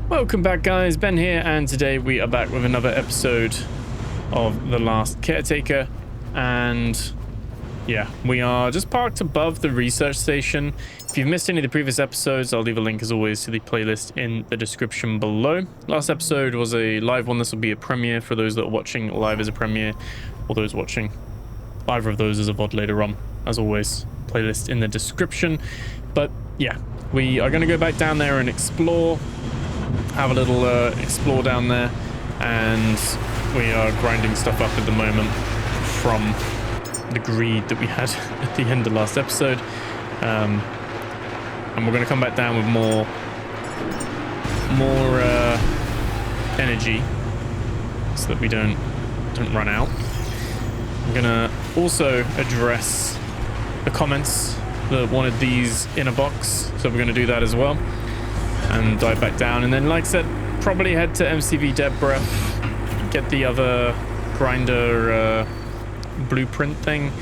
Welcome back, guys. Ben here, and today we are back with another episode of The Last Caretaker. And yeah, we are just parked above the research station. If you've missed any of the previous episodes, I'll leave a link as always to the playlist in the description below. Last episode was a live one. This will be a premiere for those that are watching live as a premiere, or those watching either of those as a VOD later on. As always, playlist in the description. But yeah, we are going to go back down there and explore. Have a little explore down there, and we are grinding stuff up at the moment from the greed that we had at the end of last episode, and we're going to come back down with more energy so that we don't run out. I'm gonna also address the comments that wanted these in a box, so we're going to do that as well and dive back down, and then, like I said, probably head to MCV Dead Breath, get the other grinder blueprint thing,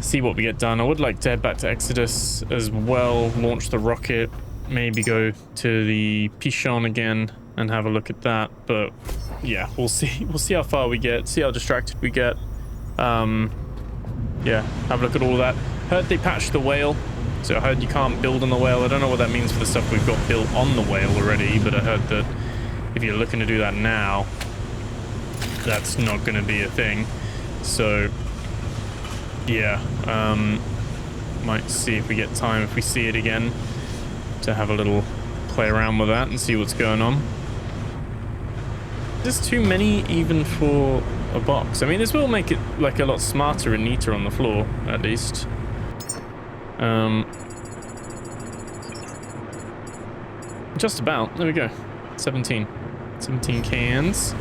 see what we get done. I would like to head back to Exodus as well, launch the rocket, maybe go to the Pichon again and have a look at that. But yeah, we'll see how far we get, see how distracted we get. Yeah, have a look at all that. Heard they patched the whale, so I heard you can't build on the whale. I don't know what that means for the stuff we've got built on the whale already, but I heard that if you're looking to do that now, that's not going to be a thing. So yeah, might see if we get time, if we see it again, to have a little play around with that and see what's going on. There's too many even for a box. I mean, this will make it like a lot smarter and neater on the floor, at least. Just about. There we go. 17 cans.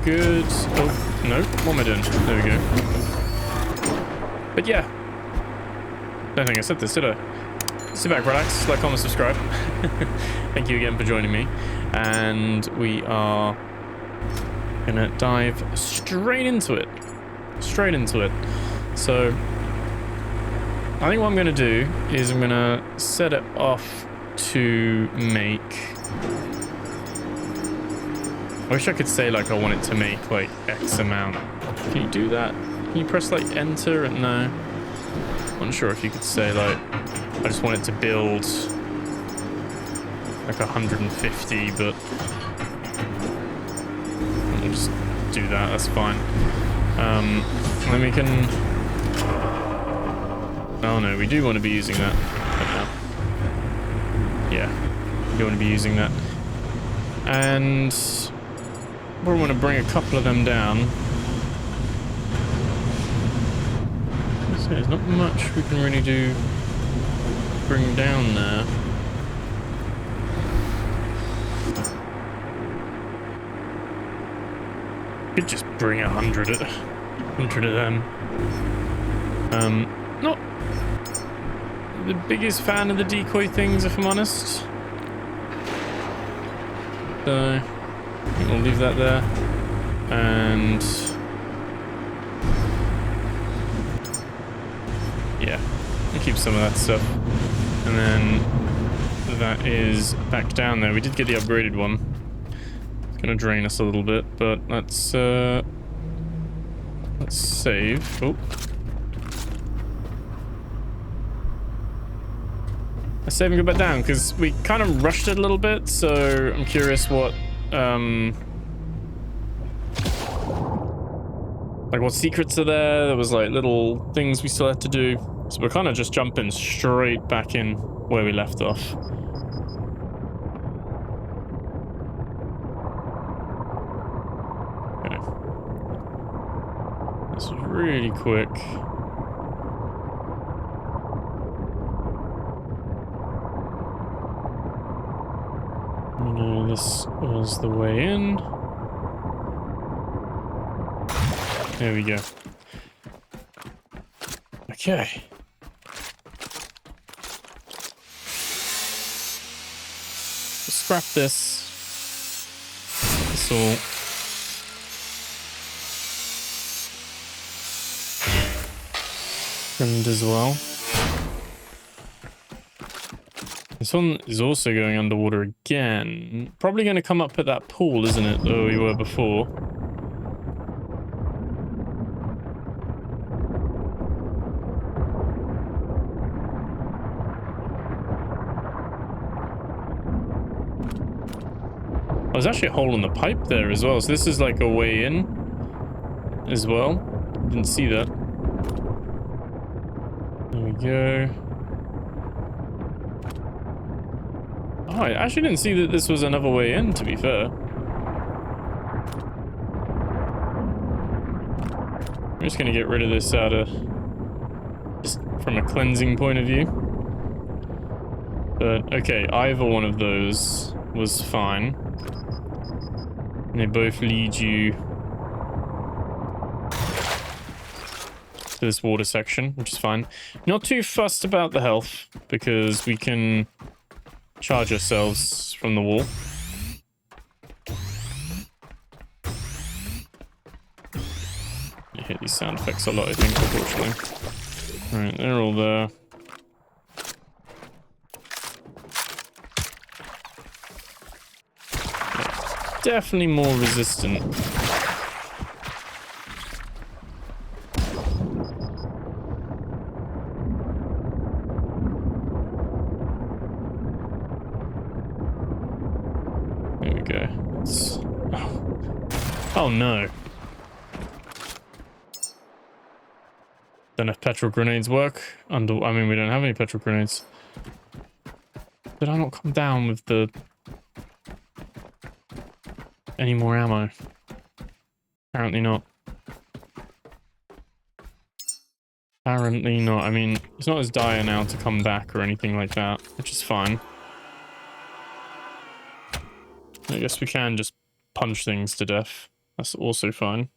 Good. Oh, no. What am I doing? There we go. But yeah. Don't think I said this, did I? Sit back, relax, like, comment, subscribe. Thank you again for joining me. And we are gonna dive straight into it. So I think what I'm gonna do is I'm gonna set it off to make... I wish I could say, like, I want it to make, like, X amount. Can you do that? Can you press, like, enter? No. I'm not sure if you could say, like, I just want it to build, like, 150, but we'll just do that. That's fine. Then we can... Oh, no, we do want to be using that right now. Yeah, we do want to be using that. And we want to bring a couple of them down. So there's not much we can really bring down there. Could just bring 100 of them. Not the biggest fan of the decoy things, if I'm honest. So I think we'll leave that there, and yeah, we'll keep some of that stuff, and then that is back down there. We did get the upgraded one. It's gonna drain us a little bit, but let's save. Oh, let's save and go back down, because we kind of rushed it a little bit, so I'm curious what like what secrets are there. There was like little things we still had to do, so we're kind of just jumping straight back in where we left off. Okay, this is really quick. No, this was the way in. There we go. Okay. Scrap this. This will trimmed as well. This one is also going underwater again. Probably going to come up at that pool, isn't it? Though we were before. Oh, there's actually a hole in the pipe there as well. So this is like a way in as well. Didn't see that. There we go. Oh, I actually didn't see that this was another way in, to be fair. I'm just going to get rid of this out of... just from a cleansing point of view. But, okay, either one of those was fine. And they both lead you to this water section, which is fine. Not too fussed about the health, because we can charge ourselves from the wall. I hate these sound effects a lot, I think, unfortunately. Alright, they're all there. Yeah, definitely more resistant. Oh no. Don't know if petrol grenades work. I mean, we don't have any petrol grenades. Did I not come down with the... any more ammo? Apparently not. Apparently not. I mean, it's not as dire now to come back or anything like that, which is fine. I guess we can just punch things to death. That's also fine.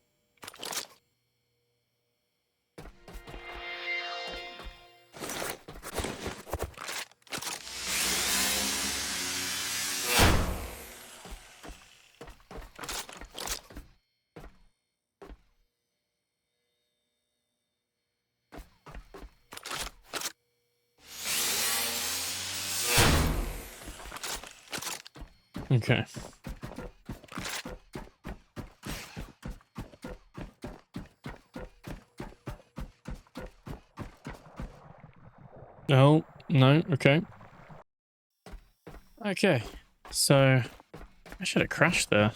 Okay. Oh, no, okay. Okay, so I should have crashed there.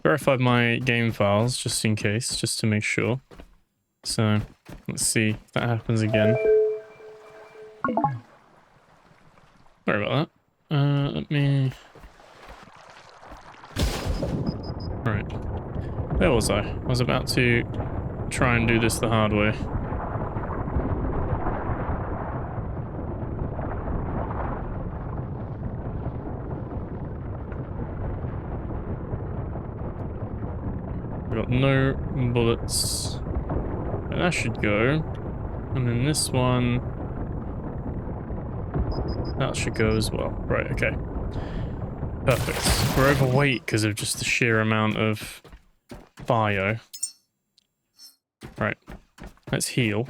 Verified my game files just in case, just to make sure. So let's see if that happens again. Sorry about that. Let me... Right. Where was I? I was about to try and do this the hard way. Got no bullets. And that should go. And then this one... that should go as well. Right, okay. Perfect. We're overweight because of just the sheer amount of bio. Right. Let's heal.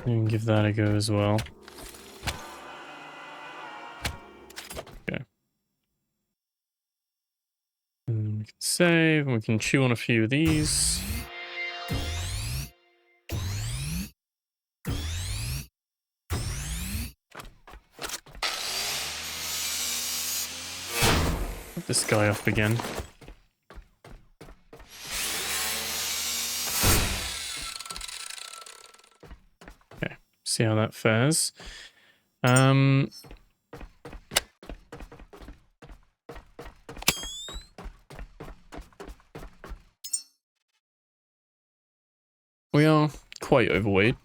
And give that a go as well. Okay. And we can save, and we can chew on a few of these. Put this guy up again. Okay, see how that fares. We are quite overweight.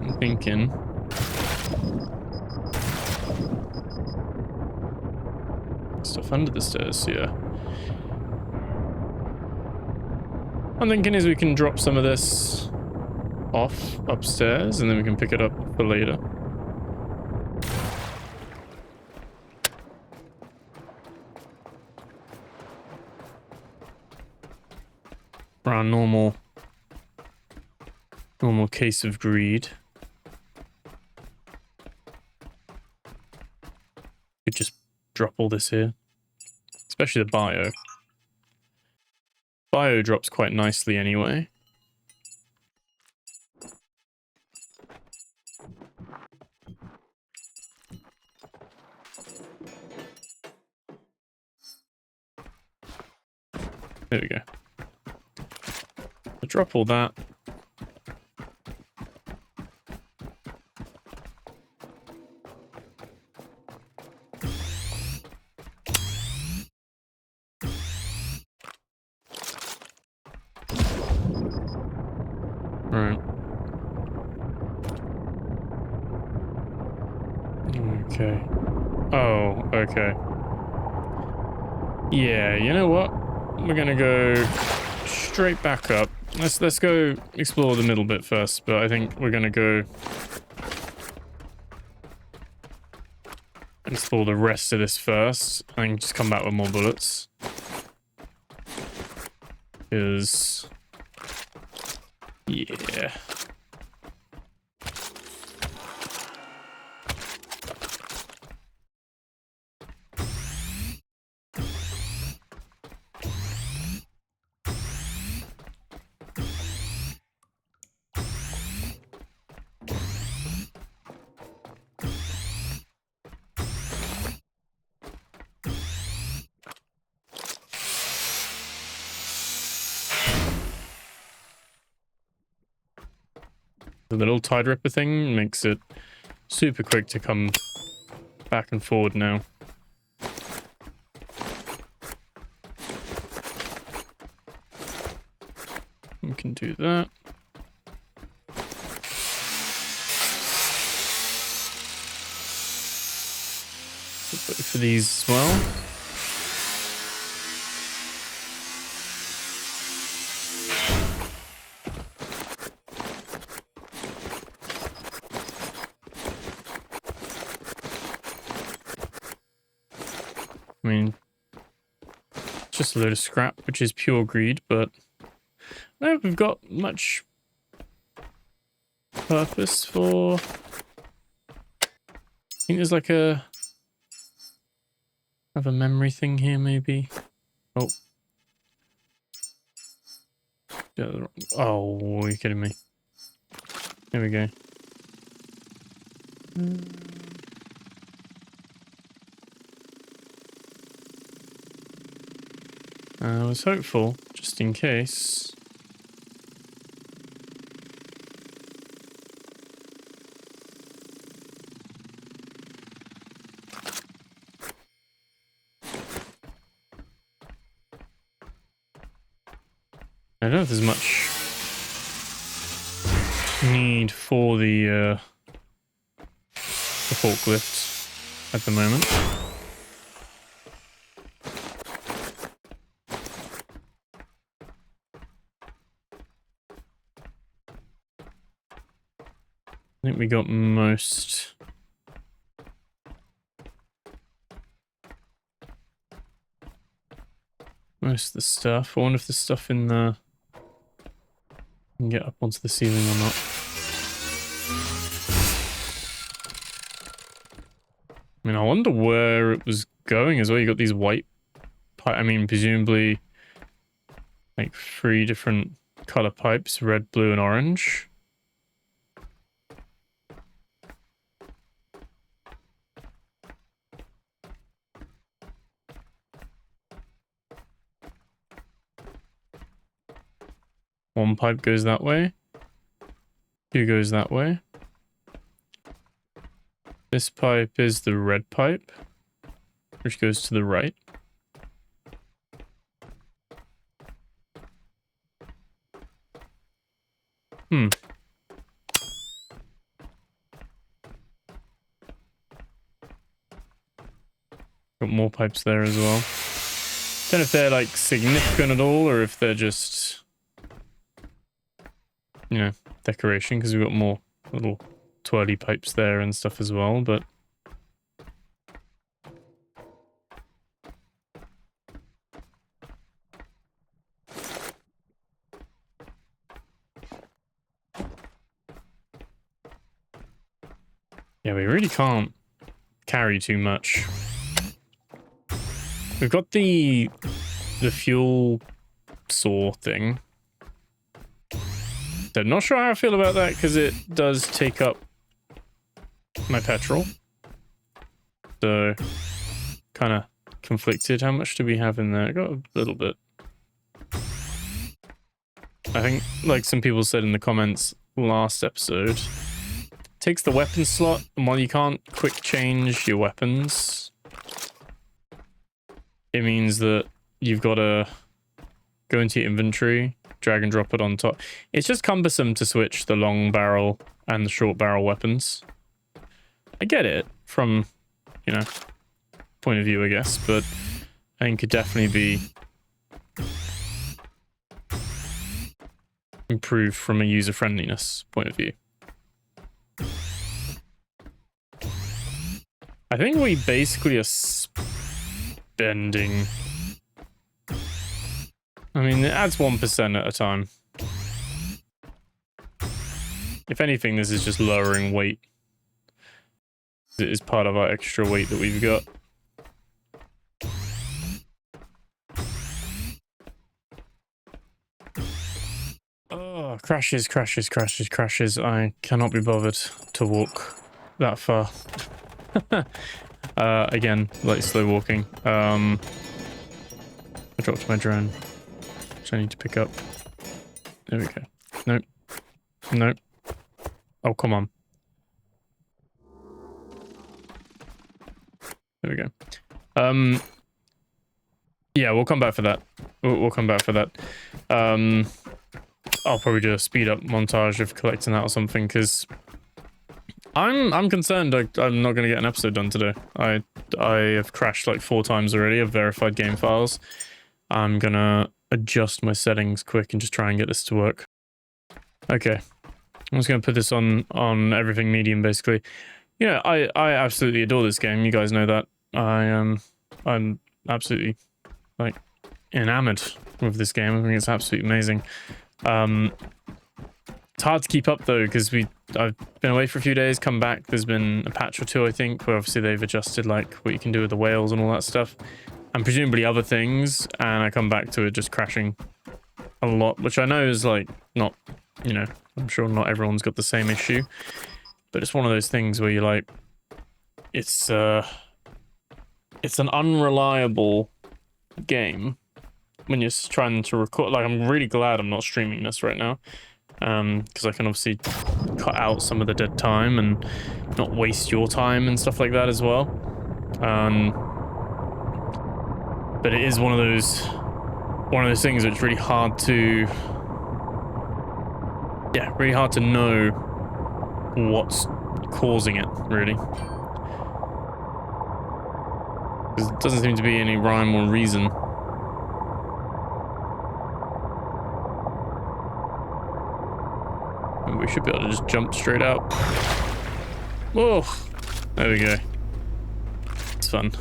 I'm thinking. Stuff under the stairs, yeah. I'm thinking is we can drop some of this off upstairs and then we can pick it up for later. for our normal case of greed. Could just drop all this here, especially the bio. Bio drops quite nicely anyway. There we go. I'll drop all that. Right. Okay. Oh, okay. Yeah, you know what? We're gonna go straight back up. Let's go explore the middle bit first, but I think we're gonna go explore the rest of this first and just come back with more bullets. Because yeah. The little Tide Ripper thing makes it super quick to come back and forward now. We can do that. Wait for these as well. I mean, just a load of scrap, which is pure greed, but I don't know if we've got much purpose for... I think there's like a... have a memory thing here, maybe? Oh. Oh, are you kidding me? There we go. I was hopeful, just in case. I don't know if there's much need for the forklift at the moment. I think we got most of the stuff. I wonder if the stuff in the can get up onto the ceiling or not. I mean, I wonder where it was going as well. You got these white I mean, presumably like 3 different color pipes, red, blue, and orange. One pipe goes that way. 2 goes that way. This pipe is the red pipe, which goes to the right. Got more pipes there as well. Don't know if they're like significant at all or if they're just, you know, decoration, because we've got more little twirly pipes there and stuff as well, but Yeah, we really can't carry too much. We've got the fuel saw thing. So not sure how I feel about that because it does take up my petrol. So kind of conflicted. How much do we have in there? I got a little bit. I think, like some people said in the comments last episode, takes the weapon slot, and while you can't quick change your weapons, it means that you've got to go into your inventory, drag and drop it on top. It's just cumbersome to switch the long barrel and the short barrel weapons. I get it from, you know, point of view, I guess, but I think it could definitely be improved from a user-friendliness point of view. I think we basically are spending... I mean, it adds 1% at a time. If anything, this is just lowering weight. It is part of our extra weight that we've got. Oh, crashes, crashes, crashes, crashes. I cannot be bothered to walk that far. Again, like slow walking. I dropped my drone, which I need to pick up. There we go. Nope. Nope. Oh, come on. There we go. Yeah, we'll come back for that. We'll come back for that. I'll probably do a speed up montage of collecting that or something, because I'm concerned I'm not going to get an episode done today. I have crashed like 4 times already of verified game files. I'm going to adjust my settings quick and just try and get this to work. Okay. I'm just going to put this on everything medium, basically. Yeah, I absolutely adore this game. You guys know that. I'm absolutely, like, enamored with this game. I think it's absolutely amazing. It's hard to keep up though, because I've been away for a few days, come back, there's been a patch or 2, I think, where obviously they've adjusted like what you can do with the whales and all that stuff, and presumably other things, and I come back to it just crashing a lot, which I know is like not, you know, I'm sure not everyone's got the same issue, but it's one of those things where you're like, it's an unreliable game when you're trying to record. Like, I'm really glad I'm not streaming this right now, because I can obviously cut out some of the dead time and not waste your time and stuff like that as well. But it is one of those things that's really hard to, yeah, really hard to know what's causing it, really. Because it doesn't seem to be any rhyme or reason. We should be able to just jump straight out. Whoa! There we go. It's fun.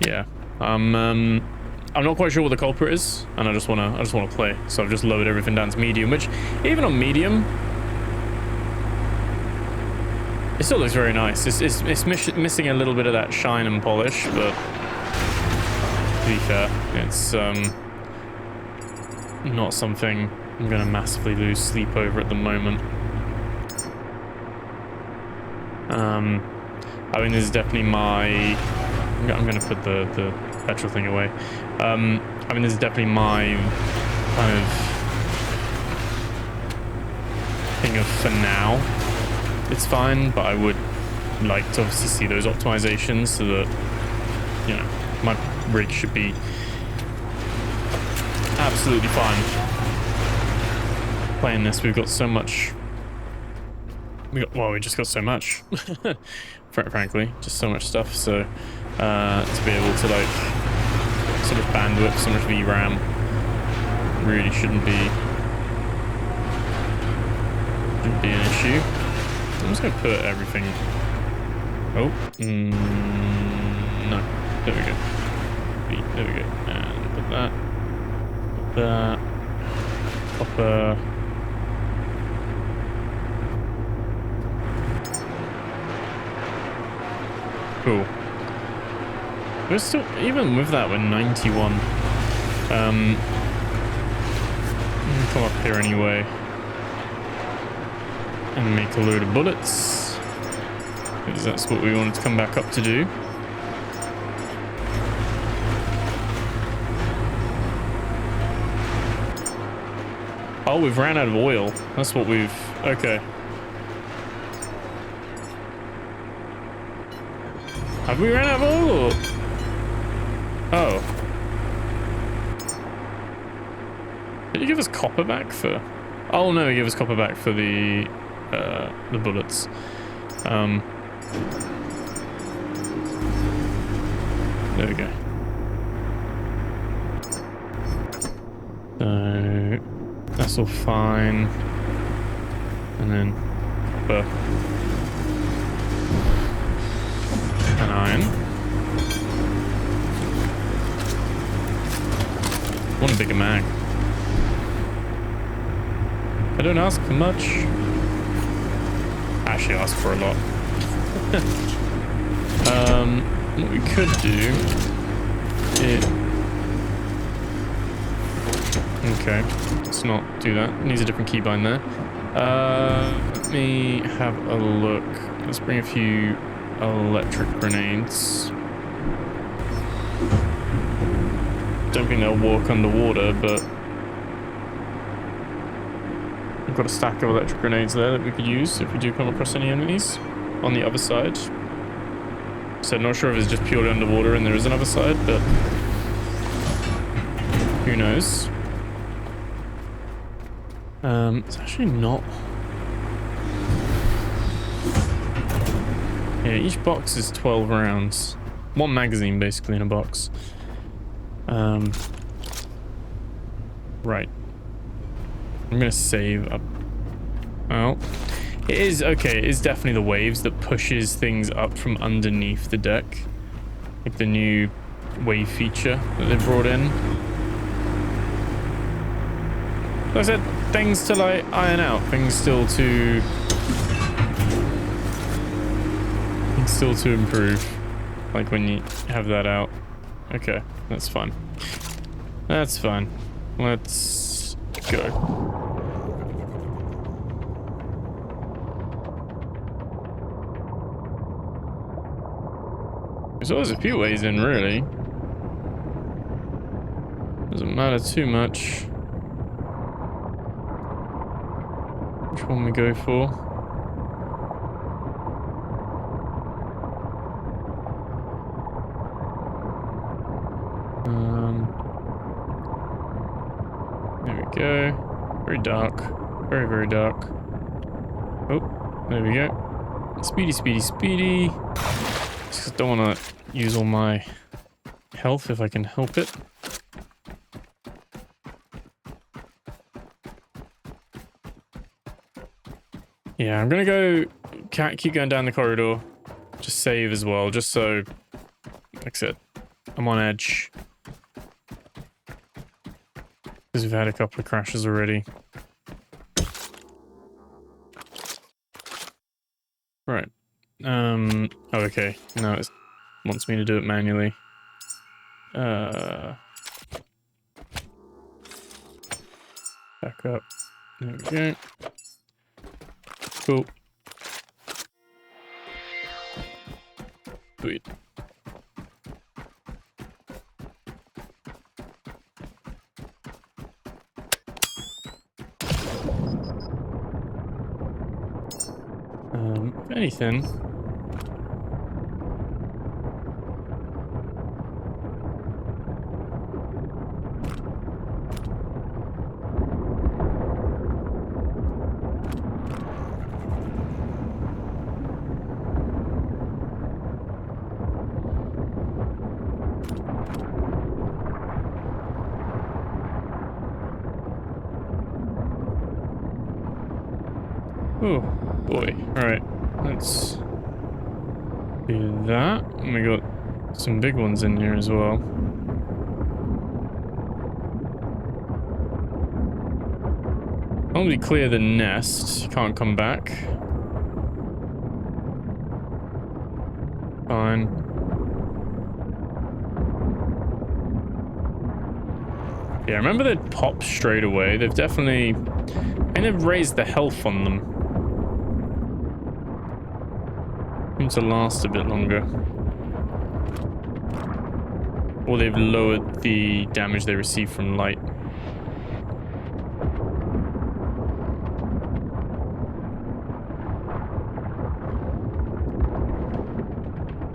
Yeah. I'm not quite sure what the culprit is, and I just wanna play. So I've just lowered everything down to medium, which even on medium, it still looks very nice. It's missing a little bit of that shine and polish, but to be fair, it's not something I'm gonna massively lose sleep over at the moment. I mean, this is definitely my... I'm gonna put the petrol thing away. I mean, this is definitely my kind of thing of, for now, it's fine, but I would like to obviously see those optimizations so that, you know, my rig should be absolutely fine playing this. We've got so much. We just got so much. Frankly, just so much stuff. So to be able to like so much bandwidth, so much VRAM, really shouldn't be an issue. I'm just gonna put everything. Oh, no. There we go. There we go. And put that. That copper. Cool. We're still, even with that, we're 91. I'm gonna come up here anyway and make a load of bullets, because that's what we wanted to come back up to do. Oh, we've ran out of oil. That's what we've... Okay. Have we ran out of oil? Or... Oh. Did you give us copper back for... Oh, no, you gave us copper back for the bullets. There we go. So... That's all fine. And then copper and iron. One bigger mag. I don't ask for much. I actually ask for a lot. What we could do is... Okay, let's not do that. It needs a different keybind there. Let me have a look. Let's bring a few electric grenades. Don't think they'll work underwater, but we've got a stack of electric grenades there that we could use if we do come across any enemies on the other side. So not sure if it's just purely underwater and there is another side, but who knows? It's actually not. Yeah, each box is 12 rounds. One magazine, basically, in a box. Right. I'm gonna save up. Oh. It is, okay, it is definitely the waves that pushes things up from underneath the deck. Like the new wave feature that they brought in. Like I said, things to like iron out, things still to improve, like when you have that out. Okay, that's fine. That's fine. Let's go. There's always a few ways in, really. Doesn't matter too much which one we go for. There we go. Very dark. Very, very dark. Oh, there we go. Speedy, speedy, speedy. Just don't want to use all my health if I can help it. Yeah, I'm gonna go, keep going down the corridor. Just save as well, just so, like I said, I'm on edge. Because we've had a couple of crashes already. Right. Oh, okay. No, it wants me to do it manually. Back up. There we go. Cool. Sweet. If anything. Oh boy. Alright, let's do that. And we got some big ones in here as well. Only clear the nest. You can't come back. Fine. Yeah, I remember they'd pop straight away. They've definitely... I think they've raised the health on them. Seem to last a bit longer. Or they've lowered the damage they receive from light.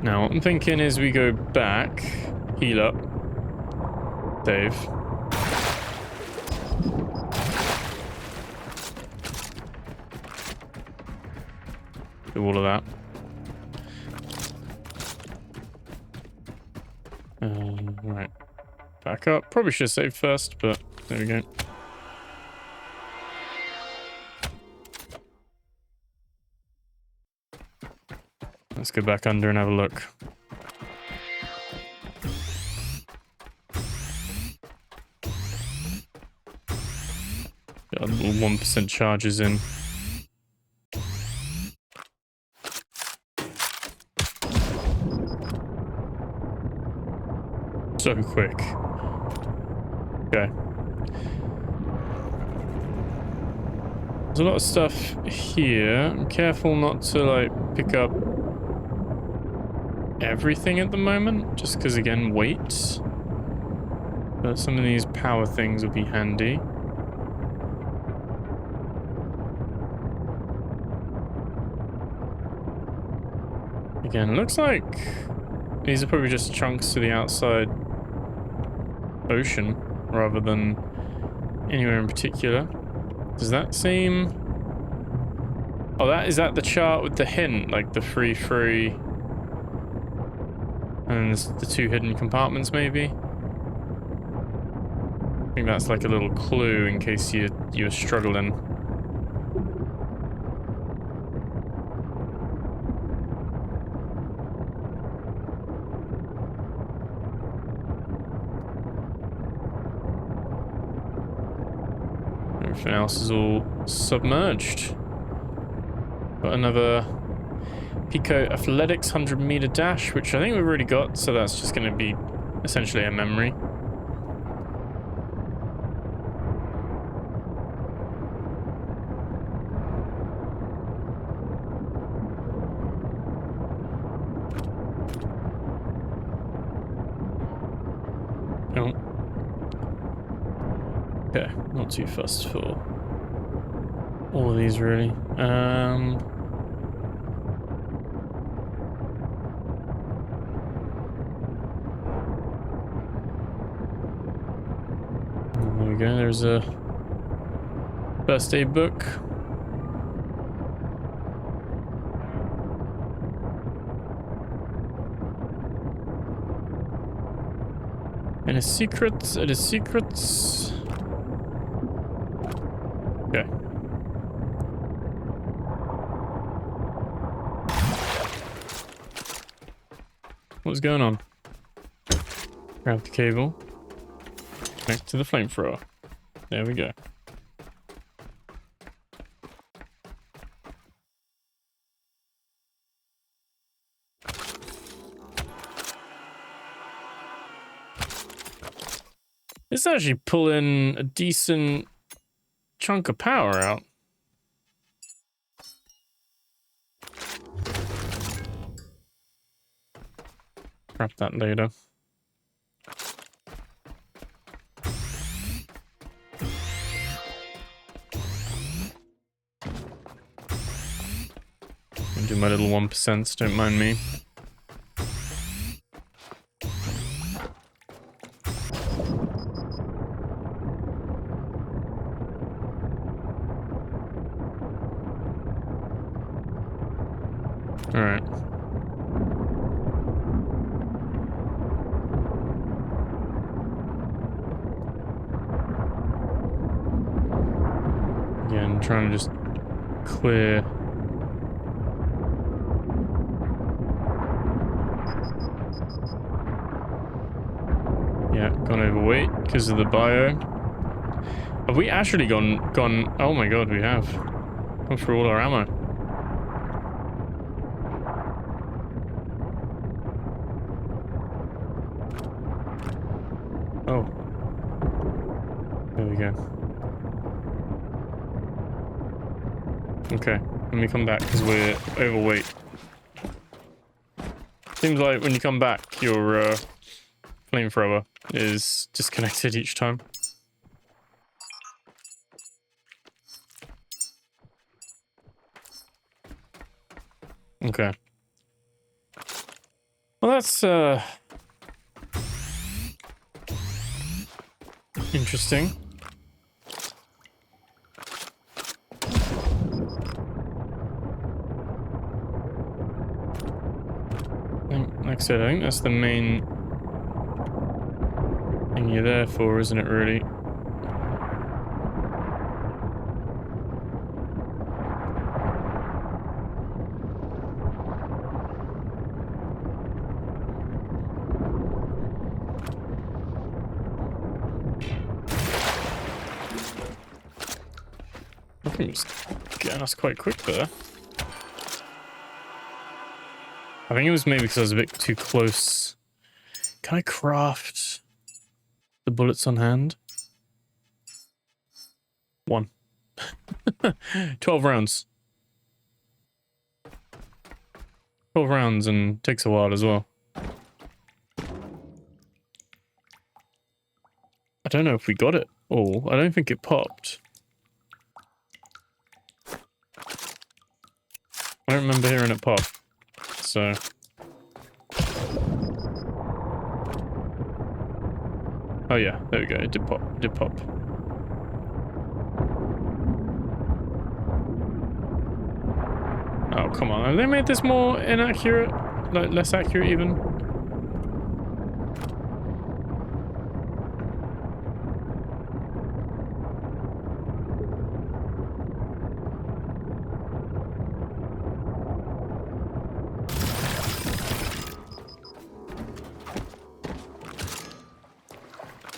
Now, what I'm thinking is we go back, heal up, save. Do all of that. Right. Back up. Probably should have saved first, but there we go. Let's go back under and have a look. Got a little 1% charges in. So quick. Okay. There's a lot of stuff here. I'm careful not to, like, pick up everything at the moment, just because, again, weight. But some of these power things will be handy. Again, looks like these are probably just chunks to the outside ocean rather than anywhere in particular. Does that seem... Oh, is that the chart with the hint, like the free, and the two hidden compartments, maybe? I think that's like a little clue in case you're struggling. Everything else is all submerged. Got another Pico Athletics 100-meter dash, which I think we've already got, so that's just going to be essentially a memory. Oh. Okay, not too fussed for all of these, really. There we go, there's a first aid book. And a secret, it is secrets. Okay. What's going on? Grab the cable. Connect to the flamethrower. There we go. This is actually pulling a decent chunk of power out. Grab that later. Do my little 1%, don't mind me. Alright. Again, trying to just clear. Yeah, gone overweight because of the bio. Have we actually gone? Oh my god, we have. Gone through all our ammo. Oh. There we go. Okay, let me come back because we're overweight. Seems like when you come back, your flamethrower is disconnected each time. Okay. Well, that's interesting. Like I said, I think that's the main thing you're there for, isn't it, really? I think it's getting us quite quick there. I think it was maybe because I was a bit too close. Can I craft the bullets on hand? 1. 12 rounds. 12 rounds and takes a while as well. I don't know if we got it all. I don't think it popped. I don't remember hearing it pop. So... oh yeah, there we go. It did pop. It did pop. Oh, come on. Have they made this more inaccurate? Like, less accurate even?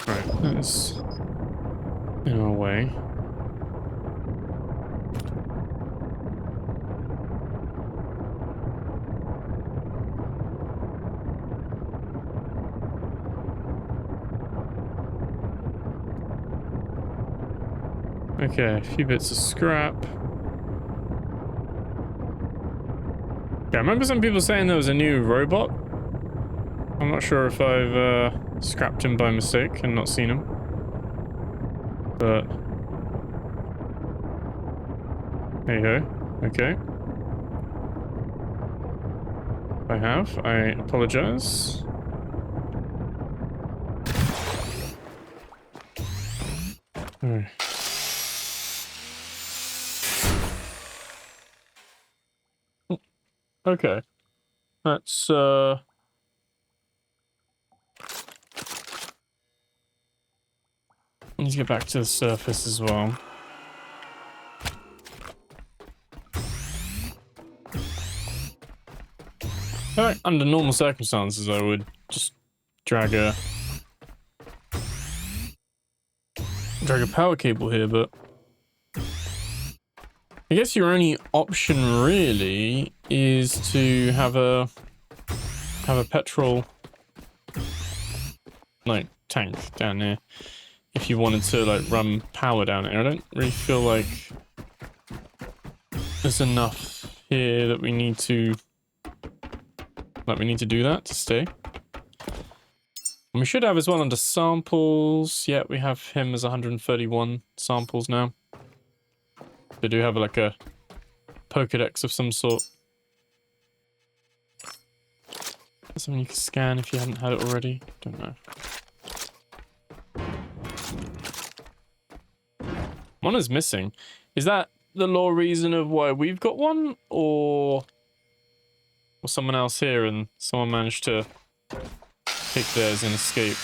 Right, that's in our way. Okay, a few bits of scrap. Yeah, I remember some people saying there was a new robot. I'm not sure if I've scrapped him by mistake and not seen him. But... there you go. Okay. If I have, I apologize. Alright. Okay. Let's need to get back to the surface as well. Under normal circumstances, I would just drag a power cable here, but I guess your only option really is to have a petrol like tank down here if you wanted to like run power down here. I don't really feel like there's enough here that we need to do that to stay. And we should have as well under samples. Yeah, we have him as 131 samples now. They do have like a Pokedex of some sort. Something you can scan if you haven't had it already. Don't know. One is missing. Is that the lore reason of why we've got one, or someone else here and someone managed to pick theirs and escape?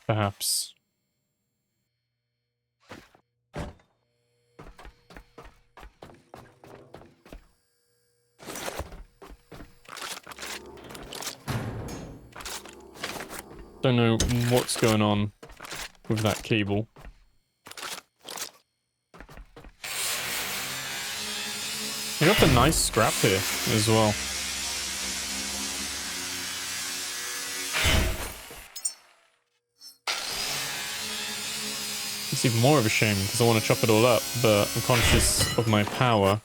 Perhaps. Don't know what's going on with that cable. We got the nice scrap here as well. It's even more of a shame because I want to chop it all up, but I'm conscious of my power.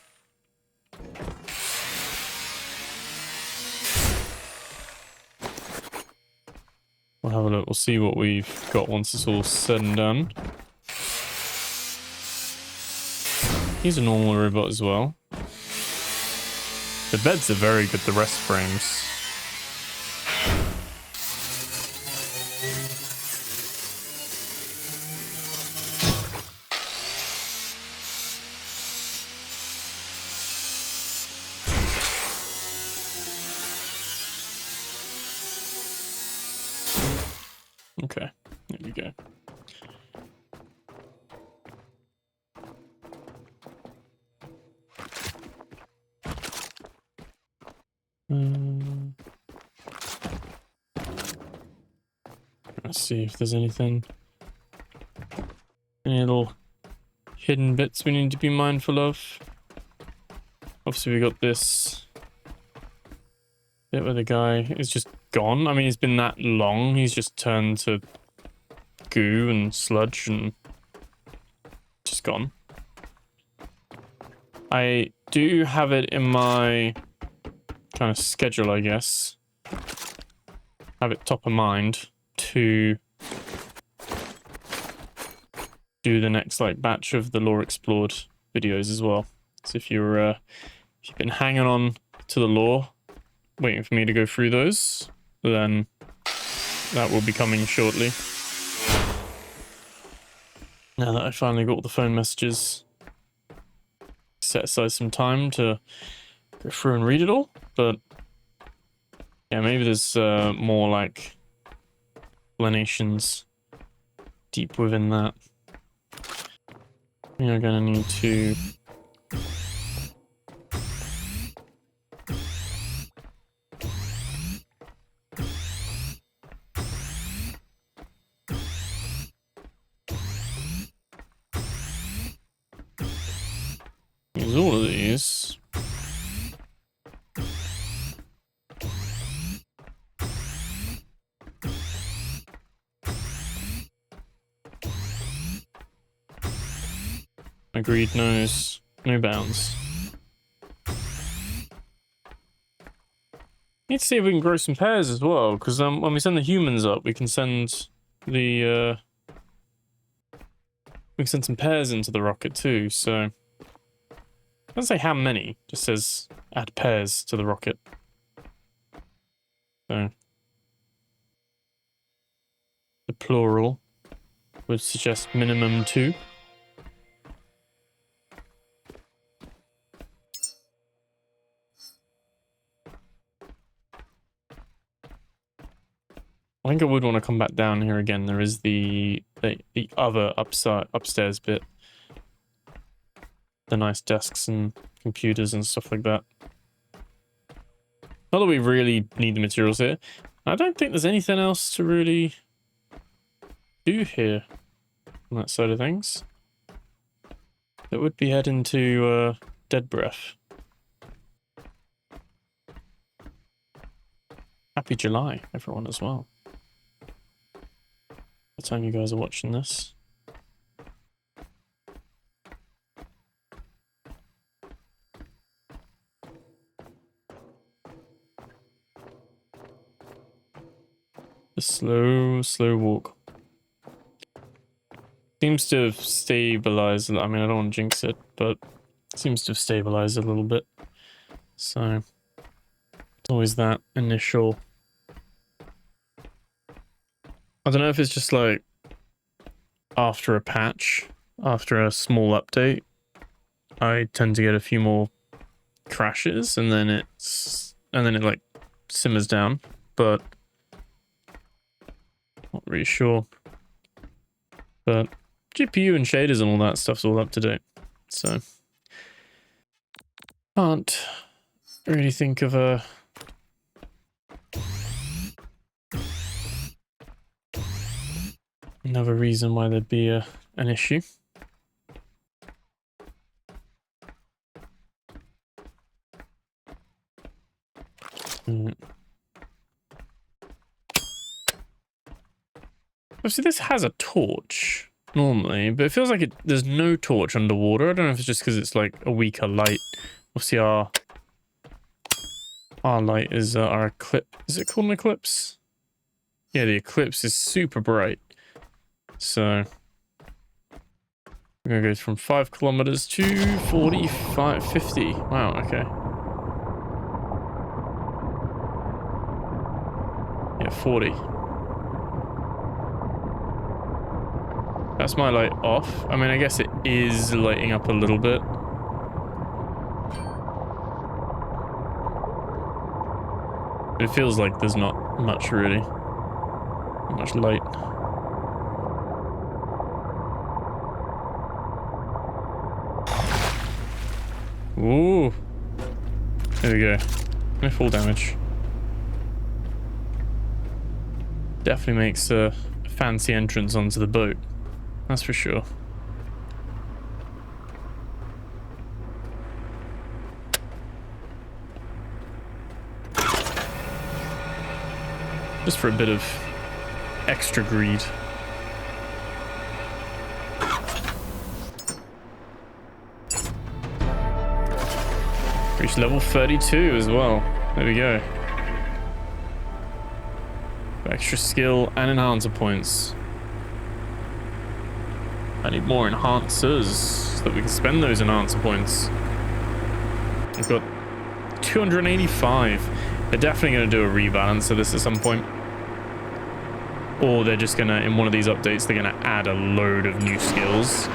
We'll have a look. We'll see what we've got once it's all said and done. He's a normal robot as well. The beds are very good, the rest frames. Okay, there we go. Let's see if there's anything. Any little hidden bits we need to be mindful of. Obviously we got this bit where the guy is just gone. I mean, he's been that long. He's just turned to goo and sludge and just gone. I do have it in my kind of schedule, I guess. Have it top of mind to do the next like batch of the lore explored videos as well. So if you've been hanging on to the lore, waiting for me to go through those, then that will be coming shortly. Now that I finally got all the phone messages, set aside some time to go through and read it all. But yeah, maybe there's more like explanations deep within that. We are gonna need to use all of these. Agreed knows no bounds. Need to see if we can grow some pairs as well, because when we send the humans up, we can send the we can send some pairs into the rocket too. So it doesn't say how many; just says add pairs to the rocket. So the plural would suggest minimum 2. I think I would want to come back down here again. There is the other upstairs bit. The nice desks and computers and stuff like that. Not that we really need the materials here. I don't think there's anything else to really do here on that side of things. That would be heading to Dead Breath. Happy July, everyone, as well. By the time you guys are watching this. A slow walk. Seems to have stabilized. I mean, I don't want to jinx it, but it seems to have stabilized a little bit. So it's always that initial. I don't know if it's just like after a patch, after a small update, I tend to get a few more crashes and then it like simmers down, but not really sure. But GPU and shaders and all that stuff's all up to date, so can't really think of another reason why there'd be an issue. Obviously, this has a torch. normally, but it feels like there's no torch underwater. I don't know if it's just because it's like a weaker light. Obviously our light is our eclipse. Is it called an eclipse? Yeah, the eclipse is super bright. So we're gonna go from 5 kilometers to 45, 50. Wow, okay. Yeah, 40. That's my light off. I mean, I guess it is lighting up a little bit. But it feels like there's not much really. Not much light. Ooh. There we go. No full damage. Definitely makes a fancy entrance onto the boat. That's for sure. Just for a bit of extra greed. Reach level 32 as well. There we go. Extra skill and enhancer points. I need more enhancers so that we can spend those enhancer points. We've got 285. They're definitely going to do a rebalance of this at some point. Or they're just going to, in one of these updates, they're going to add a load of new skills.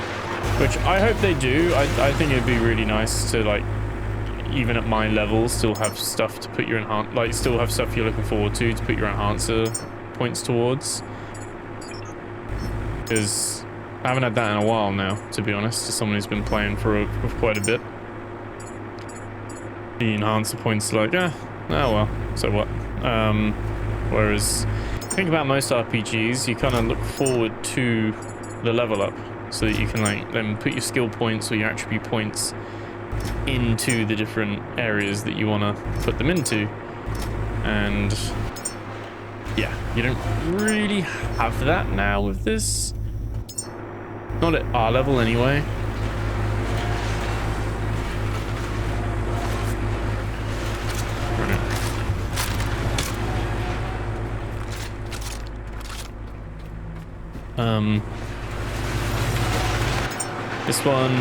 Which I hope they do. I think it'd be really nice to, like, even at my level, still have stuff to put your still have stuff you're looking forward to put your enhancer points towards. Because I haven't had that in a while now, to be honest, as someone who's been playing for quite a bit. The enhancer points are like, oh well, so what? Whereas, think about most RPGs, you kind of look forward to the level up, so that you can like then put your skill points or your attribute points into the different areas that you want to put them into. And yeah, you don't really have that now with this. Not at our level anyway. This one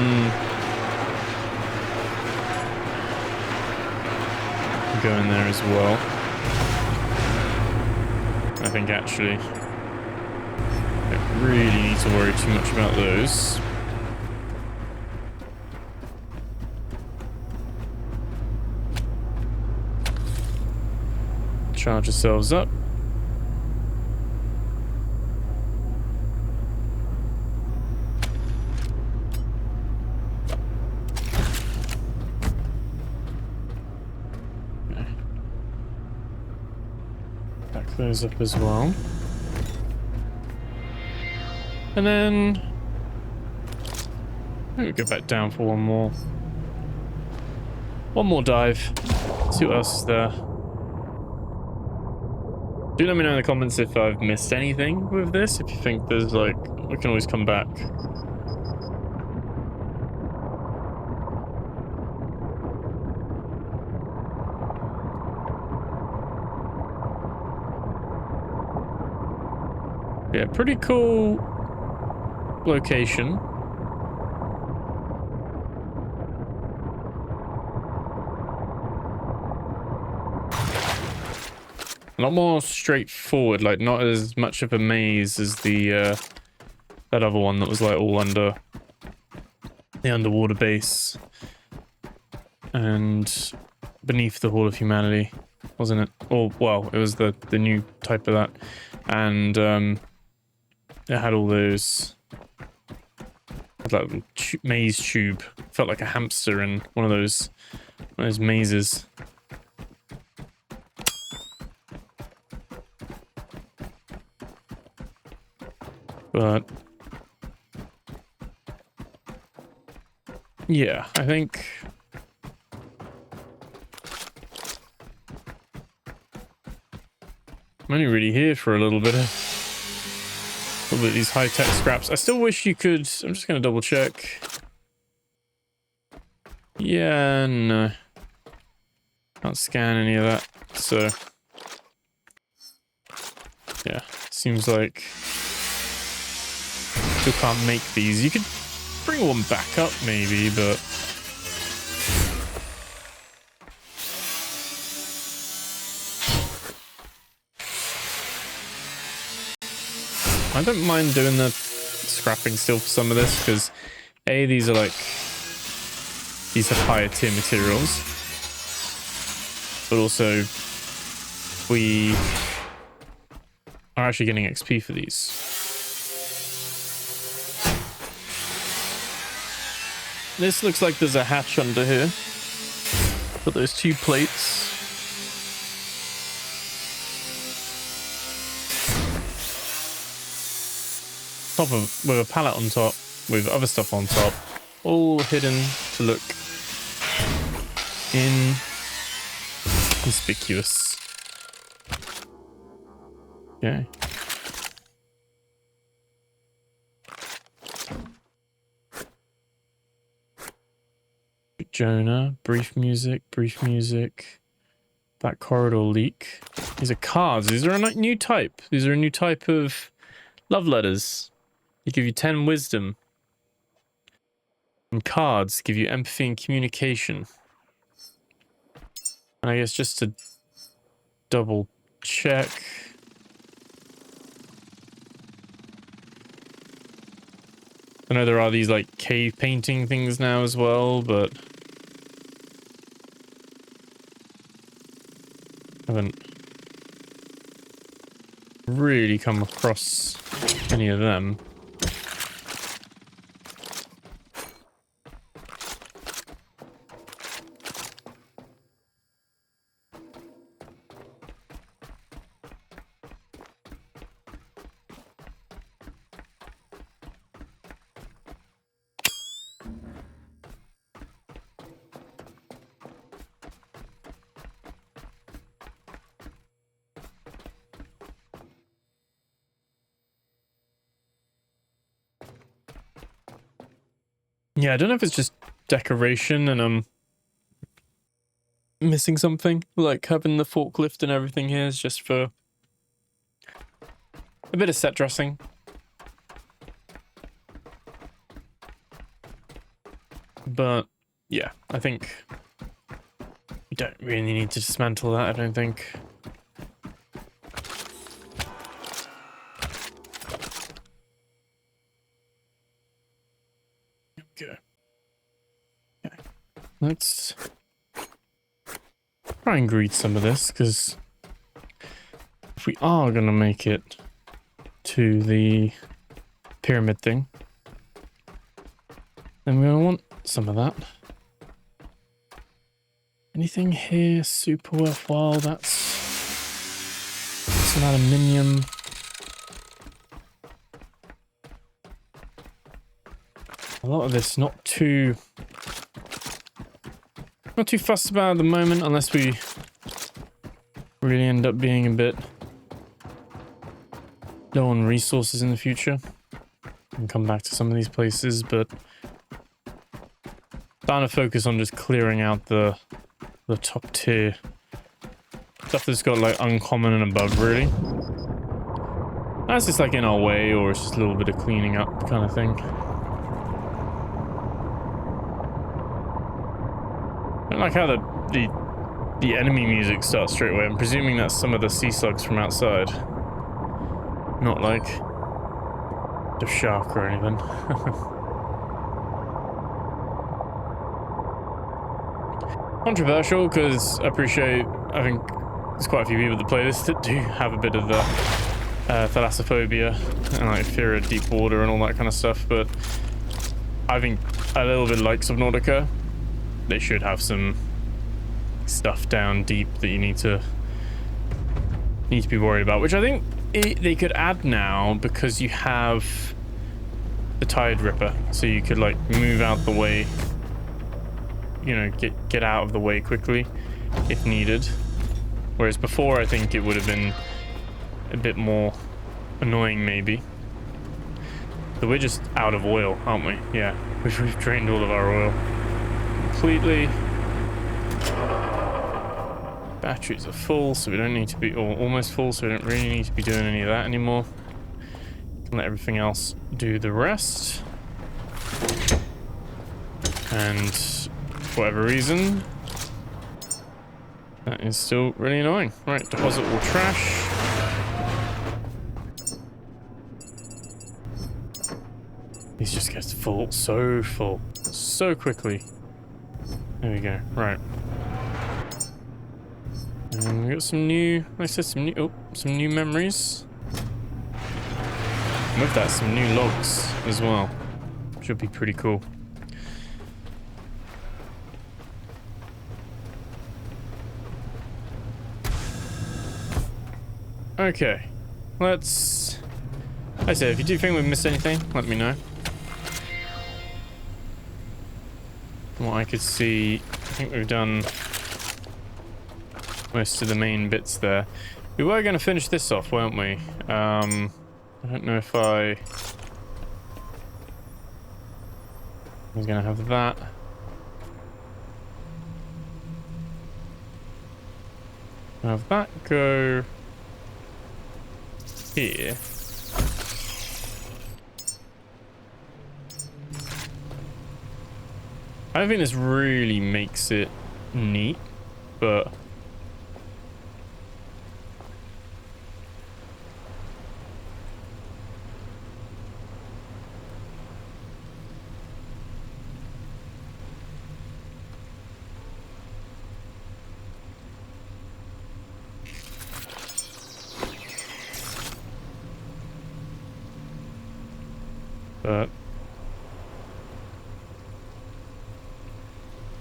go in there as well. I think actually I don't really need to worry too much about those. Charge ourselves up. Those up as well. And then maybe go back down for one more dive. See what else is there. Do let me know in the comments if I've missed anything with this. If you think there's like, we can always come back. Yeah, pretty cool location. A lot more straightforward, like not as much of a maze as the that other one that was like all under the underwater base and beneath the Hall of Humanity, wasn't it? Or well, it was the new type of that, and it had all those, that little maze tube. Felt like a hamster in one of those mazes. But yeah, I think I'm only really here for a little bit of little bit of these high-tech scraps. I still wish you could... I'm just going to double check. Yeah, no. Can't scan any of that, so... yeah, seems like... still can't make these. You could bring one back up, maybe, but... I don't mind doing the scrapping still for some of this, because A, these are like... these have higher tier materials. But also, we are actually getting XP for these. This looks like there's a hatch under here. Got those 2 plates. Top of, with a pallet on top, with other stuff on top, all hidden to look inconspicuous. Okay. Jonah, brief music, that corridor leak. These are cards. These are a new type. These are a new type of love letters. They give you 10 wisdom. And cards give you empathy and communication. And I guess just to double check. I know there are these like cave painting things now as well, but haven't really come across any of them. Yeah, I don't know if it's just decoration and I'm missing something. Like having the forklift and everything here is just for a bit of set dressing. But yeah, I think we don't really need to dismantle that, I don't think. Okay. Let's try and greet some of this, because if we are going to make it to the pyramid thing, then we're going to want some of that. Anything here super worthwhile? That's some aluminium. A lot of this not too fussed about at the moment, unless we really end up being a bit low on resources in the future. And come back to some of these places, but trying to focus on just clearing out the top tier stuff that's got like uncommon and above, really. That's just like in our way, or it's just a little bit of cleaning up kind of thing. I don't like how the enemy music starts straight away. I'm presuming that's some of the sea slugs from outside. Not like the shark or anything. Controversial, because I think there's quite a few people that play this that do have a bit of the thalassophobia and like fear of deep water and all that kind of stuff, but I think a little bit like Subnautica, they should have some stuff down deep that you need to be worried about, which I think they could add now, because you have the Tide Ripper, so you could like move out the way, you know, get out of the way quickly if needed, whereas before I think it would have been a bit more annoying maybe. So we're just out of oil, aren't we? Yeah, we've drained all of our oil completely. Batteries are full, so we don't need to be, or almost full, so we don't really need to be doing any of that anymore. Can let everything else do the rest. And for whatever reason, that is still really annoying. Right, deposit all trash. These just gets full, so quickly. There we go. Right. And we got some new, like I said, some new memories. And with that, some new logs as well. Should be pretty cool. Okay, let's... I say, if you do think we've missed anything, let me know. From what I could see, I think we've done most of the main bits there. We were going to finish this off, weren't we? I don't know if I was going to have that. Have that go here. I don't think this really makes it neat, but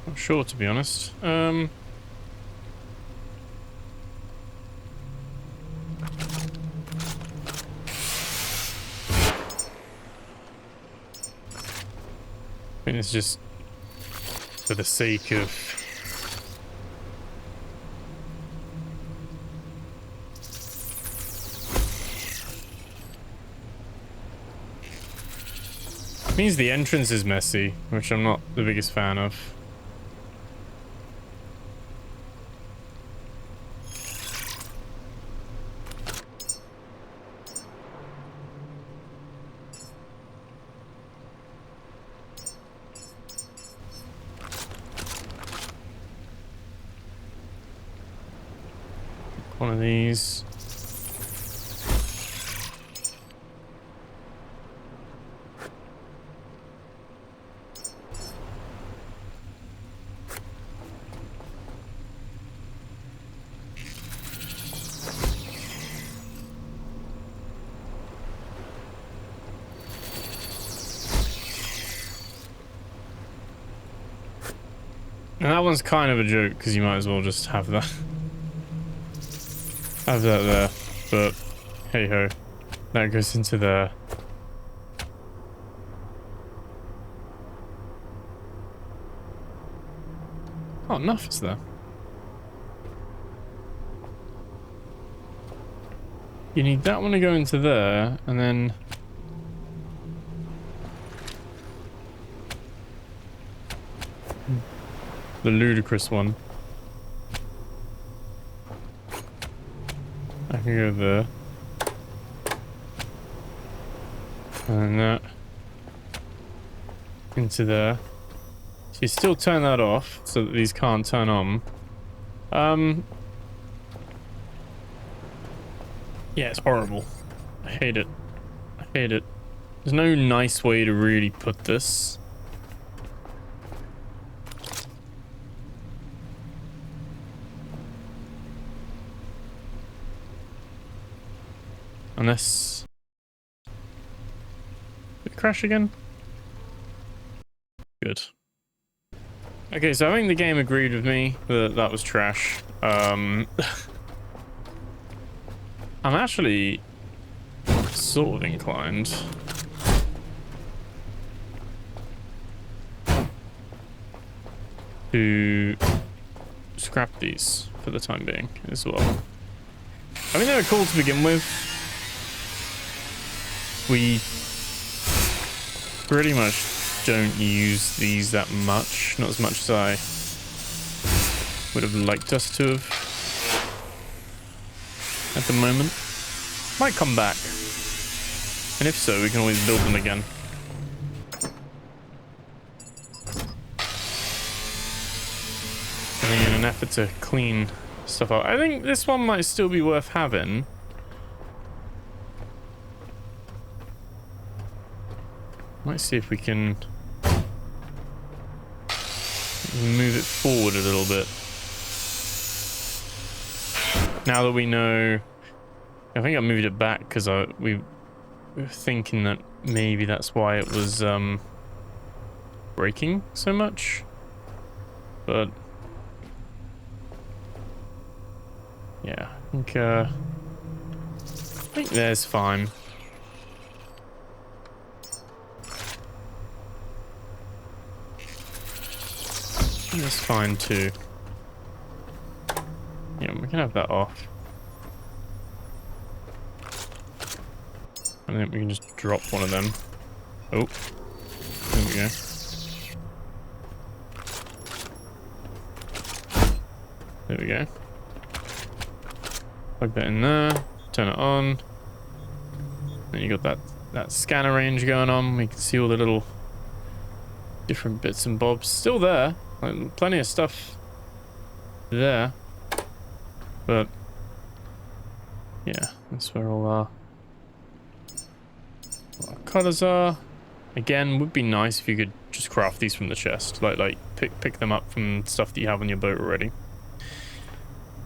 not sure, to be honest. I think it's just for the sake of means the entrance is messy, which I'm not the biggest fan of. One of these. And that one's kind of a joke because you might as well just have that. Have that there, but hey ho, that goes into there. Oh, enough is there. You need that one to go into there, and then the ludicrous one. I can go there. And that into there. So you still turn that off so that these can't turn on. Yeah, it's horrible. I hate it. I hate it. There's no nice way to really put this. Unless... Did it crash again? Good. Okay, so I think the game agreed with me that that was trash. I'm actually sort of inclined to scrap these for the time being as well. I mean, they were cool to begin with. We pretty much don't use these that much. Not as much as I would have liked us to have at the moment. Might come back. And if so, we can always build them again. I think in an effort to clean stuff out. I think this one might still be worth having. Might see if we can move it forward a little bit. Now that we know, I think I moved it back because we were thinking that maybe that's why it was breaking so much. But yeah, I think there's fine. That's fine too. Yeah, we can have that off. I think we can just drop one of them. Oh, there we go. There we go. Plug that in there. Turn it on. Then you got that scanner range going on. We can see all the little different bits and bobs still there. Like, plenty of stuff there, but yeah, that's where all our cutters are. Again, would be nice if you could just craft these from the chest, like pick them up from stuff that you have on your boat already.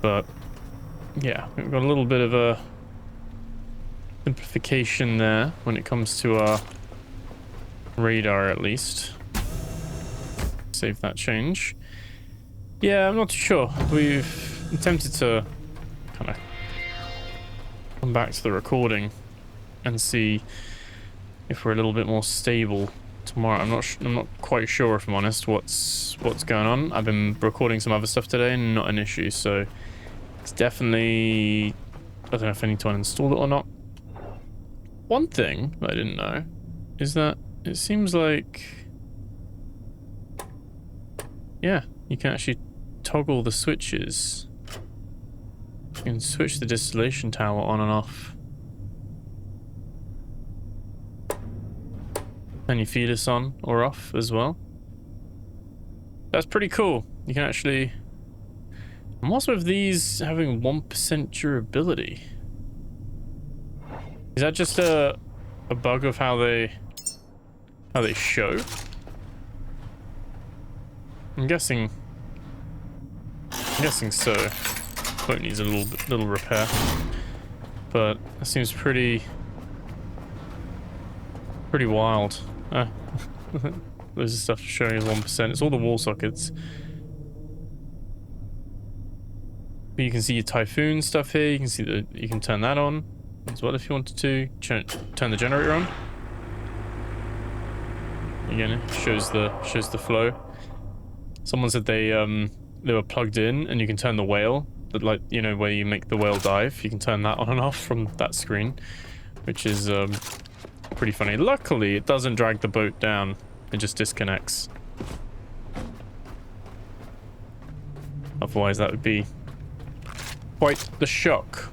But yeah, we've got a little bit of a simplification there when it comes to our radar, at least. Save that change. Yeah, I'm not too sure. We've attempted to kind of come back to the recording and see if we're a little bit more stable tomorrow. I'm not quite sure, if I'm honest, what's going on. I've been recording some other stuff today and not an issue, so it's definitely, I don't know if I need to uninstall it or not. One thing that I didn't know is that it seems like, yeah, you can actually toggle the switches. You can switch the distillation tower on and off. And your feeders on or off as well. That's pretty cool. You can actually... And what's with these having 1% durability? Is that just a bug of how they show? I'm guessing so. Boat needs a little repair, but that seems pretty wild. There's the stuff showing as 1%. It's all the wall sockets. But you can see your Typhoon stuff here. You can see you can turn that on as well if you wanted to. Turn the generator on. Again, it shows the flow. Someone said they were plugged in, and you can turn the whale, like, you know, where you make the whale dive. You can turn that on and off from that screen, which is pretty funny. Luckily, it doesn't drag the boat down. It just disconnects. Otherwise, that would be quite the shock.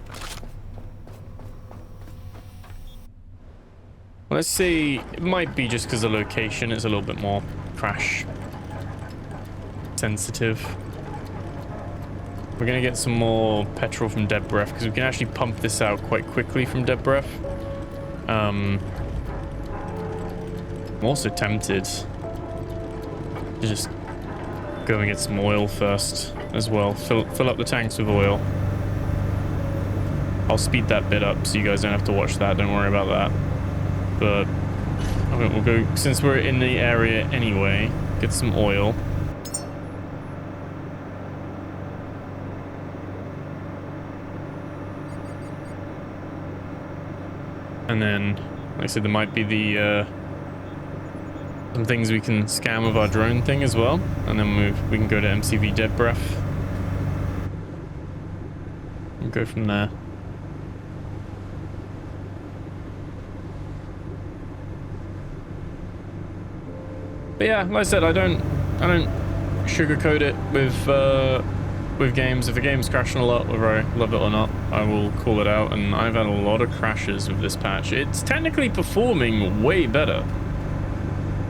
Let's see. It might be just because the location is a little bit more crash sensitive. We're gonna get some more petrol from Dead Breath because we can actually pump this out quite quickly from Dead Breath. I'm also tempted to just go and get some oil first as well. Fill up the tanks with oil. I'll speed that bit up so you guys don't have to watch that. Don't worry about that. But okay, we'll go, since we're in the area anyway, get some oil. And then, like I said, there might be some things we can scan with our drone thing as well. And then we can go to MCV Dead Breath. And go from there. But yeah, like I said, I don't sugarcoat it with games. If a game's crashing a lot, whether I love it or not, I will call it out. And I've had a lot of crashes with this patch. It's technically performing way better.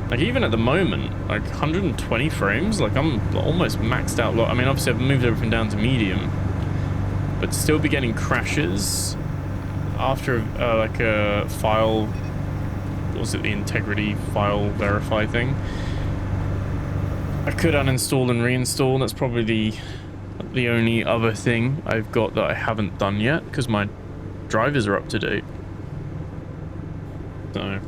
Like even at the moment, like 120 frames, like I'm almost maxed out. I mean, obviously I've moved everything down to medium, but still be getting crashes after like a file. What was it, the integrity file verify thing? I could uninstall and reinstall. That's probably the only other thing I've got that I haven't done yet because my drivers are up to date. So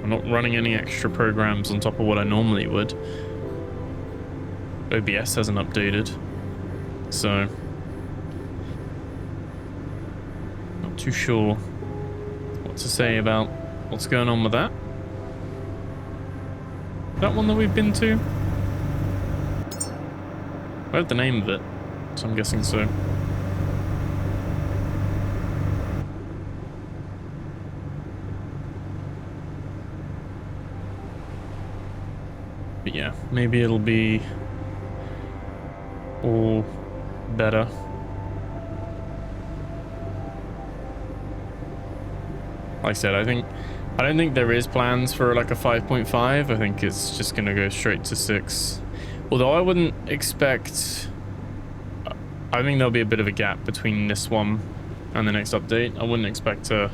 I'm not running any extra programs on top of what I normally would. OBS hasn't updated, so not too sure what to say about what's going on with that. That one that we've been to? I have the name of it, so I'm guessing so. But yeah, maybe it'll be all better. Like I said, I don't think there is plans for like a 5.5. I think it's just gonna go straight to 6. Although I wouldn't expect. I think there'll be a bit of a gap between this one and the next update. I wouldn't expect an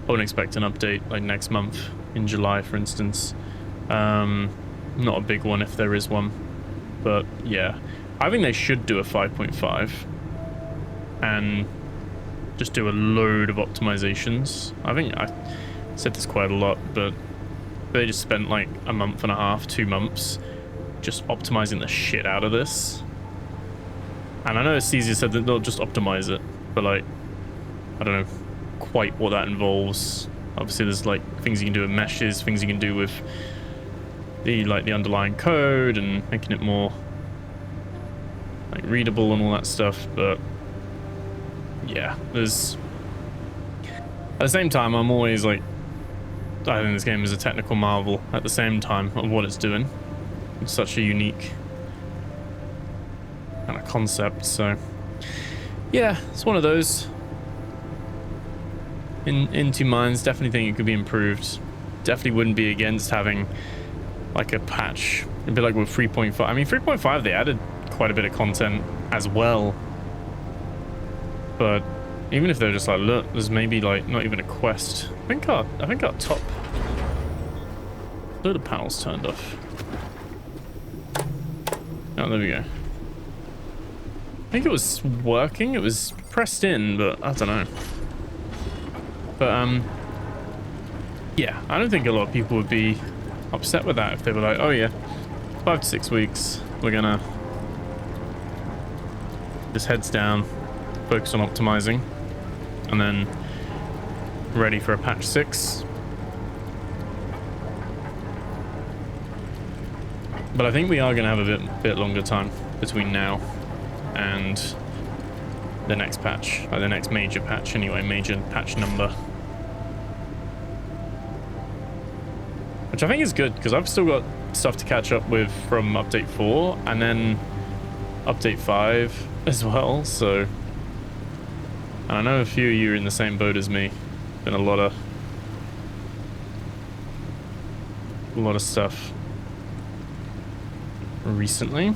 update like next month in July, for instance. Not a big one if there is one, but yeah, I think they should do a 5.5 and just do a load of optimizations. I think I said this quite a lot, but they just spent like a month and a half, 2 months just optimizing the shit out of this. And I know it's easier said that they'll just optimize it, but like, I don't know quite what that involves. Obviously there's like things you can do with meshes, things you can do with the underlying code and making it more like readable and all that stuff. But yeah, there's at the same time I'm always like, I think this game is a technical marvel at the same time of what it's doing. It's such a unique kind of concept, so yeah, it's one of those. In two minds, definitely think it could be improved. Definitely wouldn't be against having like a patch. It'd be like with 3.5. I mean, 3.5 they added quite a bit of content as well, but even if they're just like, look, there's maybe like not even a quest. I think our top load of panels turned off. Oh, there we go. I think it was working. It was pressed in, but I don't know. But yeah, I don't think a lot of people would be upset with that if they were like, oh yeah, 5 to 6 weeks, we're gonna just heads down, focus on optimizing, and then ready for a patch 6. But I think we are going to have a bit longer time between now and the next patch, like the next major patch anyway, major patch number. Which I think is good, because I've still got stuff to catch up with from update 4 and then update 5 as well, so. And I know a few of you are in the same boat as me. Been a lot of stuff recently.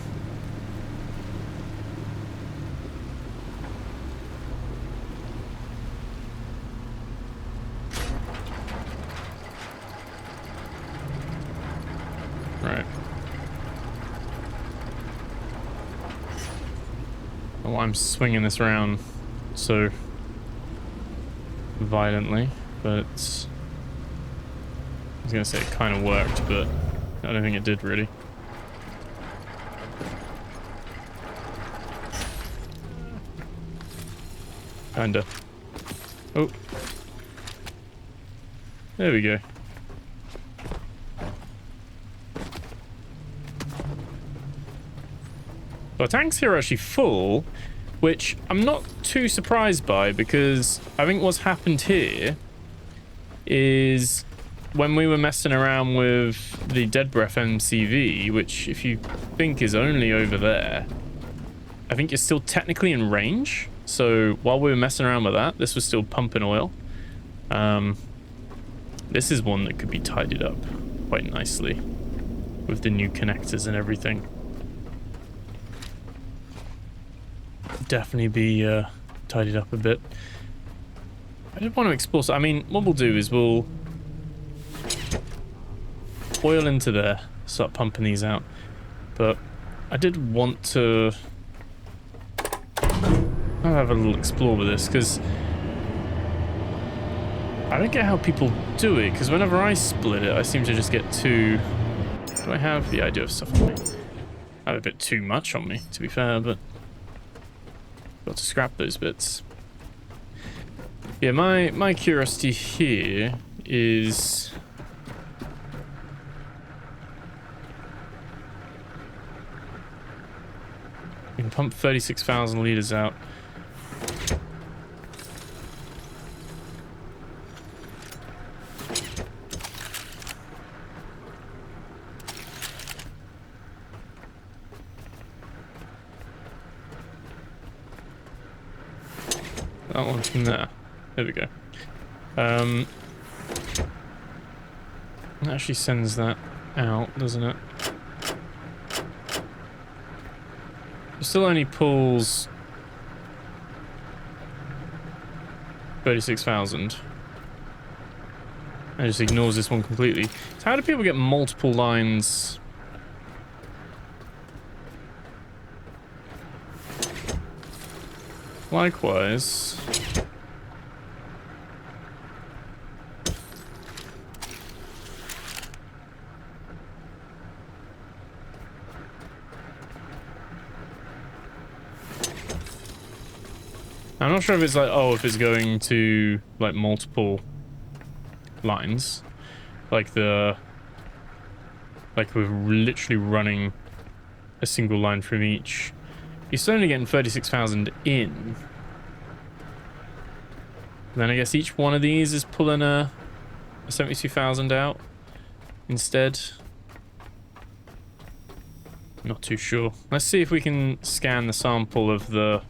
Right. Oh, I'm swinging this around so violently, but I was gonna say it kind of worked, but I don't think it did really. Kinda. Oh. There we go. Our tanks here are actually full, which I'm not too surprised by, because I think what's happened here is when we were messing around with the Dead Breath MCV, which if you think is only over there, I think you're still technically in range. So while we were messing around with that, this was still pumping oil. This is one that could be tidied up quite nicely with the new connectors and everything. Definitely be tidied up a bit. I just want to explore. So, I mean, what we'll do is we'll oil into there, start pumping these out. But I did want to have a little explore with this, because I don't get how people do it, because whenever I split it, I seem to just get too... Do I have... Yeah, I do have stuff on me. I have a bit too much on me, to be fair, but... Got to scrap those bits. Yeah, my curiosity here is... We can pump 36,000 litres out. That one's from there. There we go. It actually sends that out, doesn't it? It still only pulls 36,000. And just ignores this one completely. So how do people get multiple lines? Likewise. I'm not sure if it's like, oh, if it's going to like multiple lines, like we're literally running a single line from each. You're still only getting 36,000 in. Then I guess each one of these is pulling a 72,000 out instead. Not too sure. Let's see if we can scan the sample of the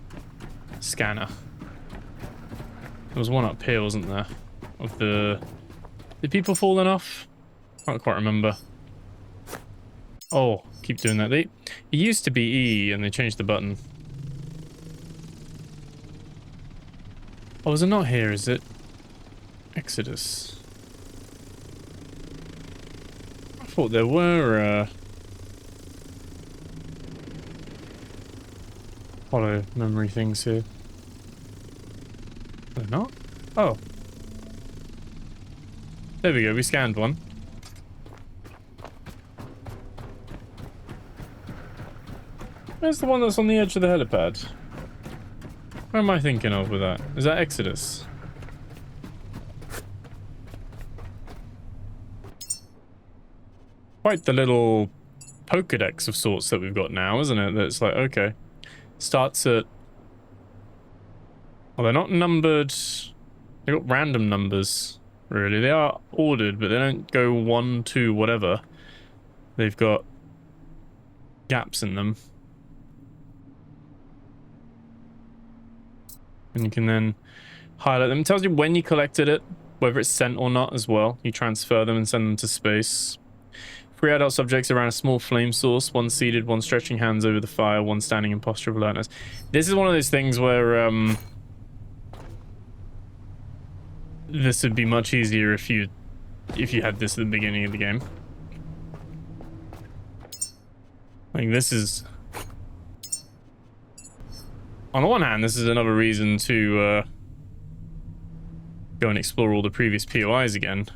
scanner. There was one up here, wasn't there? Of the... Did people falling off? I can't quite remember. Oh, keep doing that. It used to be E and they changed the button. Oh, is it not here, is it? Exodus. I thought there were hollow memory things here. They're not? Oh. There we go, we scanned one. Where's the one that's on the edge of the helipad? Where am I thinking of with that? Is that Exodus? Quite the little Pokedex of sorts that we've got now, isn't it? That's like, okay. Starts at... Well, they're not numbered. They've got random numbers, really. They are ordered, but they don't go 1, 2, whatever. They've got gaps in them. And you can then highlight them. It tells you when you collected it, whether it's sent or not as well. You transfer them and send them to space. 3 adult subjects around a small flame source, 1 seated, 1 stretching hands over the fire, 1 standing in posture of alertness. This is one of those things where this would be much easier if you had this at the beginning of the game. Like, this is... On the one hand, this is another reason to go and explore all the previous POIs again.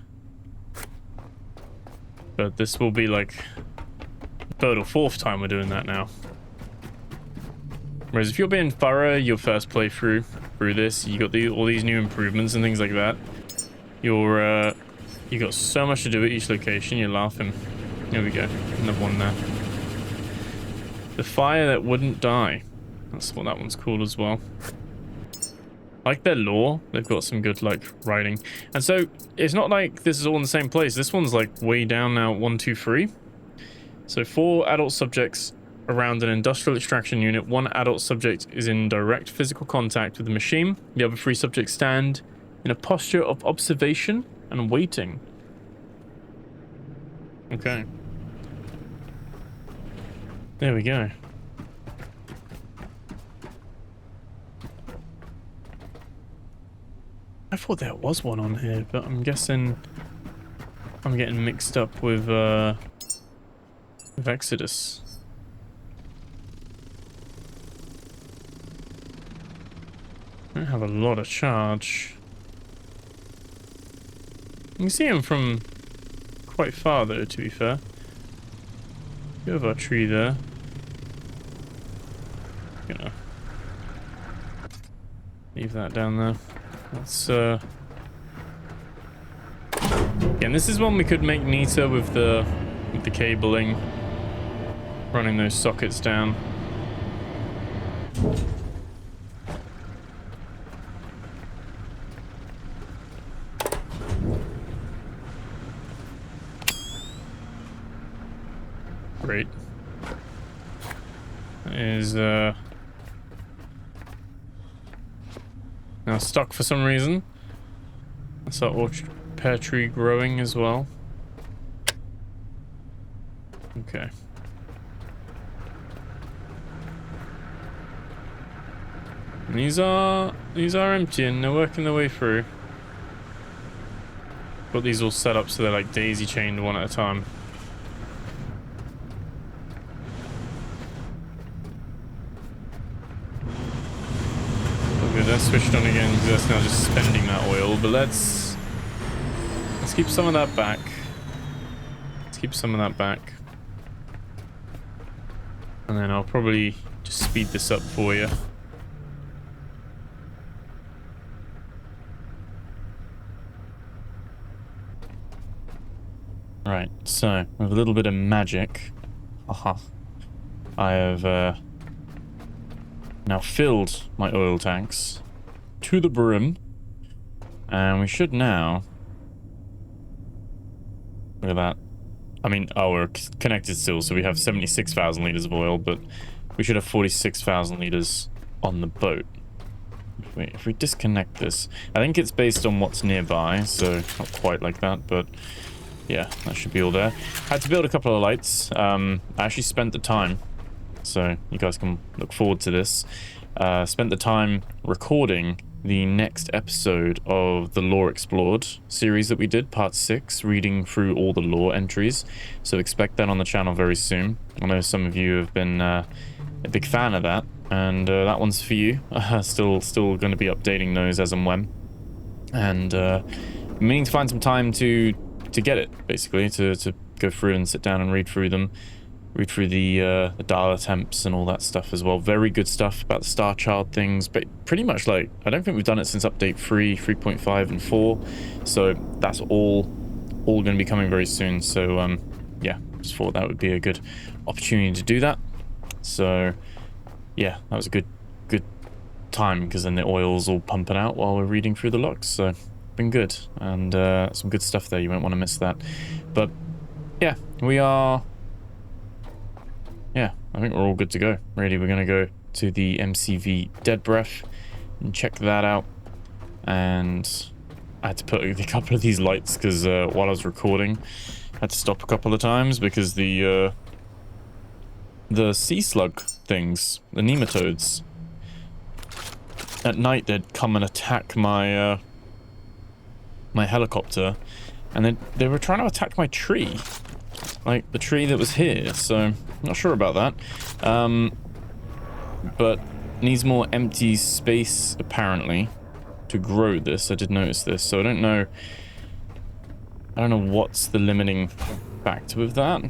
But this will be like the 3rd or 4th time we're doing that now. Whereas if you're being thorough your first playthrough through this, you got all these new improvements and things like that. You got so much to do at each location, you're laughing. Here we go, another one there. The fire that wouldn't die. That's what that one's called as well. like their lore. They've got some good like writing, and so it's not like this is all in the same place. This one's like way down now. 1, 2, 3. So 4 adult subjects around an industrial extraction unit. 1 adult subject is in direct physical contact with the machine. The other 3 subjects stand in a posture of observation and waiting. Okay. There we go. I thought there was one on here, but I'm guessing I'm getting mixed up with Exodus. I don't have a lot of charge. You can see him from quite far though, to be fair. We have our tree there. Gonna leave that down there. Let's again, this is one we could make neater with the cabling, running those sockets down. Great. That is now stuck for some reason. That's our orchard pear tree growing as well. Okay. And these are empty and they're working their way through. Got these all set up so they're like daisy chained one at a time. Okay, that's switched on again because that's now just spending that oil, but let's keep some of that back. Let's keep some of that back. And then I'll probably just speed this up for you. Right, so with a little bit of magic, I have now filled my oil tanks to the brim, and we should now, look at that. I mean, oh, we're connected still, so we have 76,000 liters of oil, but we should have 46,000 liters on the boat. If we disconnect this, I think it's based on what's nearby, so not quite like that, but yeah, that should be all there. Had to build a couple of lights. I actually spent the time, so you guys can look forward to this. Spent the time recording the next episode of the Lore Explored series that we did, part 6, reading through all the lore entries. So expect that on the channel very soon. I know some of you have been a big fan of that, and that one's for you. Still going to be updating those as and when. And meaning to find some time to get it, basically, to go through and sit down and read through them. Read through the dial attempts and all that stuff as well. Very good stuff about the Star Child things, but pretty much like, I don't think we've done it since update 3, 3.5, and 4. So that's all going to be coming very soon. So yeah, just thought that would be a good opportunity to do that. So yeah, that was a good time, because then the oil's all pumping out while we're reading through the logs. So been good, and some good stuff there. You won't want to miss that. But yeah, we are. Yeah, I think we're all good to go. Really, we're going to go to the MCV Dead Breath and check that out. And I had to put a couple of these lights because while I was recording, I had to stop a couple of times because the sea slug things, the nematodes, at night they'd come and attack my my helicopter, and they were trying to attack my tree. Like the tree that was here, so not sure about that. But needs more empty space apparently to grow this. I did notice this, so I don't know what's the limiting factor with that.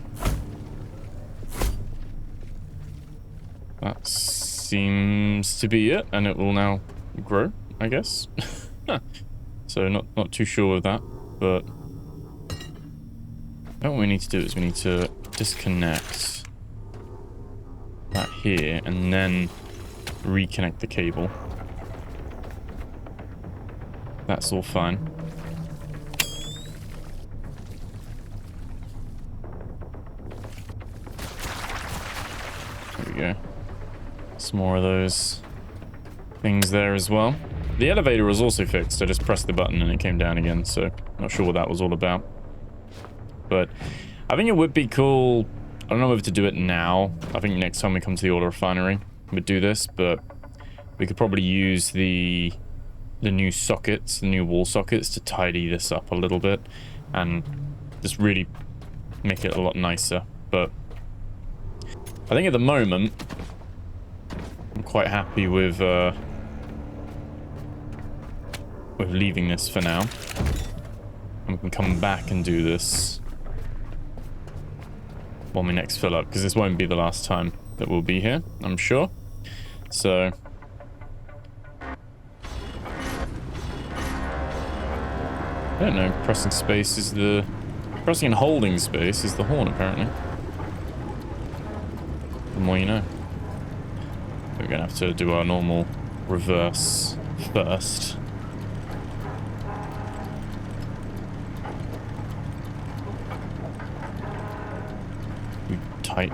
That seems to be it, and it will now grow, I guess. So not too sure of that, but what we need to do is we need to disconnect that here and then reconnect the cable. That's all fine. There we go. Some more of those things there as well. The elevator was also fixed. I just pressed the button and it came down again, so not sure what that was all about. But I think it would be cool. I don't know whether to do it now. I think next time we come to the oil refinery, we'd do this, but we could probably use the new sockets, the new wall sockets, to tidy this up a little bit and just really make it a lot nicer. But I think at the moment, I'm quite happy with leaving this for now. And we can come back and do this when we next fill up, because this won't be the last time that we'll be here, I'm sure. So I don't know, pressing and holding space is the horn, apparently. The more you know. We're gonna have to do our normal reverse first. We tight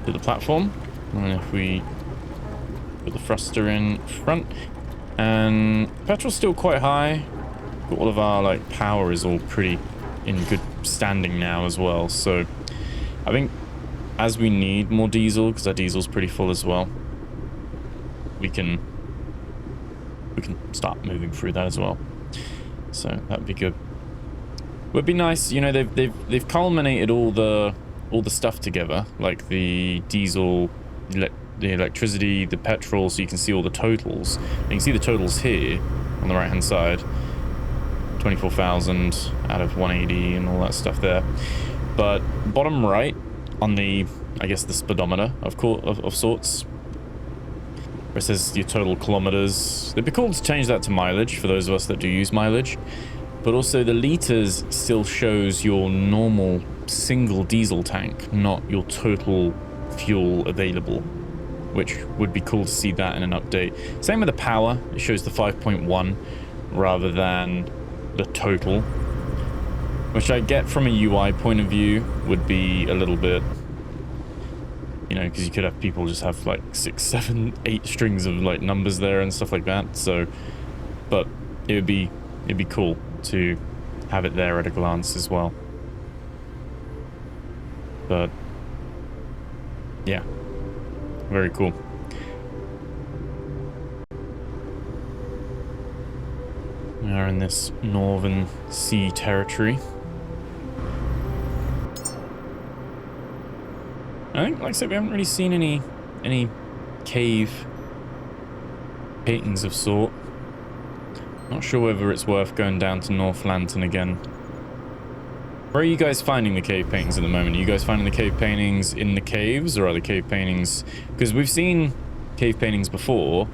to the platform, and if we put the thruster in front, and petrol's still quite high. All of our like power is all pretty in good standing now as well, so I think as we need more diesel, because our diesel's pretty full as well, we can start moving through that as well. So that'd be good. Would be nice, you know, they've culminated all the stuff together, like the diesel, the electricity, the petrol, so you can see all the totals. And you can see the totals here on the right hand side. 24,000 out of 180 and all that stuff there. But bottom right on the, I guess, the speedometer of sorts, where it says your total kilometers. It'd be cool to change that to mileage for those of us that do use mileage. But also the liters still shows your normal single diesel tank, not your total fuel available, which would be cool to see that in an update. Same with the power. It shows the 5.1 rather than the total, which I get from a UI point of view would be a little bit, you know, because you could have people just have like 6, 7, 8 strings of like numbers there and stuff like that. So, but it'd be cool to have it there at a glance as well. But yeah, very cool. We are in this northern sea territory. I think, like I said, we haven't really seen any cave paintings of sort. Not sure whether it's worth going down to North Lantern again. Where are you guys finding the cave paintings at the moment? Are you guys finding the cave paintings in the caves, or are the cave paintings... Because we've seen cave paintings before.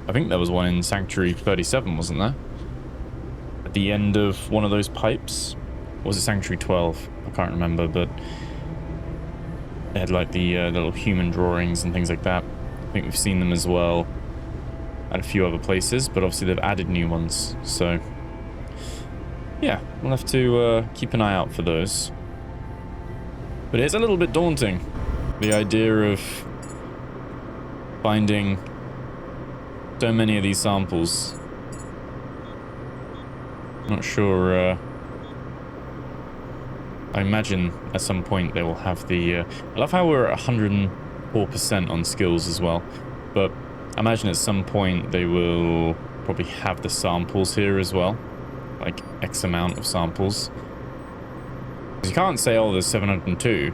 I think there was one in Sanctuary 37, wasn't there? At the end of one of those pipes. Or was it Sanctuary 12? I can't remember, but... They had like the little human drawings and things like that. I think we've seen them as well at a few other places, but obviously they've added new ones, so... Yeah, we'll have to keep an eye out for those. But it's a little bit daunting, the idea of finding so many of these samples. Not sure, I imagine at some point they will have the... I love how we're at 104% on skills as well, but I imagine at some point they will probably have the samples here as well. Like X amount of samples. Because you can't say, oh, there's 702.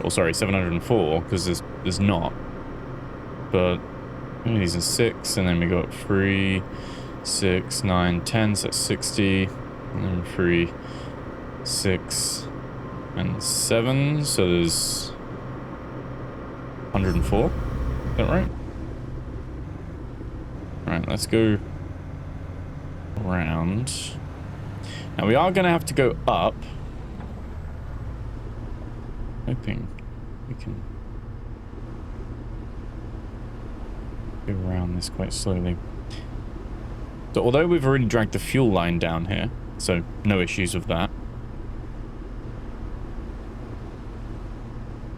Or sorry, 704, because there's not. But these are 6, and then we got 3, 6, 9, 10, so that's 60. And then 3, 6, and 7, so there's 104. Is that right? Alright, let's go around. Now we are going to have to go up. Hoping we can go around this quite slowly. So although we've already dragged the fuel line down here, so no issues with that,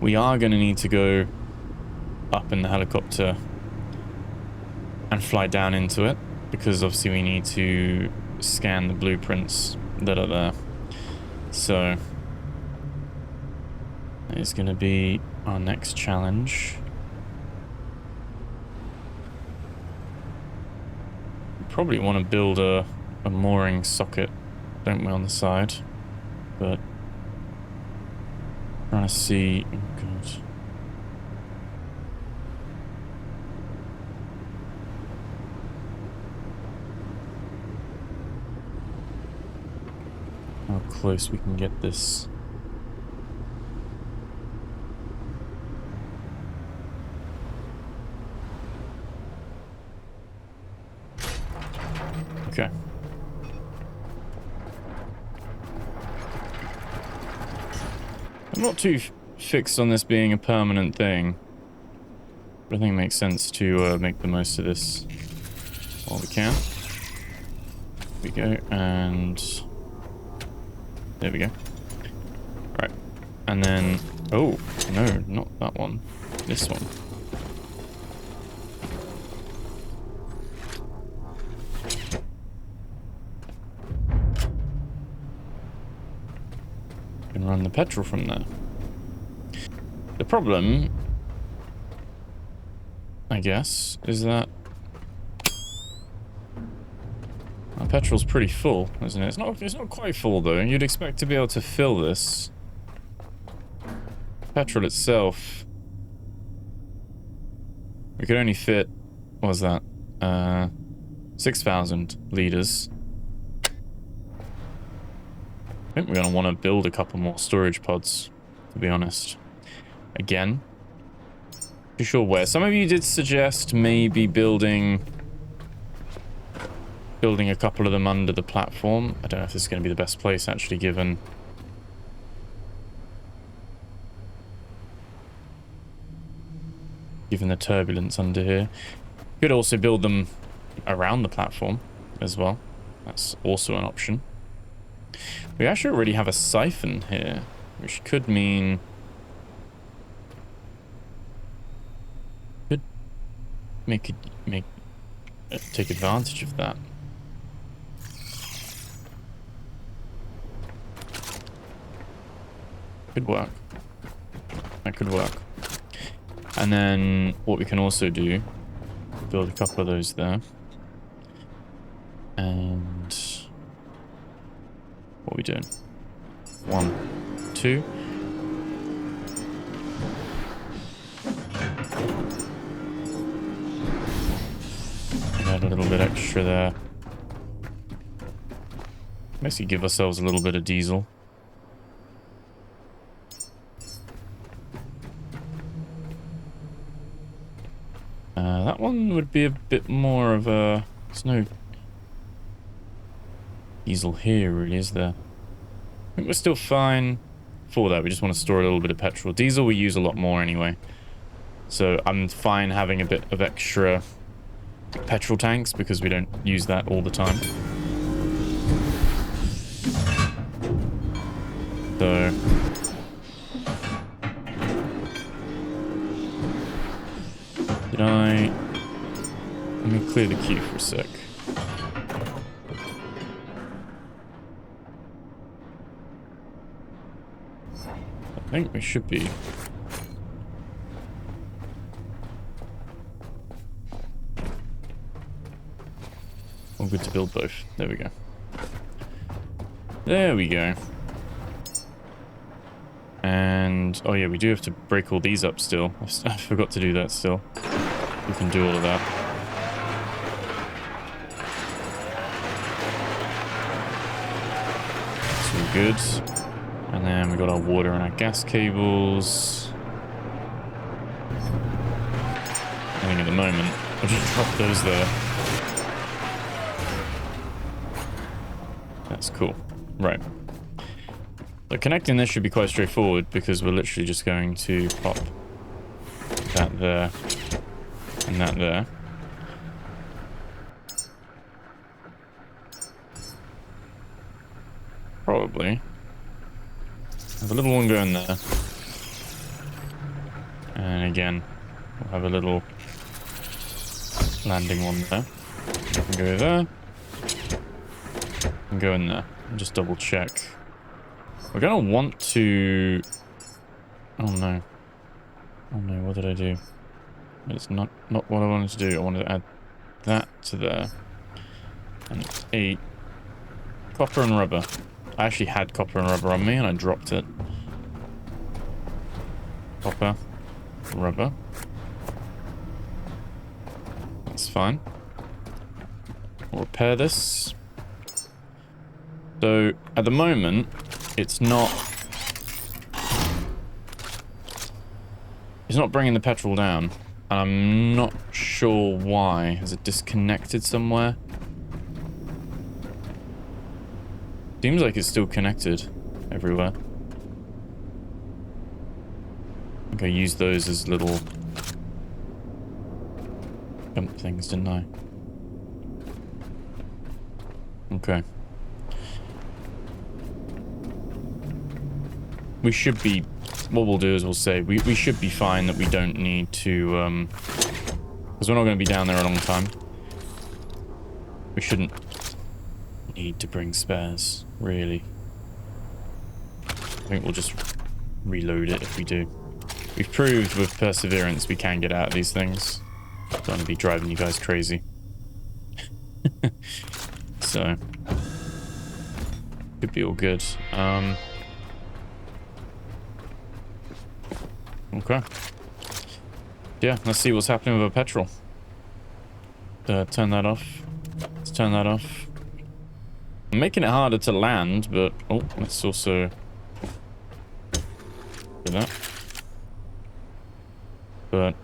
we are going to need to go up in the helicopter and fly down into it, because obviously we need to scan the blueprints that are there. So it's going to be our next challenge. Probably want to build a mooring socket, don't we, on the side? But trying to see. Oh God. How close we can get this. Okay. I'm not too fixed on this being a permanent thing, but I think it makes sense to make the most of this while we can. There we go, and there we go. Right, and then, oh, no, not that one, this one. Can run the petrol from there. The problem, I guess, is that our petrol's pretty full, isn't it? It's not quite full though. You'd expect to be able to fill this. Petrol itself, we could only fit, what was that? 6,000 liters. I think we're going to want to build a couple more storage pods, to be honest. Again, not sure where. Some of you did suggest maybe building a couple of them under the platform. I don't know if this is going to be the best place, actually, given the turbulence under here. Could also build them around the platform as well. That's also an option. We actually already have a siphon here, which could mean could take advantage of that. Could work. That could work. And then what we can also do, build a couple of those there. And what are we doing? 1, 2. Add a little bit extra there. Basically give ourselves a little bit of diesel. That one would be a bit more of a... There's no diesel here, really, is there? I think we're still fine for that. We just want to store a little bit of petrol. Diesel we use a lot more anyway. So I'm fine having a bit of extra petrol tanks because we don't use that all the time. So... Let me clear the queue for a sec. I think we should be. All good to build both. There we go. There we go. And, oh yeah, we do have to break all these up still. I forgot to do that still. We can do all of that. It's all good. And then we got our water and our gas cables. I think at the moment, I'll just drop those there. That's cool. Right. So connecting this should be quite straightforward because we're literally just going to pop that there and that there. one going there. And again, we'll have a little landing one there. Go there. And go in there. And just double check. We're going to want to... Oh no. Oh no, what did I do? It's not what I wanted to do. I wanted to add that to there. And it's 8. Copper and rubber. I actually had copper and rubber on me and I dropped it. Copper. Rubber. That's fine. We'll repair this. So, at the moment, it's not bringing the petrol down. And I'm not sure why. Has it disconnected somewhere? Seems like it's still connected everywhere. I think I used those as little jump things, didn't I? Okay. We should be... What we'll do is we'll say we should be fine, that we don't need to... Because we're not going to be down there a long time. We shouldn't need to bring spares, really. I think we'll just reload it if we do. We've proved with perseverance we can get out of these things. Don't want to be driving you guys crazy. So, could be all good. Okay. Yeah, let's see what's happening with our petrol. Turn that off. Let's turn that off. I'm making it harder to land, but... Oh, let's also... do that. But...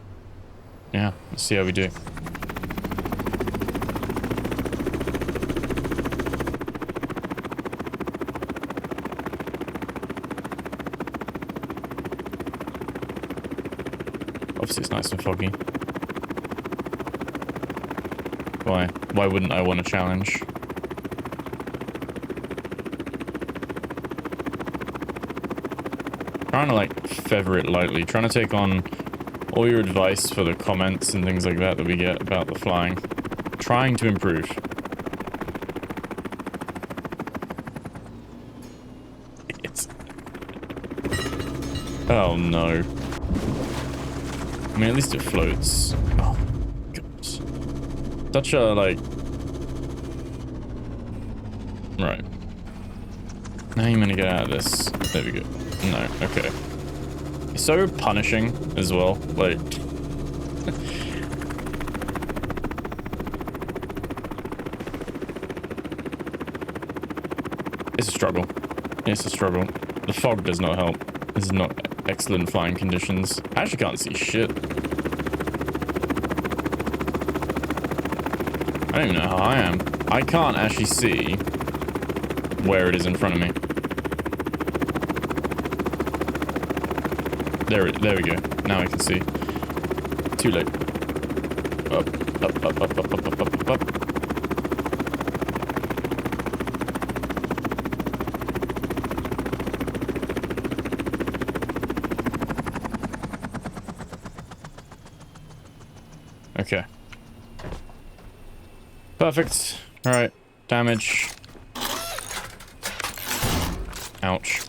yeah, let's see how we do. Obviously it's nice and foggy. Why? Why wouldn't I want a challenge? Trying to like feather it lightly, trying to take on all your advice for the comments and things like that we get about the flying. Trying to improve. Oh no. I mean, at least it floats. Oh, God. Such a, like... Right. Now you're gonna get out of this. There we go. No, okay. It's so punishing as well. Like... It's a struggle. It's a struggle. The fog does not help. This is not excellent flying conditions. I actually can't see shit. I don't even know how I am. I can't actually see where it is in front of me. There we go. Now I can see. Too late. Up, up, up, up, up, up, up, up, up. Okay. Perfect. Alright. Damage. Ouch.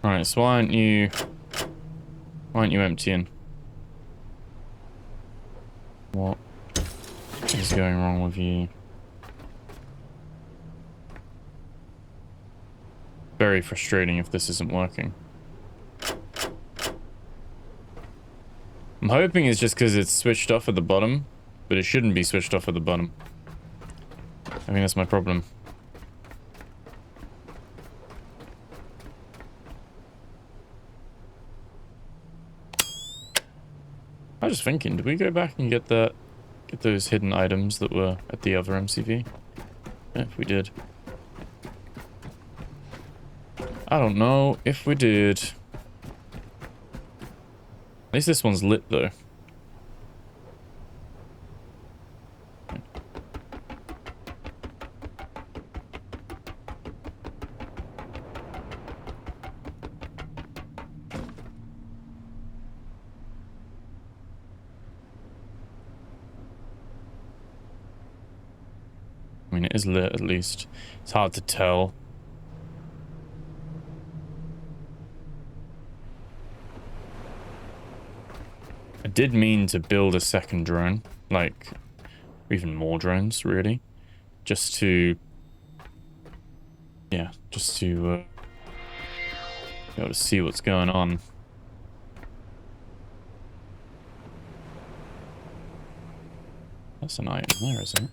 Alright, so why aren't you emptying? What is going wrong with you? Very frustrating if this isn't working. I'm hoping it's just because it's switched off at the bottom, but it shouldn't be switched off at the bottom. I think that's my problem. I was just thinking, did we go back and get those hidden items that were at the other MCV? Yeah, if we did. I don't know if we did. At least this one's lit, though. I mean, it is lit at least. It's hard to tell. I did mean to build a second drone, like, even more drones, really. Just to, yeah, just to be able to see what's going on. That's an item there, isn't it?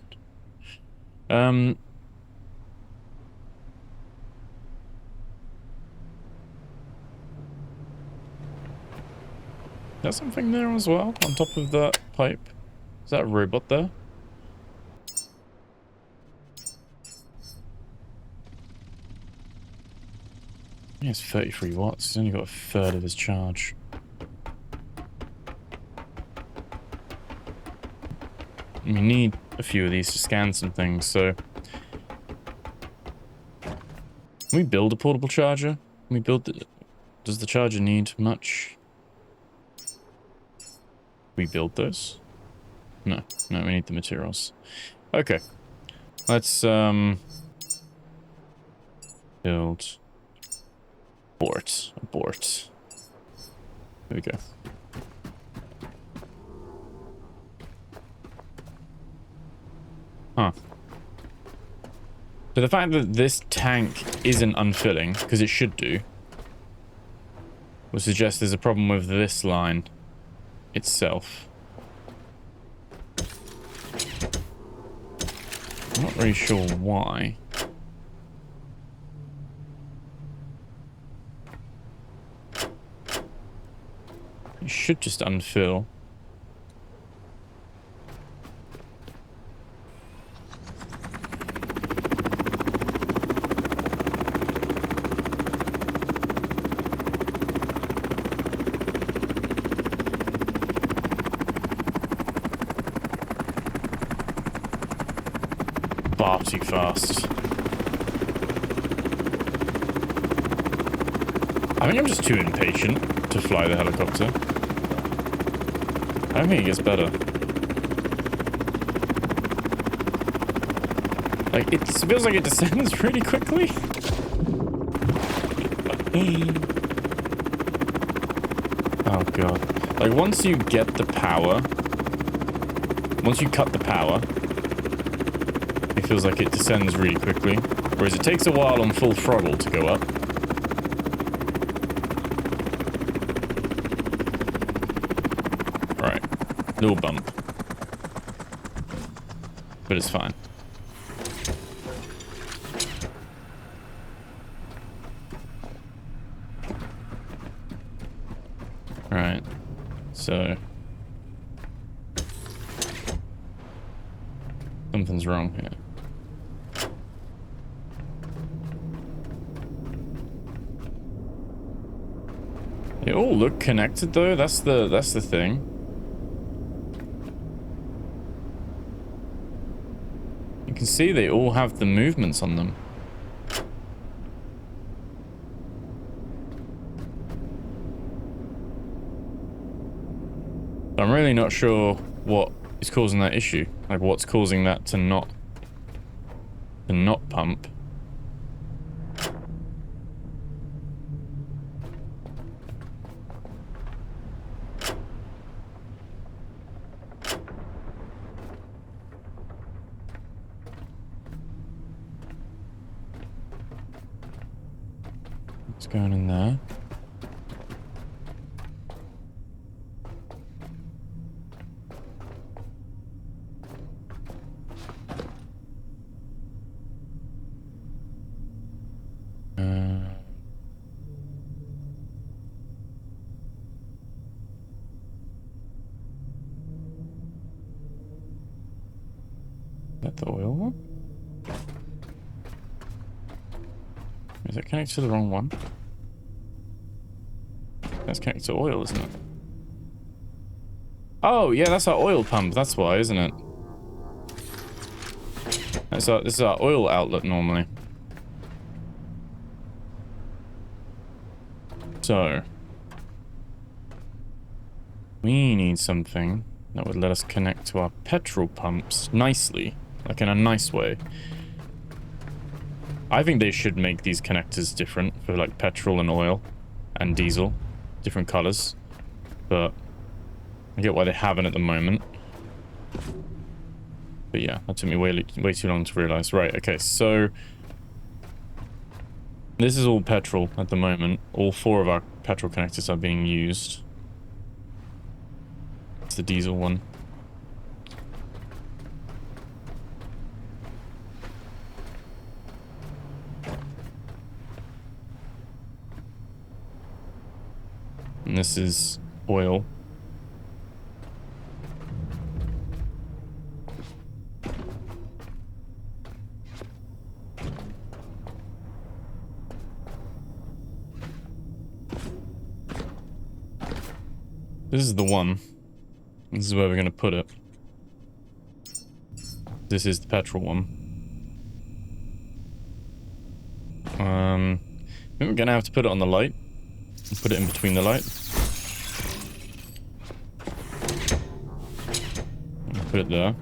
There's something there as well, on top of that pipe. Is that a robot there? He has 33 watts. He's only got a third of his charge. We need a few of these to scan some things, so... Can we build a portable charger? Can we build the... Does the charger need much? We build those? No, we need the materials. Okay. Let's, build... Abort. There we go. Huh. So the fact that this tank isn't unfilling, because it should do, would suggest there's a problem with this line itself. I'm not really sure why. It should just unfill. Far too fast. I think I'm just too impatient to fly the helicopter. I don't think it gets better. Like, it feels like it descends really quickly. Oh god. Like, once you get the power, once you cut the power, it feels like it descends really quickly. Whereas it takes a while on full throttle to go up. Little bump. But it's fine. Right. So... something's wrong here. They all look connected though, that's the thing. You can see they all have the movements on them. I'm really not sure what is causing that issue. Like, what's causing that to not pump. What's going in there? Is that the oil one? Is it connected to the wrong one? That's connected to oil, isn't it? Oh, yeah, that's our oil pump. That's why, isn't it? This is our oil outlet normally. So, we need something that would let us connect to our petrol pumps nicely. like in a nice way. I think they should make these connectors different for like petrol and oil and diesel, different colors, but I get why they haven't at the moment. But yeah, that took me way too long to realize. Right, okay, so this is all petrol at the moment. All 4 of our petrol connectors are being used. It's the diesel one. And this is oil. This is the one. This is where we're going to put it. This is the petrol one. I think we're going to have to put it on the light. Put it in between the light. Put it there.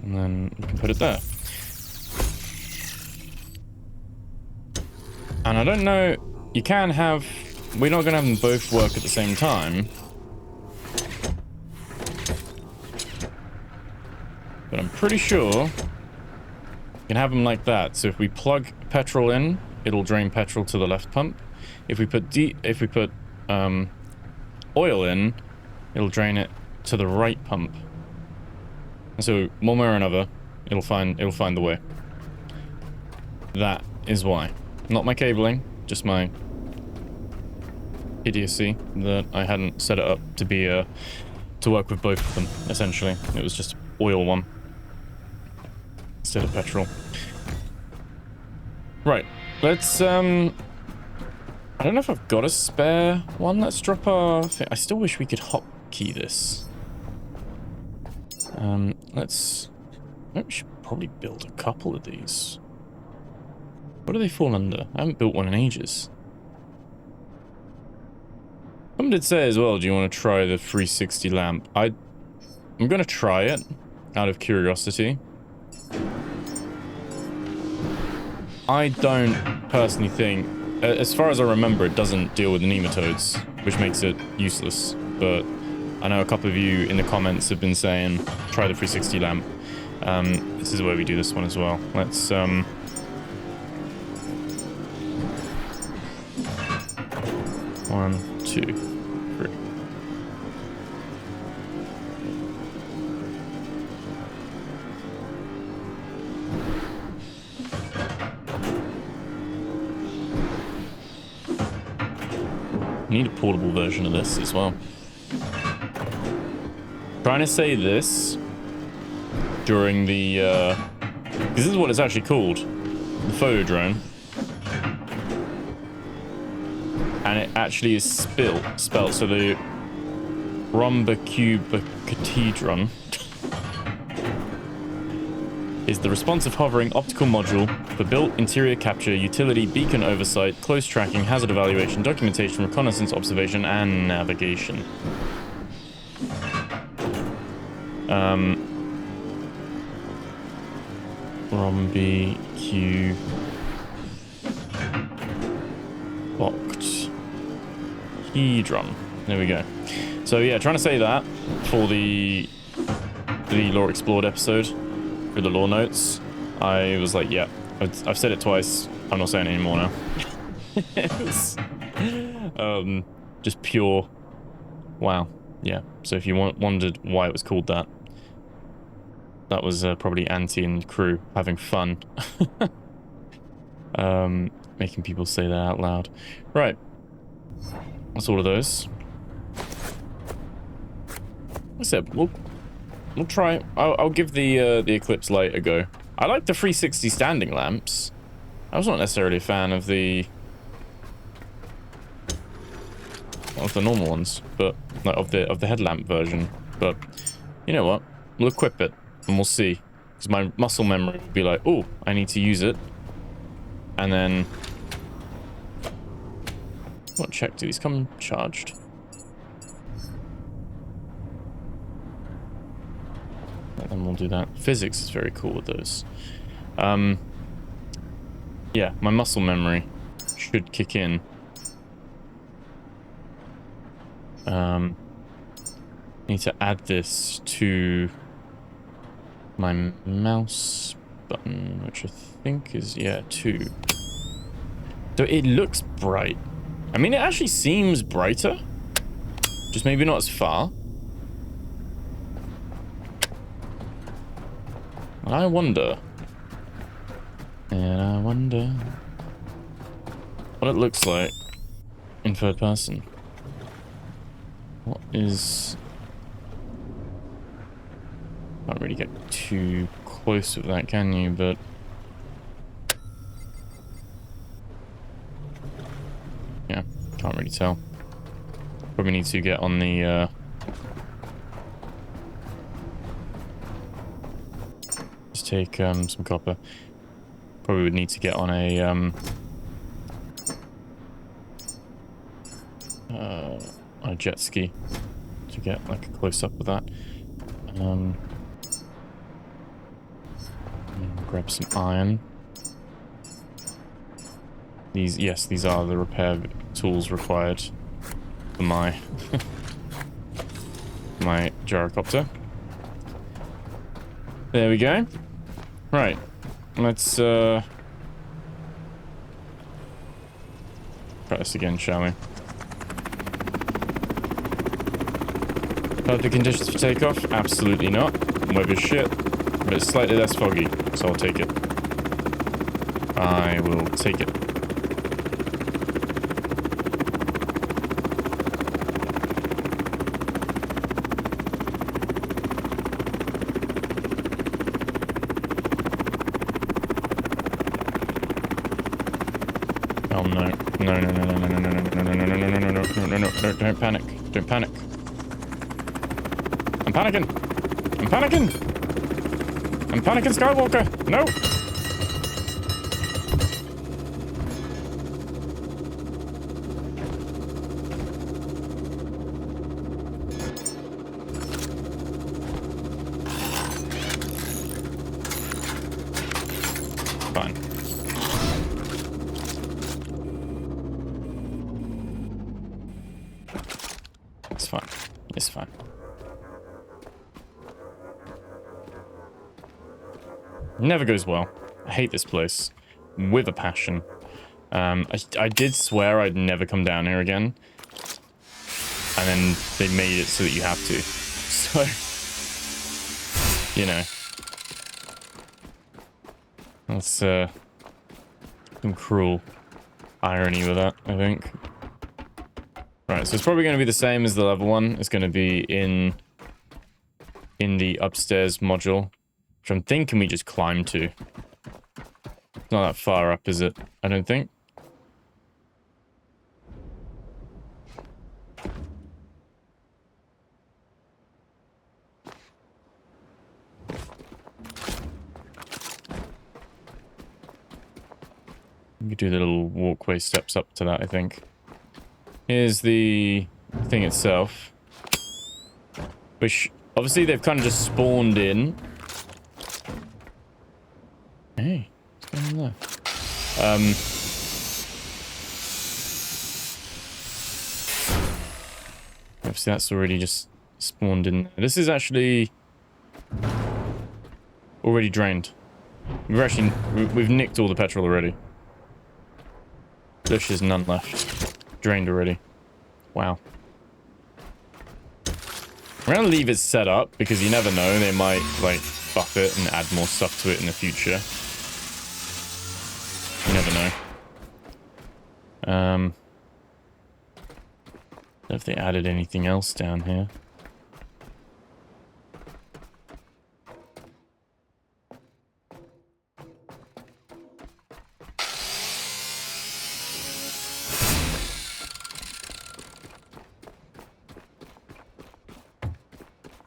And then we can put it there. And I don't know, you can have, we're not going to have them both work at the same time. But I'm pretty sure you can have them like that. So if we plug petrol in, it'll drain petrol to the left pump. If we put oil in, it'll drain it to the right pump. And so one way or another, it'll find the way. That is why. Not my cabling, just my idiocy that I hadn't set it up to be to work with both of them. Essentially, it was just oil one instead of petrol. Right, let's I don't know if I've got a spare one. Let's drop our thing. I still wish we could hotkey this. We should probably build a couple of these. What do they fall under? I haven't built one in ages. Someone did say as well, do you want to try the 360 lamp? I'm going to try it out of curiosity. I don't personally think, as far as I remember, it doesn't deal with the nematodes, which makes it useless. But I know a couple of you in the comments have been saying, try the 360 lamp. This is where we do this one as well. Let's, 1, 2, 3. Need a portable version of this as well. Trying to say this during the this is what it's actually called, the photo drone. And it actually is spelt so the rebirth is the responsive hovering optical module for built interior capture, utility, beacon oversight, close tracking, hazard evaluation, documentation, reconnaissance, observation, and navigation. ROMBQ locked key-drum. There we go. So yeah, trying to say that for the lore explored episode for the lore notes. I was like, yeah, I've said it twice. I'm not saying it anymore now. It was just pure wow. Yeah. So if you wondered why it was called that, that was probably Auntie and crew having fun. Making people say that out loud. Right. That's all of those. Like I said, we'll try. I'll give the Eclipse light a go. I like the 360 standing lamps. I was not necessarily a fan of the normal ones, but like of the headlamp version. But you know what? We'll equip it and we'll see. Because my muscle memory will be like, oh, I need to use it, and then What, check, do these come charged? And then we'll do that. Physics is very cool with those. Yeah, my muscle memory should kick in. Need to add this to my mouse button, which I think is, yeah, 2. So it looks bright. I mean, it actually seems brighter. Just maybe not as far. And I wonder what it looks like in third person. What is... Can't really get too close with that, can you? But yeah, can't really tell. Probably need to get on the just take some copper. Probably would need to get on a jet ski to get like a close up of that. Grab some iron. These are the repair tools required for my my gyrocopter. There we go. Right, let's try this again, shall we? Perfect conditions for takeoff? Absolutely not. Weather shit, but it's slightly less foggy, so I'll take it. I will take it. Oh no. No, no, no, no, no, no, no, no, no, no, no, no, no, no, no, no, no, don't panic. Don't panic. I'm panicking. I'm panicking. I'm panicking, Skywalker. No. Fine. It's fine. It's fine. Never goes well. I hate this place with a passion. I did swear I'd never come down here again, and then they made it so that you have to. So, you know, that's some cruel irony with that, I think. Right, so it's probably going to be the same as the level one. It's going to be in the upstairs module, which I'm thinking we just climb to. It's not that far up, is it? I don't think. We could do the little walkway steps up to that, I think. Here's the thing itself, which obviously they've kind of just spawned in. Hey, what's going on there? Obviously that's already just spawned in. This is actually already drained. We've nicked all the petrol already. There's none left. Drained already. Wow. I'm gonna leave it set up because you never know, they might like buff it and add more stuff to it in the future. You never know. I don't know if they added anything else down here.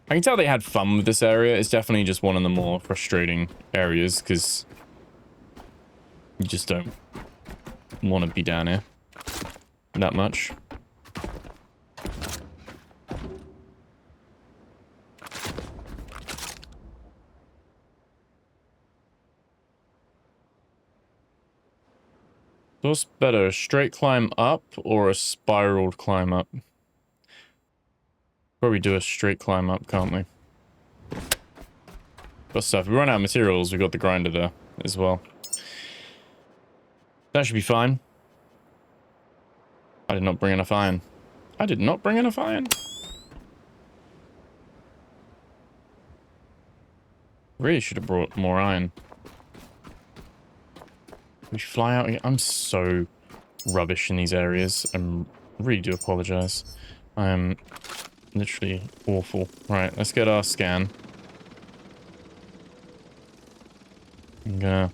I can tell they had fun with this area. It's definitely just one of the more frustrating areas because you just don't want to be down here. that much. What's better, a straight climb up or a spiraled climb up? Probably do a straight climb up, can't we? Got stuff. If we run out of materials, we've got the grinder there as well. That should be fine. I did not bring enough iron. I did not bring enough iron. Really should have brought more iron. We fly out again. I'm so rubbish in these areas. I really do apologize. I am literally awful. Right, let's get our scan. I'm gonna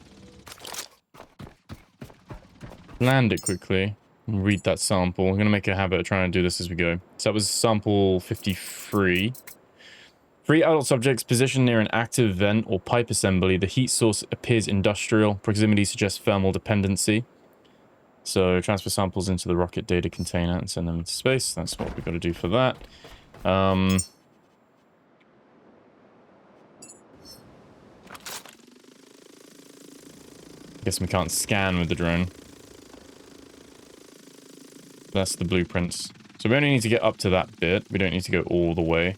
land it quickly and read that sample. I'm gonna make a habit of trying to do this as we go. So that was sample 53. 3 adult subjects positioned near an active vent or pipe assembly. The heat source appears industrial. Proximity suggests thermal dependency. So transfer samples into the rocket data container and send them into space. That's what we've got to do for that. Guess we can't scan with the drone. That's the blueprints. So we only need to get up to that bit. We don't need to go all the way.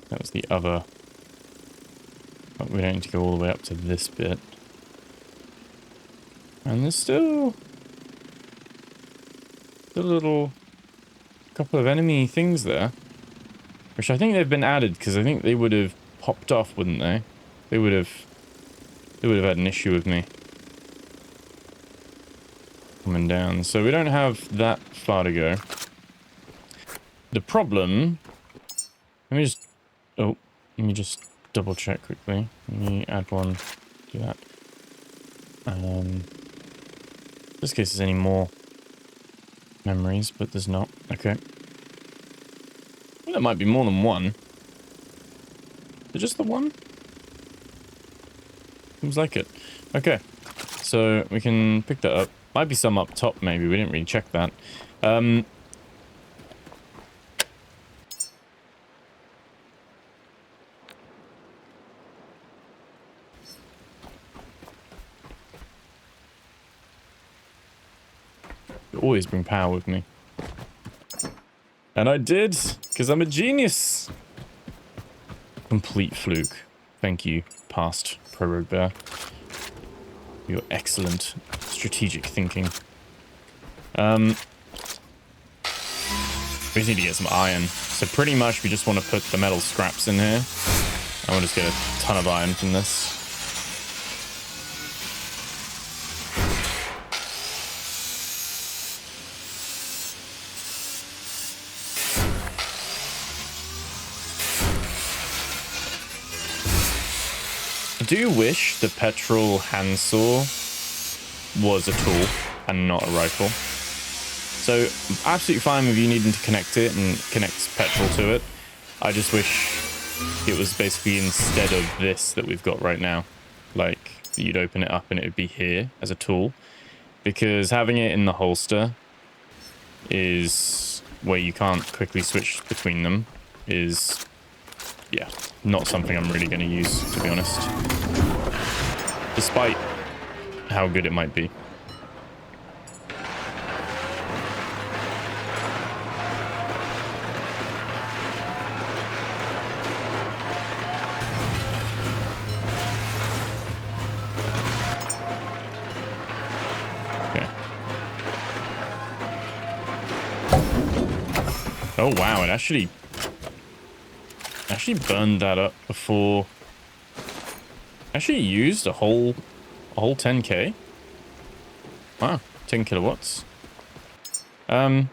That was the other. But we don't need to go all the way up to this bit. And there's still a little couple of enemy things there. Which I think they've been added because I think they would have popped off, wouldn't they? They would have had an issue with me coming down. So we don't have that far to go. The problem, let me just double check quickly. Let me add one to that. Just in case there's any more memories, but there's not. Okay. Well, there might be more than one. Is it just the one? Seems like it. Okay. So we can pick that up. Might be some up top, maybe. We didn't really check that. Always bring power with me. And I did, because I'm a genius. Complete fluke. Thank you, past ProRogueBear. Your excellent strategic thinking. We just need to get some iron. So pretty much we just want to put the metal scraps in here. I want to just get a ton of iron from this. I do wish the petrol handsaw was a tool and not a rifle. So, absolutely fine with you needing to connect it and connect petrol to it. I just wish it was basically instead of this that we've got right now. Like, you'd open it up and it would be here as a tool. Because having it in the holster is where you can't quickly switch between them is, yeah, not something I'm really going to use, to be honest. Despite how good it might be. Okay. Oh wow, it actually burned that up before. Actually used a whole 10k. Wow, 10 kilowatts. We now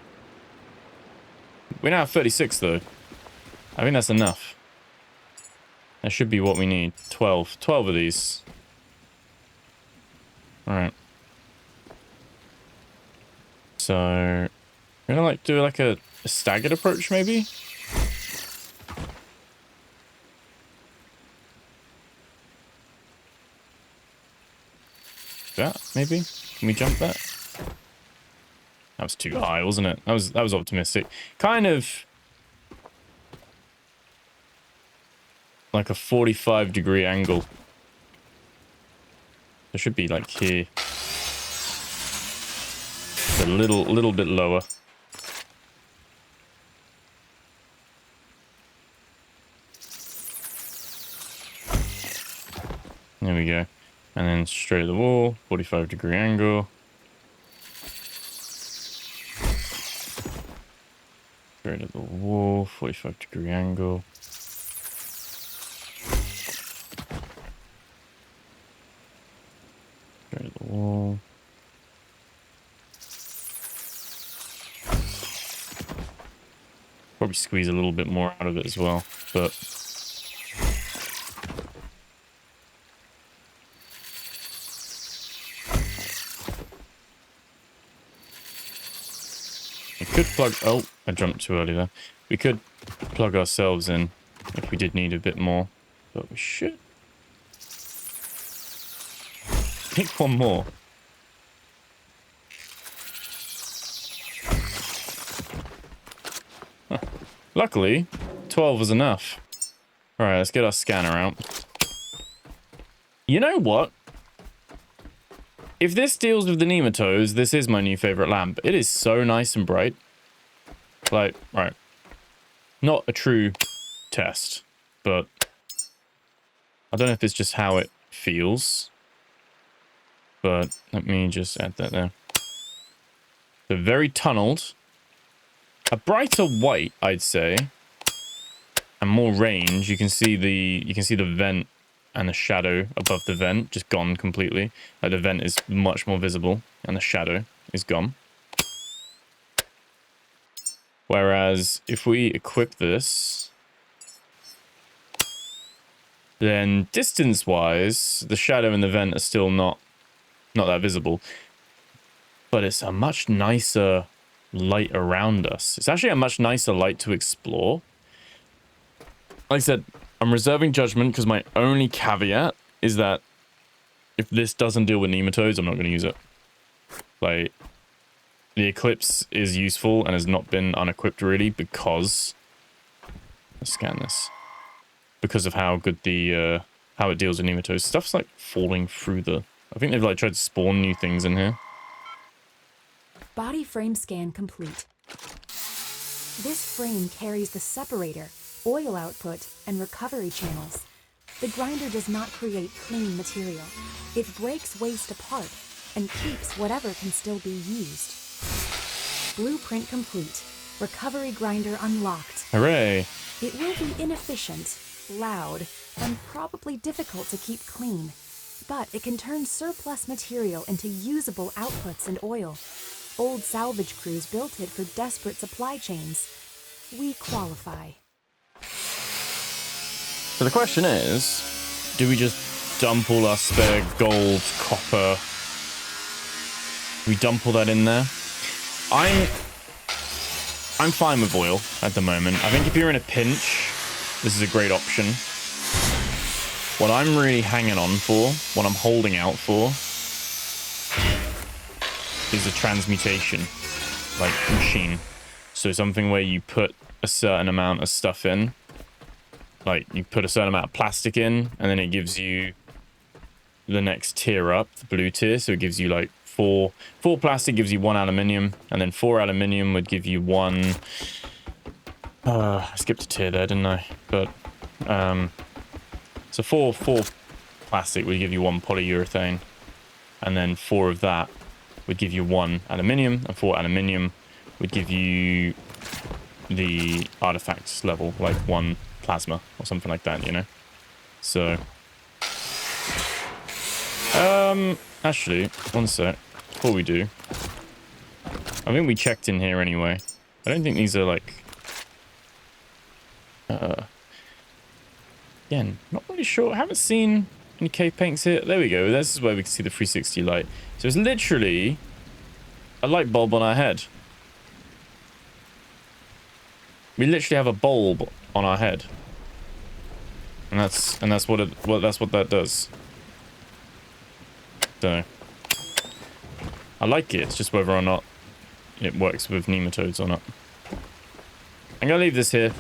have 36 though. I think that's enough. That should be what we need. 12 of these. All right. So we're gonna like do like a staggered approach maybe. that, maybe? Can we jump that? That was too high, wasn't it? That was optimistic. Kind of like a 45-degree angle. It should be like here. A little bit lower. There we go. And then straight at the wall, 45-degree angle. Straight at the wall, 45-degree angle. Straight at the wall. Probably squeeze a little bit more out of it as well, but we could plug. Oh, I jumped too early there. We could plug ourselves in if we did need a bit more, but we should pick one more. Luckily, 12 was enough. All right, let's get our scanner out. You know what? If this deals with the nematodes, this is my new favorite lamp. It is so nice and bright. Like, right. Not a true test, but I don't know if it's just how it feels. But let me just add that there. So very tunneled. A brighter white, I'd say, and more range. You can see the vent and the shadow above the vent just gone completely. Like the vent is much more visible, and the shadow is gone. Whereas if we equip this, then distance-wise, the shadow and the vent are still not that visible, but it's a much nicer light around us. It's actually a much nicer light to explore. Like I said, I'm reserving judgment because my only caveat is that if this doesn't deal with nematodes, I'm not going to use it. Like, the Eclipse is useful and has not been unequipped really because... Let's scan this. Because of how good the, how it deals with nematodes. Stuff's like falling through the... I think they've like tried to spawn new things in here. Body frame scan complete. This frame carries the separator, oil output, and recovery channels. The grinder does not create clean material. It breaks waste apart and keeps whatever can still be used. Blueprint complete. Recovery grinder unlocked. Hooray! It will be inefficient, loud, and probably difficult to keep clean. But it can turn surplus material into usable outputs and oil. Old salvage crews built it for desperate supply chains. We qualify. So the question is, do we just dump all our spare gold, copper? We dump all that in there? I'm fine with oil at the moment. I think if you're in a pinch, this is a great option. What I'm really hanging on for, what I'm holding out for, is a transmutation, like, machine. So something where you put a certain amount of stuff in, like you put a certain amount of plastic in, and then it gives you the next tier up, the blue tier. So it gives you like four plastic gives you 1 aluminium, and then 4 aluminium would give you 1. I skipped a tier there, didn't I? But so four plastic would give you 1 polyurethane, and then 4 of that would give you 1 aluminium, and 4 aluminium would give you the artifacts level, like 1 plasma or something like that, you know? So actually, one sec, before we do, I think we checked in here anyway. I don't think these are like again, not really sure. I haven't seen any cave paints here. There we go. This is where we can see the 360 light. So it's literally a light bulb on our head. We literally have a bulb on our head, and that's what that does. So I like it. It's just whether or not it works with nematodes or not. I'm gonna leave this here,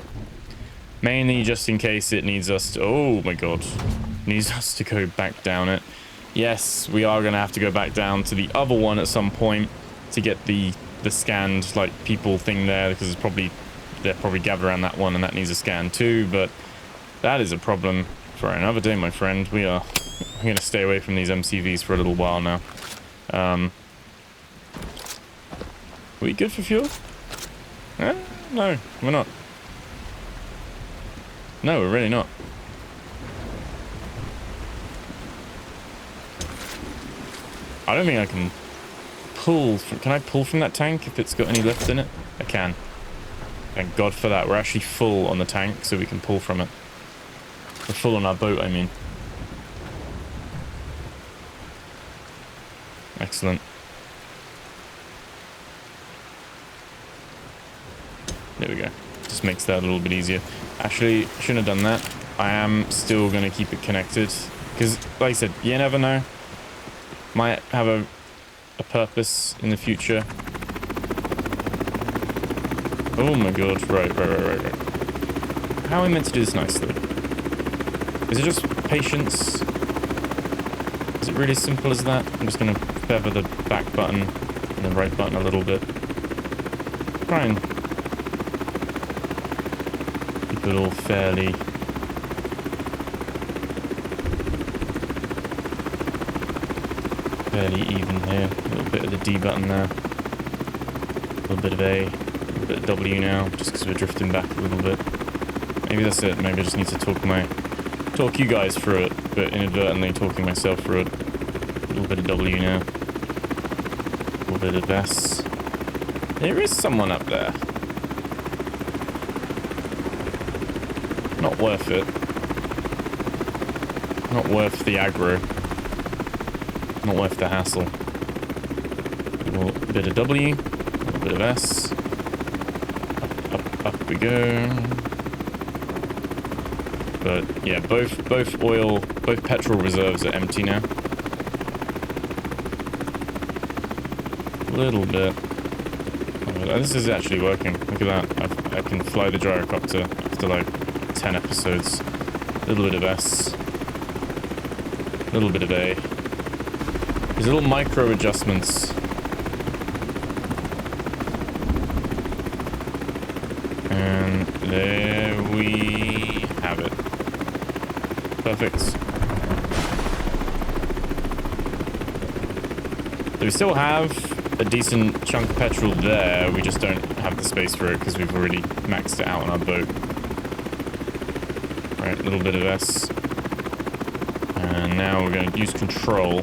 mainly just in case it needs us to, oh my god, needs us to go back down it. Yes, we are gonna have to go back down to the other one at some point to get the scanned like people thing there, because it's probably, they're probably gathered around that one and that needs a scan too. But that is a problem for another day, my friend. I'm gonna stay away from these MCVs for a little while now. Are we good for fuel? No, we're not. No, we're really not. I don't think I can pull from, can I pull from that tank if it's got any lift in it? I can. Thank God for that. We're actually full on the tank, so we can pull from it. We're full on our boat, I mean. Excellent. There we go. Just makes that a little bit easier. Actually, shouldn't have done that. I am still going to keep it connected. Because, like I said, you never know. Might have a purpose in the future. Oh my god. Right. How are we meant to do this nicely? Is it just patience? Is it really as simple as that? I'm just going to feather the back button and the right button a little bit. Try and keep it all fairly even here. A little bit of the D button there. A little bit of A. A little bit of W now, just because we're drifting back a little bit. Maybe that's it. Maybe I just need to talk you guys through it, but inadvertently talking myself through it. A little bit of W now. A little bit of S. There is someone up there. Not worth it. Not worth the aggro. Not worth the hassle. A little bit of W. A little bit of S. Up we go. But yeah, both petrol reserves are empty now. A little bit. Oh, this is actually working. Look at that. I can fly the gyrocopter after like 10 episodes. A little bit of S. A little bit of A. These little micro adjustments. And there we have it. Perfect. So we still have a decent chunk of petrol there. We just don't have the space for it because we've already maxed it out on our boat. Right, a little bit of S. And now we're going to use control.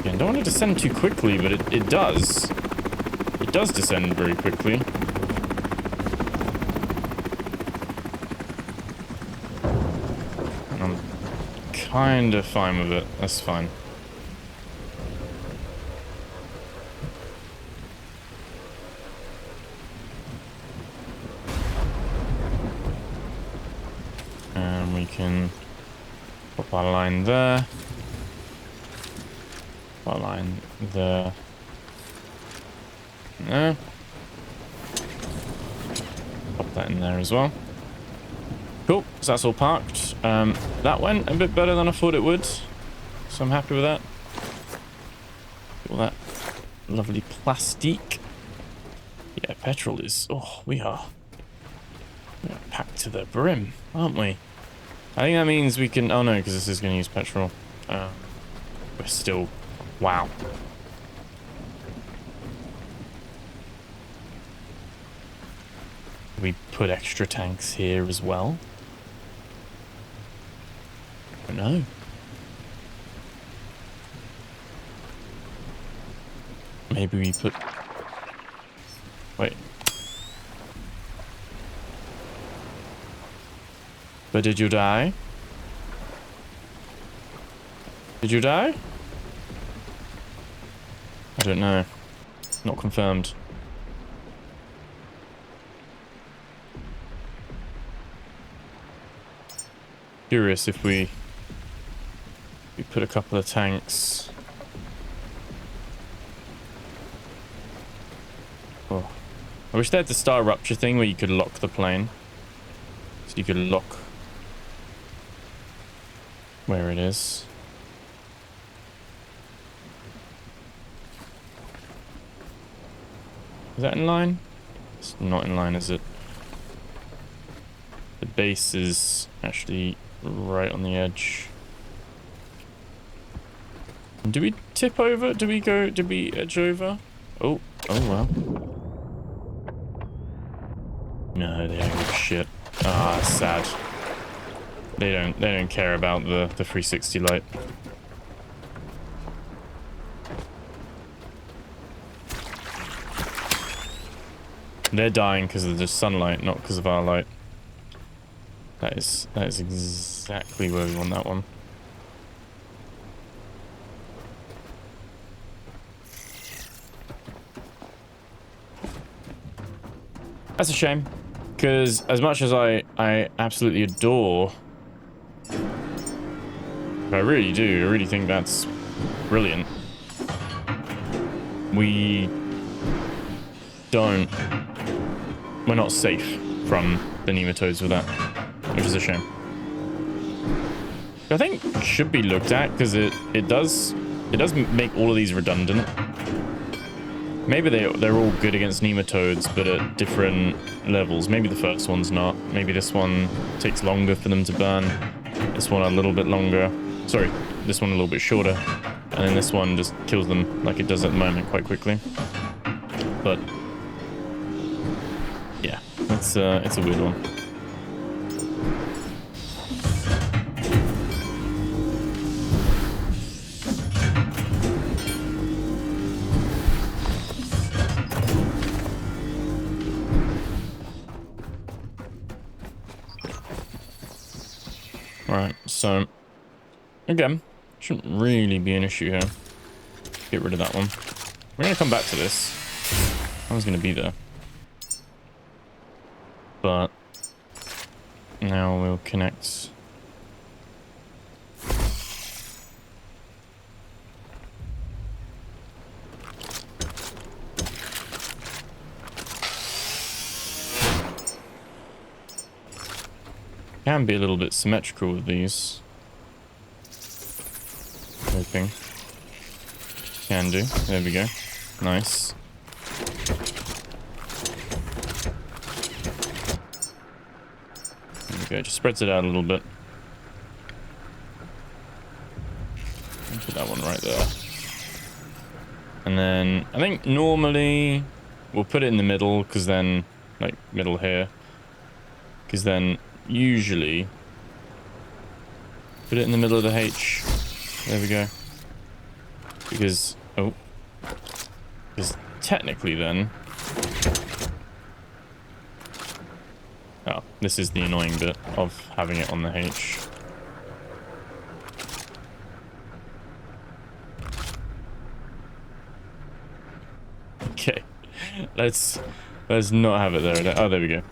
Again, don't want to descend too quickly, but it does. It does descend very quickly. And I'm kind of fine with it. That's fine. And we can pop our line there. Pop our line there. No. Pop that in there as well. Cool, so that's all parked. That went a bit better than I thought it would, so I'm happy with that. All that lovely plastique. Yeah, petrol is, oh, we are packed to the brim, aren't we? I think that means we can, oh no, because this is going to use petrol. We're still, wow. We put extra tanks here as well. I don't know. Maybe we put... Wait. But did you die? Did you die? I don't know. Not confirmed. Curious if we put a couple of tanks I wish they had the star rupture thing where you could lock the plane. So you could lock where it is. Is that in line? It's not in line, is it? The base is actually right on the edge. Do we tip over? Do we edge over? Oh well. No, they don't give a shit. Ah, sad. They don't care about the 360 light. They're dying because of the sunlight, not because of our light. That is exactly where we want that one. That's a shame, because as much as I absolutely adore, I really do, I really think that's brilliant. We're not safe from the nematodes with that, which is a shame. I think it should be looked at because it does make all of these redundant. Maybe they're all good against nematodes, but at different levels. Maybe the first one's not. Maybe this one takes longer for them to burn. This one a little bit longer. Sorry, this one a little bit shorter. And then this one just kills them like it does at the moment quite quickly. But yeah, it's a weird one. Right, so again, shouldn't really be an issue here. Get rid of that one. We're gonna come back to this. I was gonna be there, but now we'll connect. Can be a little bit symmetrical with these. Hoping. Can do. There we go. Nice. There we go. Just spreads it out a little bit. Put that one right there. And then I think normally we'll put it in the middle because then, like, middle here. Because then usually put it in the middle of the H. There we go. Because technically then, oh, this is the annoying bit of having it on the H. Okay, let's not have it there. Oh, there we go.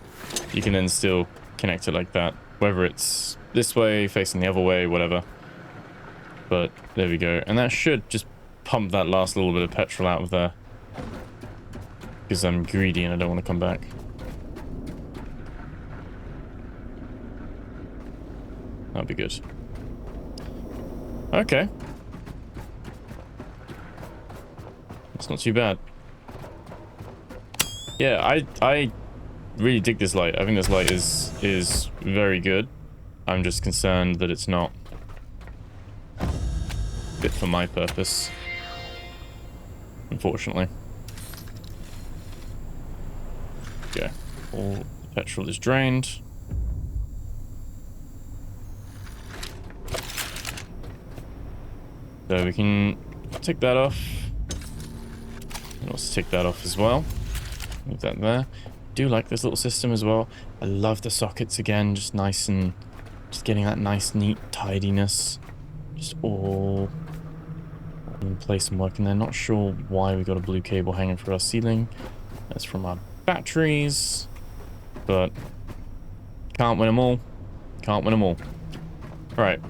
You can then still connect it like that, whether it's this way, facing the other way, whatever. But there we go, and that should just pump that last little bit of petrol out of there, because I'm greedy and I don't want to come back. That'd be good. Okay, it's not too bad. Yeah, I really dig this light. I think this light is very good. I'm just concerned that it's not fit for my purpose, unfortunately. Okay, all the petrol is drained. So we can take that off. And also take that off as well. Move that there. Do like this little system as well. I love the sockets again, just nice and just getting that nice neat tidiness, just all in place and working there. Not sure why we got a blue cable hanging for our ceiling. That's from our batteries, but can't win them all. Can't win them all. Right.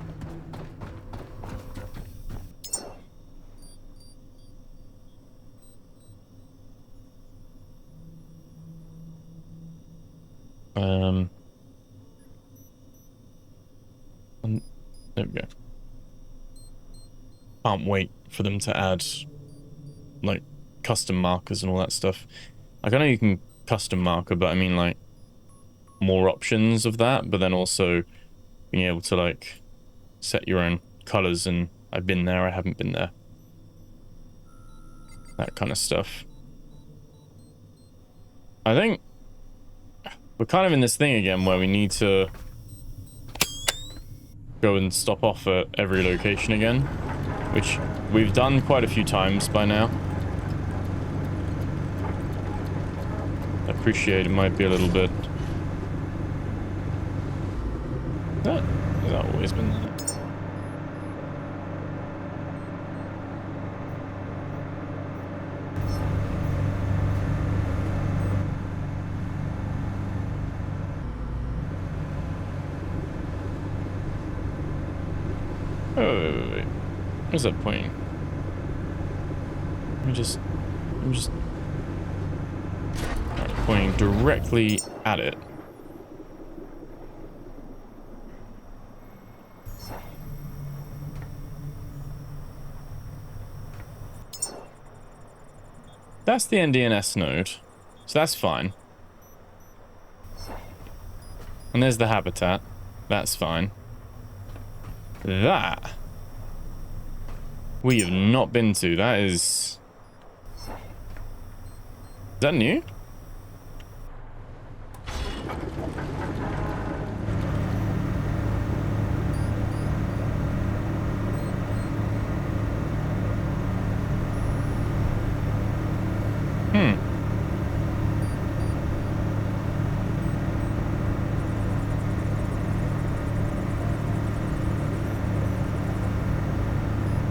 Um, there we go. Can't wait for them to add, like, custom markers and all that stuff. Like, I know you can custom marker, but I mean, like, more options of that, but then also being able to, like, set your own colors and I've been there, I haven't been there. That kind of stuff. I think we're kind of in this thing again where we need to go and stop off at every location again, which we've done quite a few times by now. I appreciate it might be a little bit... Has that always been there? Oh, wait. Where's that pointing? I'm just right, pointing directly at it. That's the NDNS node, so that's fine. And there's the habitat. That's fine. That we have not been to. That is... Is that new?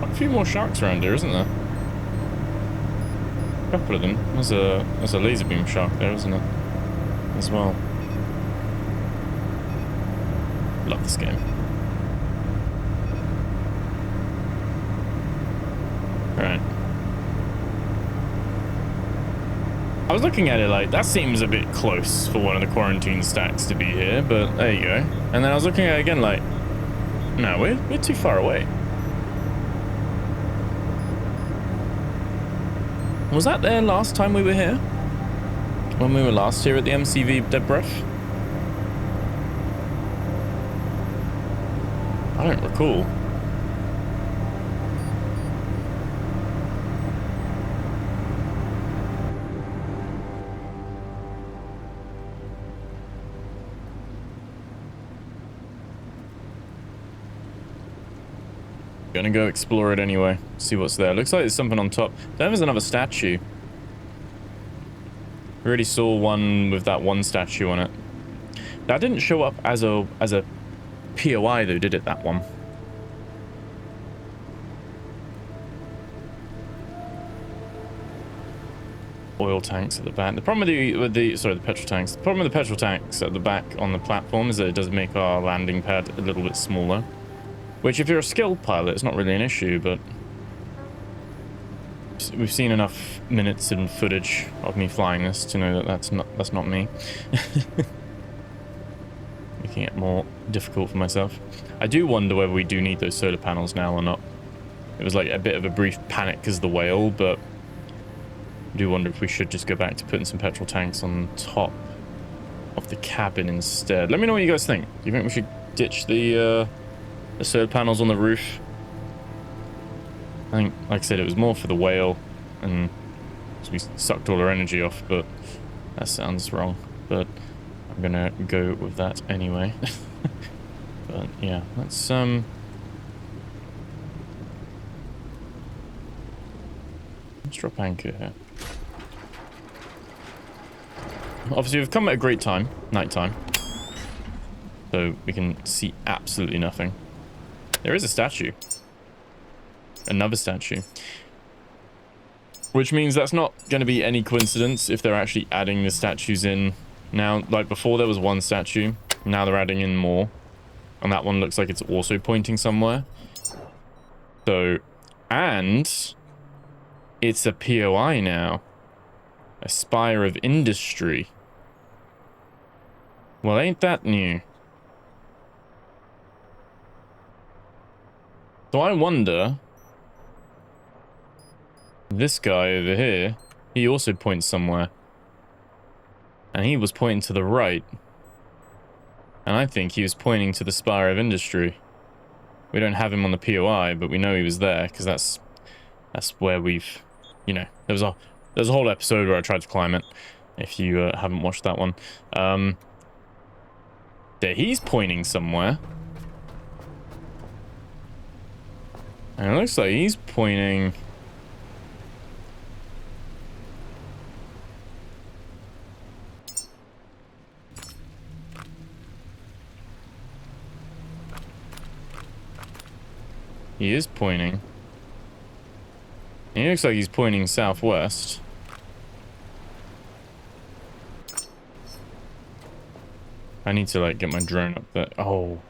A few more sharks around here, isn't there? A couple of them. There's a laser beam shark there, isn't it? As well. Love this game. Right. I was looking at it like, that seems a bit close for one of the quarantine stacks to be here, but there you go. And then I was looking at it again like, no, we're too far away. Was that there last time we were here? When we were last here at the MCV Dead Breath? I don't recall. Gonna go explore it anyway. See what's there. Looks like there's something on top. There was another statue. We already saw one with that one statue on it. That didn't show up as a POI though, did it? That one. Oil tanks at the back. The problem with the petrol tanks. The problem with the petrol tanks at the back on the platform is that it does make our landing pad a little bit smaller. Which, if you're a skilled pilot, it's not really an issue, but we've seen enough minutes and footage of me flying this to know that that's not me. Making it more difficult for myself. I do wonder whether we do need those solar panels now or not. It was like a bit of a brief panic because of the whale, but I do wonder if we should just go back to putting some petrol tanks on top of the cabin instead. Let me know what you guys think. Do you think we should ditch the solar panels on the roof? I think, like I said, it was more for the whale, and we sucked all our energy off, but that sounds wrong. But I'm gonna go with that anyway. But yeah, let's drop anchor here. Obviously, we've come at a great time, nighttime, so we can see absolutely nothing. There is a statue. Another statue. Which means that's not going to be any coincidence if they're actually adding the statues in now. Like before there was one statue, now they're adding in more. And that one looks like it's also pointing somewhere. So, and it's a POI now. A Spire of Industry. Well, ain't that new? So I wonder... This guy over here, he also points somewhere. And he was pointing to the right. And I think he was pointing to the Spire of Industry. We don't have him on the POI, but we know he was there, because that's where we've... You know, there's a whole episode where I tried to climb it, if you haven't watched that one. There, he's pointing somewhere. And it looks like he's pointing... He is pointing. He looks like he's pointing southwest. I need to, like, get my drone up there. Oh,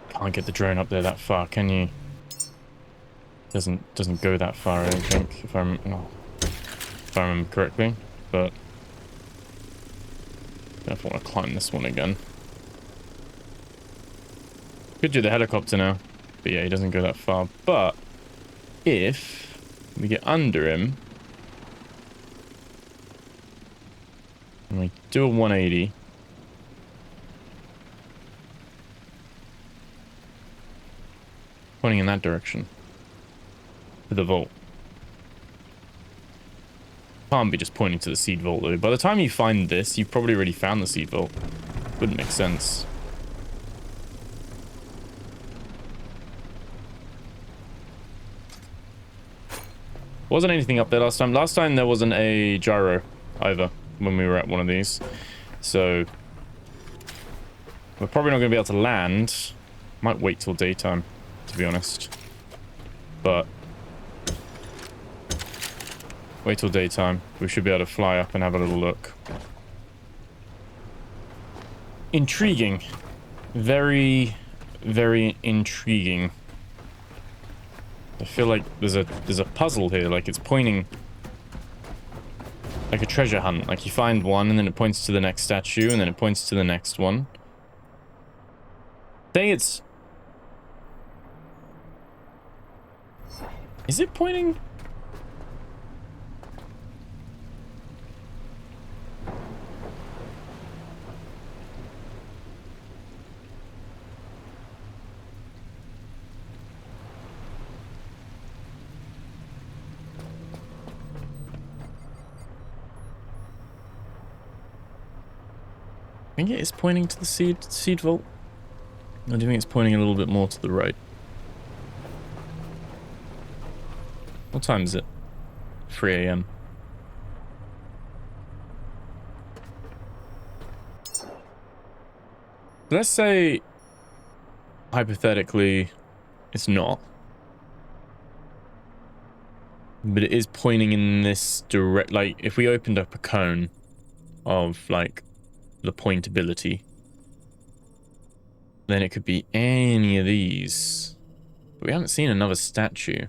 can't get the drone up there that far, can you? Doesn't go that far, I don't think, if I remember correctly. But I don't know if I want to climb this one again. Could do the helicopter now. But yeah, he doesn't go that far. But if we get under him and we do a 180, pointing in that direction to the vault. Can't be just pointing to the seed vault though. By the time you find this, you've probably already found the seed vault. Wouldn't make sense. Wasn't anything up there last time. Last time there wasn't a gyro either when we were at one of these. So we're probably not going to be able to land. Might wait till daytime, to be honest. But wait till daytime. We should be able to fly up and have a little look. Intriguing. Very, very intriguing. I feel like there's a puzzle here, like it's pointing like a treasure hunt. Like you find one and then it points to the next statue and then it points to the next one. Say it's... Is it pointing? I think it is pointing to the seed vault. Or do you think it's pointing a little bit more to the right? What time is it? 3 AM. Let's say, hypothetically, it's not. But it is pointing in this direct... Like, if we opened up a cone of, like, the pointability, then it could be any of these. But we haven't seen another statue.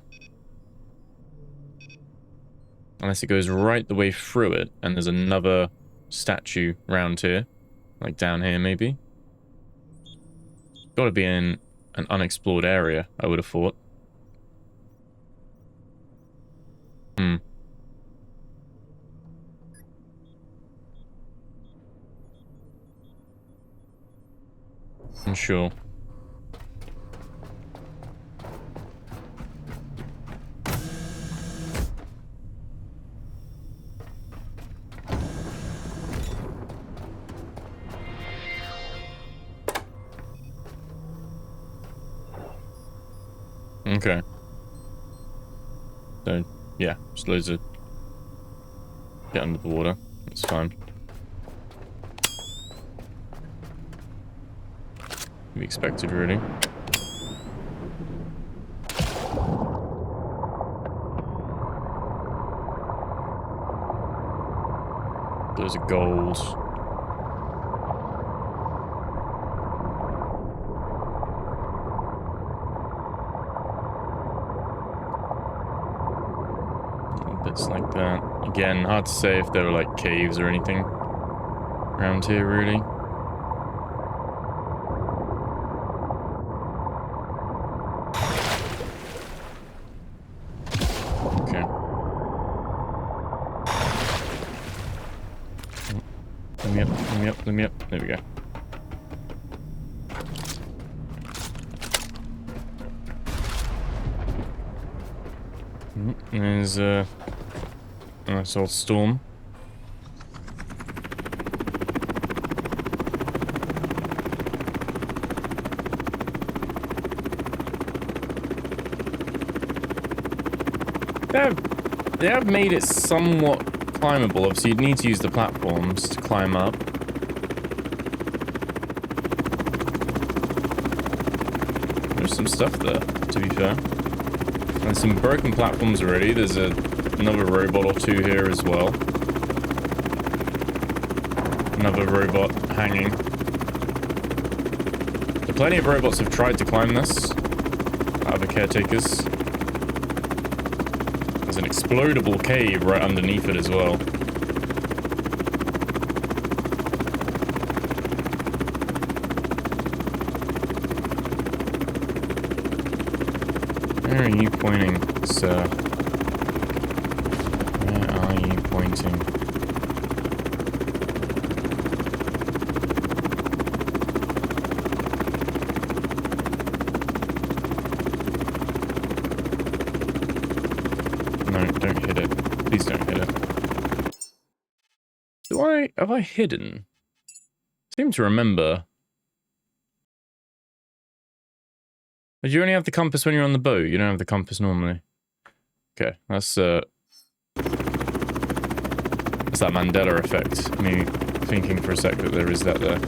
Unless it goes right the way through it, and there's another statue round here. Like down here, maybe. Gotta be in an unexplored area, I would have thought. I'm sure. Okay. So, yeah, just loads of... Get under the water. It's fine. To be expected, really. Those are gold. Bits like that. Again, hard to say if there were like caves or anything around here, really. me up, let me up. There we go. There's a nice old storm. They have made it somewhat climbable. Obviously, you'd need to use the platforms to climb up. There's some stuff there, to be fair. And some broken platforms already. There's another robot or two here as well. Another robot hanging. But plenty of robots have tried to climb this. Other caretakers. There's an explodable cave right underneath it as well. Where are you pointing, sir? Where are you pointing? No, don't hit it. Please don't hit it. Have I hidden? I seem to remember. But you only have the compass when you're on the boat. You don't have the compass normally. Okay, that's that Mandela effect. Me thinking for a sec that there is that there.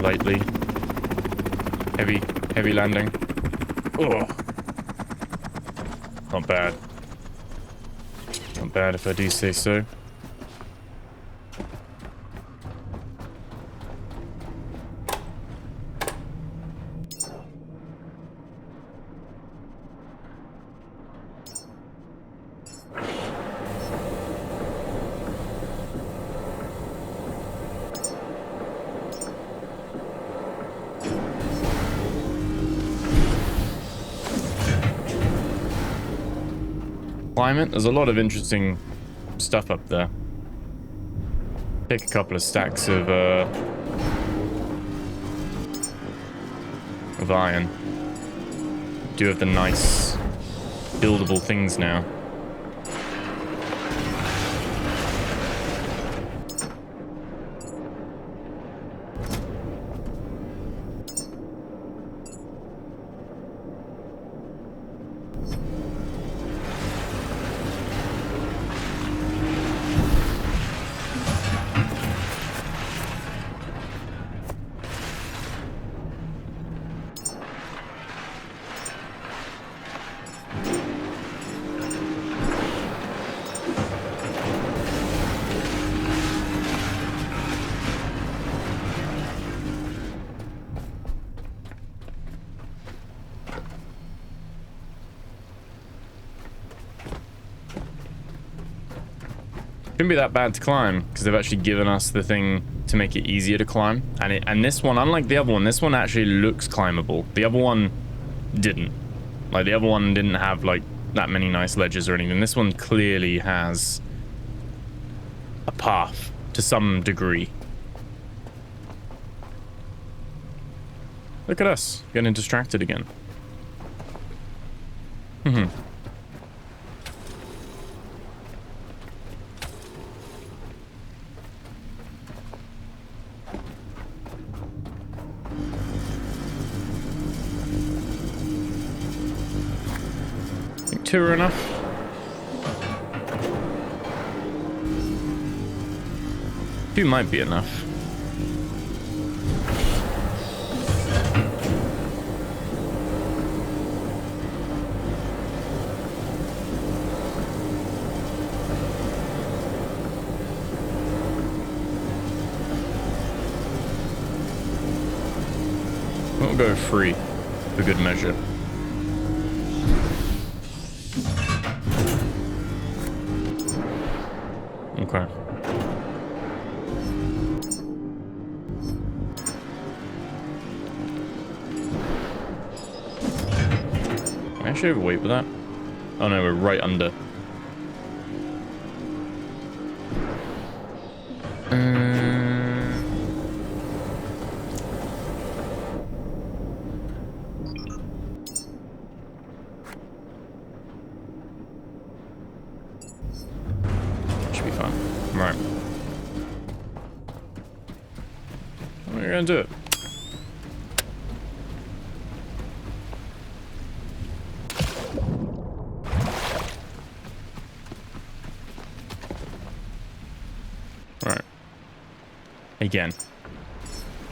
Lightly. Heavy landing. Oh. Not bad. Not bad if I do say so. Climate. There's a lot of interesting stuff up there. Take a couple of stacks of iron. Do have the nice buildable things now. Shouldn't be that bad to climb because they've actually given us the thing to make it easier to climb. And this one, unlike the other one, this one actually looks climbable. The other one didn't. Like, the other one didn't have like that many nice ledges or anything. This one clearly has a path to some degree. Look at us getting distracted again. Two are enough. Two might be enough. We'll go 3 for good measure. Okay. Am I actually overweight with that? Oh no, we're right under. Should be fine. Right. We're gonna do it. Right. Again.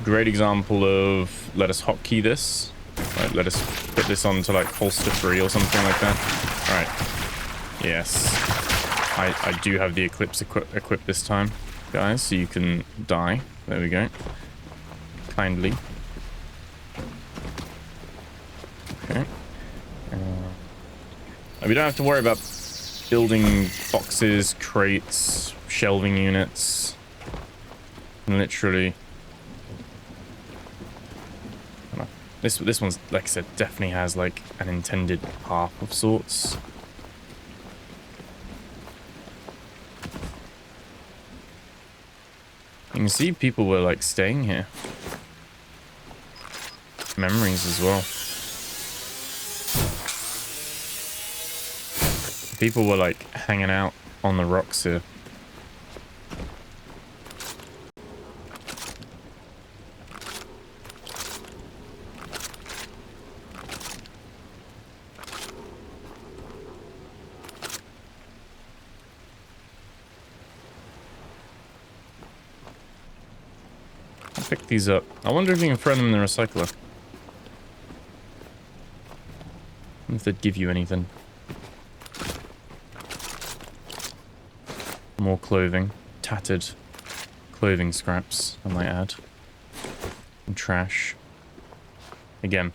Great example of let us hotkey this. Like, let us put this on to like holster 3 or something like that. Alright. Yes. I do have the Eclipse equipped this time, guys, so you can die. There we go. Kindly. Okay. We don't have to worry about building boxes, crates, shelving units. Literally. This one's, like I said, definitely has like an intended path of sorts. You can see people were like staying here. Memories as well. People were like hanging out on the rocks here. Pick these up. I wonder if you can throw them in the recycler. If they'd give you anything. More clothing. Tattered clothing scraps, I might add. And trash. Again.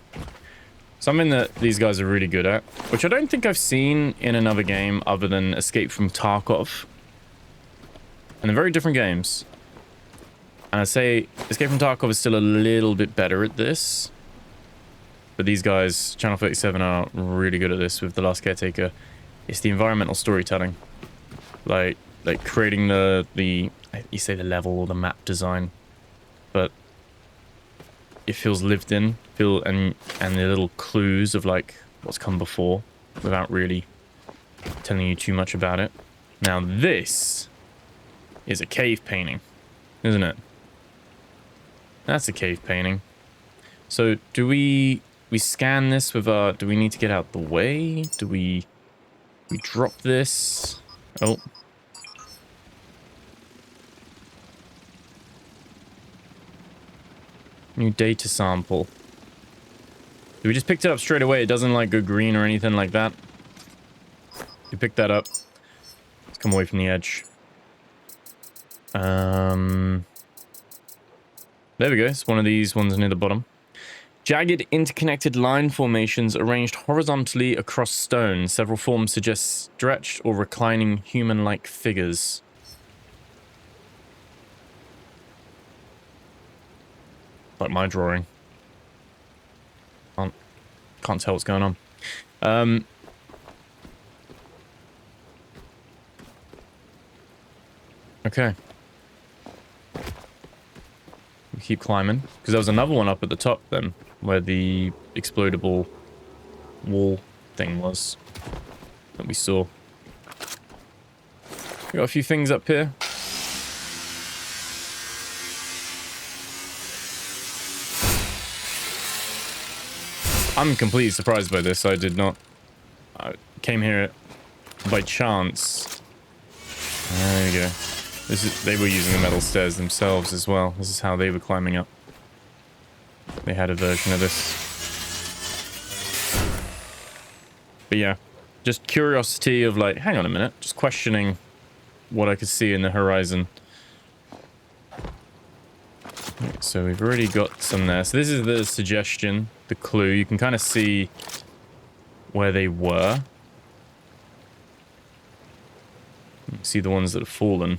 Something that these guys are really good at, which I don't think I've seen in another game other than Escape from Tarkov. And they're very different games. And I'd say Escape from Tarkov is still a little bit better at this. But these guys, Channel 37, are really good at this with The Last Caretaker. It's the environmental storytelling. Like creating the you say the level or the map design. But it feels lived in. And the little clues of like what's come before without really telling you too much about it. Now this is a cave painting, isn't it? That's a cave painting. So do we scan this with our... Do we need to get out the way? Do we drop this? Oh. New data sample. We just picked it up straight away. It doesn't like go green or anything like that. You pick that up. Let's come away from the edge. There we go. It's one of these ones near the bottom. Jagged, interconnected line formations arranged horizontally across stone. Several forms suggest stretched or reclining human-like figures. Like my drawing. Can't tell what's going on. Okay. We keep climbing. Because there was another one up at the top then, where the explodable wall thing was that we saw. We got a few things up here. I'm completely surprised by this. I did not... I came here by chance. There you go. They were using the metal stairs themselves as well. This is how they were climbing up. They had a version of this. But yeah, just curiosity of like, hang on a minute, just questioning what I could see in the horizon. So we've already got some there. So this is the suggestion, the clue. You can kind of see where they were. You can see the ones that have fallen.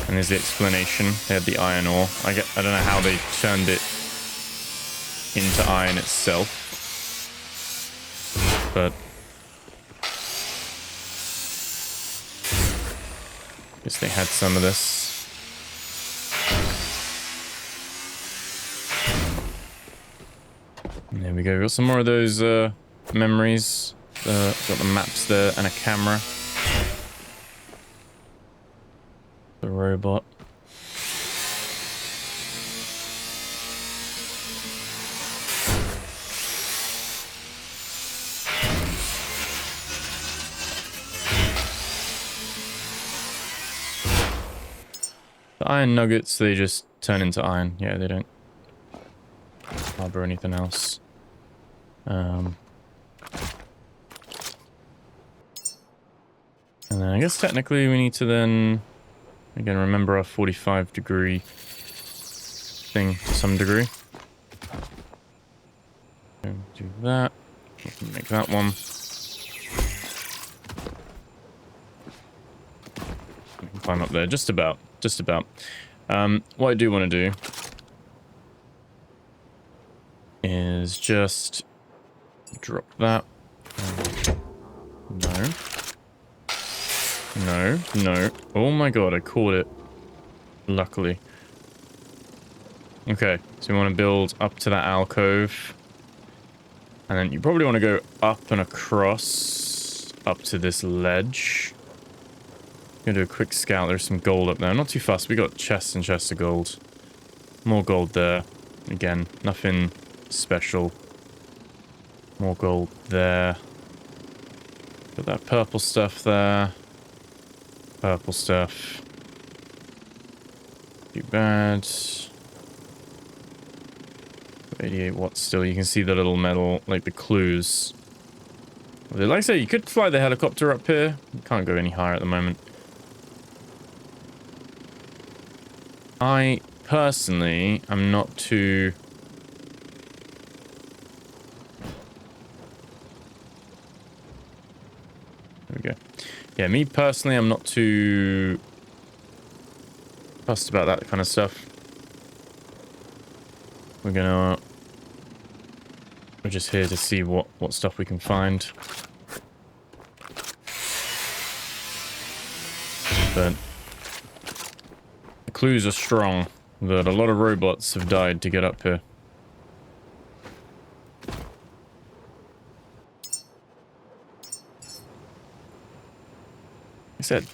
And there's the explanation. They had the iron ore. I don't know how they turned it into iron itself. But I guess they had some of this. And there we go. We've got some more of those memories. Got the maps there and a camera. The robot. The iron nuggets, they just turn into iron. Yeah, they don't harbor anything else. And then I guess technically we need to then, again, remember our 45-degree thing to some degree. Do that. Make that one. We can climb up there, just about. Just about. What I do want to do is just drop that. No. No, no. Oh my god, I caught it. Luckily. Okay, so we want to build up to that alcove. And then you probably want to go up and across up to this ledge. Gonna do a quick scout. There's some gold up there. Not too fast. We got chests and chests of gold. More gold there. Again, nothing special. More gold there. Got that purple stuff there. Purple stuff. Too bad. 88 watts still. You can see the little metal, like the clues. Like I say, you could fly the helicopter up here. You can't go any higher at the moment. I personally am not too... There we go. Yeah, me personally, I'm not too fussed about that kind of stuff. We're just here to see what stuff we can find. But the clues are strong that a lot of robots have died to get up here. I said,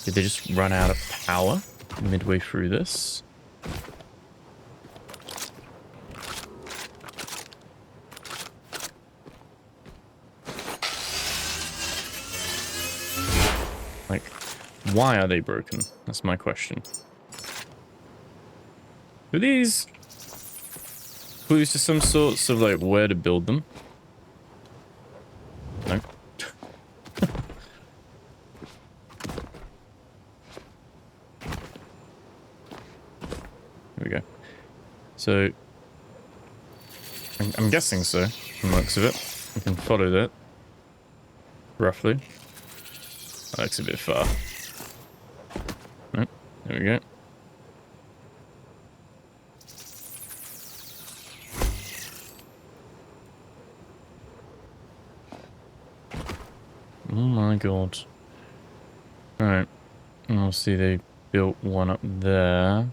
did they just run out of power midway through this? Like, why are they broken? That's my question. Are these clues to some sorts of, like, where to build them? No. There we go. So, I'm guessing so, from the looks of it. We can follow that. Roughly. That looks a bit far. Nope. There we go. Oh my god. Alright. I'll see they built one up there.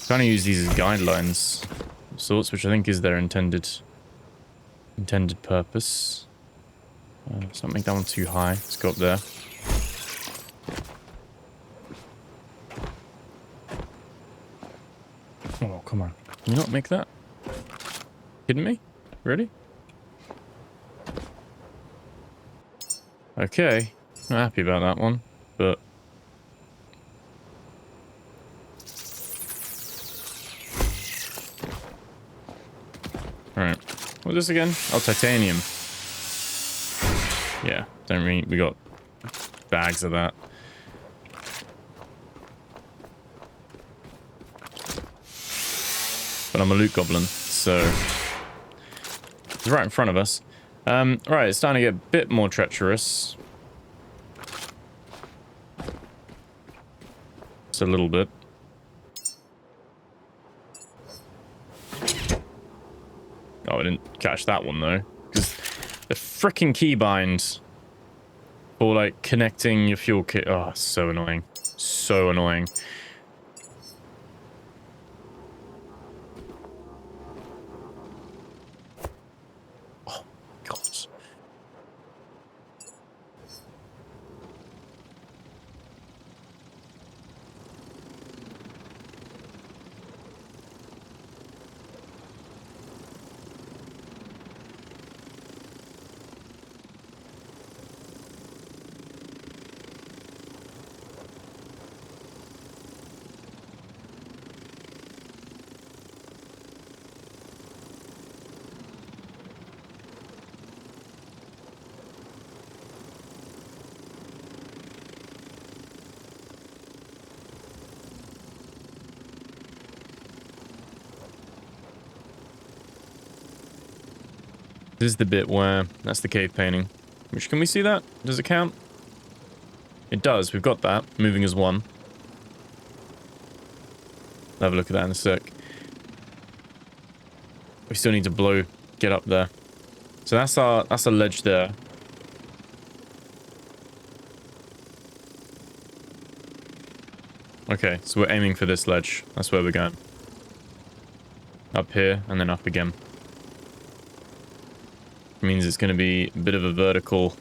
Kind of use these as guidelines of sorts, which I think is their intended purpose. Let's not make that one too high. Let's go up there. Oh, come on. Can you not make that? Kidding me? Really? Okay. Not happy about that one, but... Alright. What's this again? Oh, titanium. Yeah, don't we got bags of that. But I'm a loot goblin, so it's right in front of us. Right, it's starting to get a bit more treacherous. Just a little bit. Oh, I didn't catch that one though, because the freaking keybind for like connecting your fuel kit. Oh, so annoying, so annoying. Oh God. This is the bit where that's the cave painting. Which, can we see that? Does it count? It does. We've got that. Moving as one. I'll have a look at that in a sec. We still need to get up there. So that's a ledge there. Okay, so we're aiming for this ledge. That's where we're going. Up here and then up again. Means it's going to be a bit of a vertical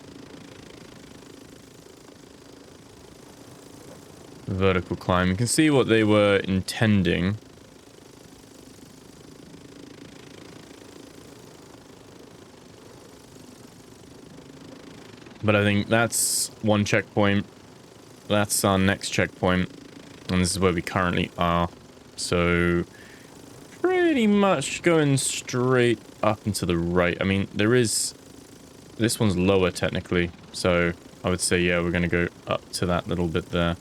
climb. You can see what they were intending. But I think that's one checkpoint. That's our next checkpoint. And this is where we currently are. So pretty much going straight up and to the right. I mean, there is... This one's lower, technically. So I would say, yeah, we're going to go up to that little bit there.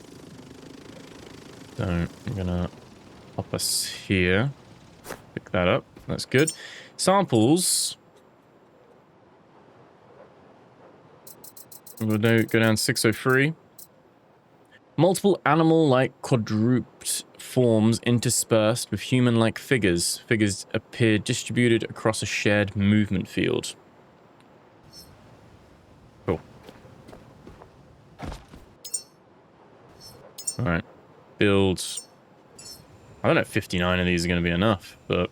So I'm going to pop us here. Pick that up. That's good. Samples. We'll go down 603. Multiple animal-like quadruped forms interspersed with human-like figures. Figures appear distributed across a shared movement field. Cool. Alright. Build. I don't know if 59 of these are going to be enough, but...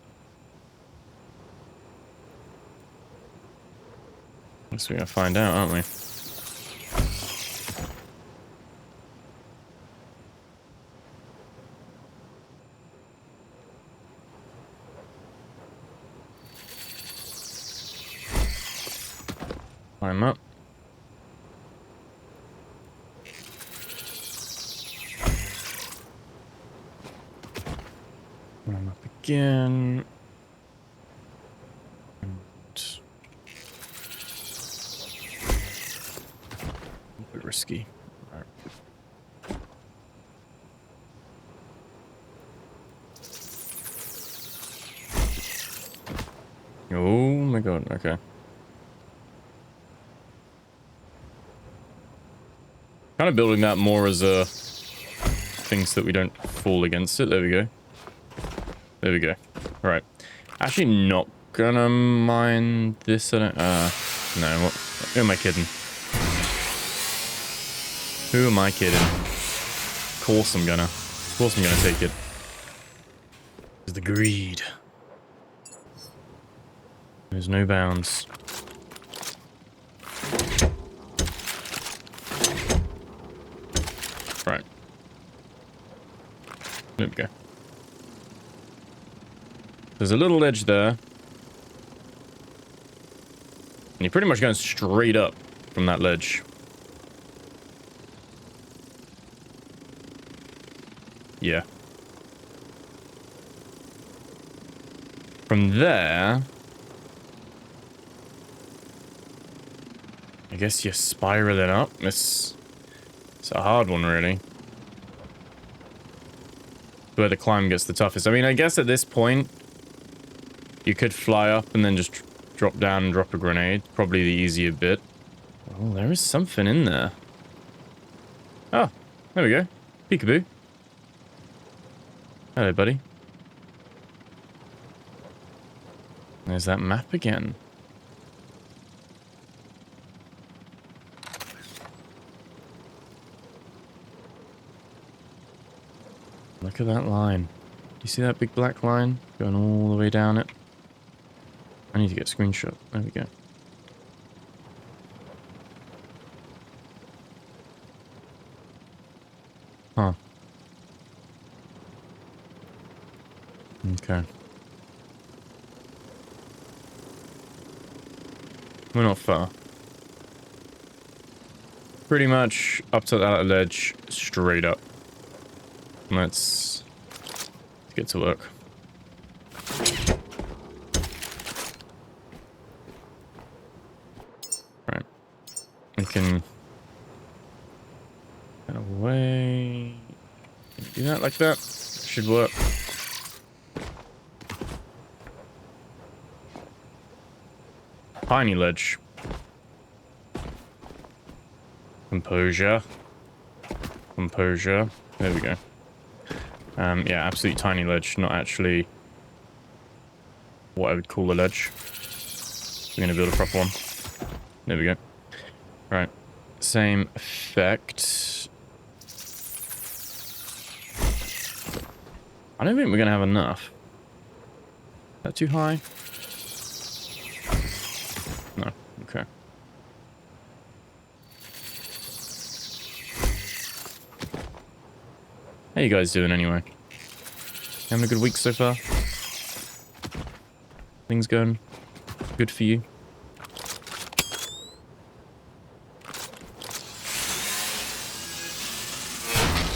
I guess we're going to find out, aren't we? Climb up. Climb up again. And a bit risky. All right. Oh my God, okay. Kind of building that more as a thing so that we don't fall against it. There we go. There we go. All right. Actually not gonna mine this. I don't... no. What? Who am I kidding? Who am I kidding? Of course I'm gonna take it. It's the greed. There's no bounds. Right. There we go. There's a little ledge there. And you're pretty much going straight up from that ledge. Yeah. From there, I guess you're spiraling up. It's a hard one, really. Where the climb gets the toughest. I mean, I guess at this point, you could fly up and then just drop down and drop a grenade. Probably the easier bit. Oh, there is something in there. Oh, there we go. Peekaboo. Hello, buddy. There's that map again. Look at that line. Do you see that big black line going all the way down it? I need to get a screenshot. There we go. Huh. Okay. We're not far. Pretty much up to that ledge, straight up. Let's get to work. Right. We can get away. Do that like that. Should work. Tiny ledge. Composure. Composure. There we go. Yeah, absolutely tiny ledge, not actually what I would call a ledge. We're gonna build a proper one. There we go. Right. Same effect. I don't think we're gonna have enough. Is that too high? No. Okay. How you guys doing anyway? Having a good week so far? Things going good for you?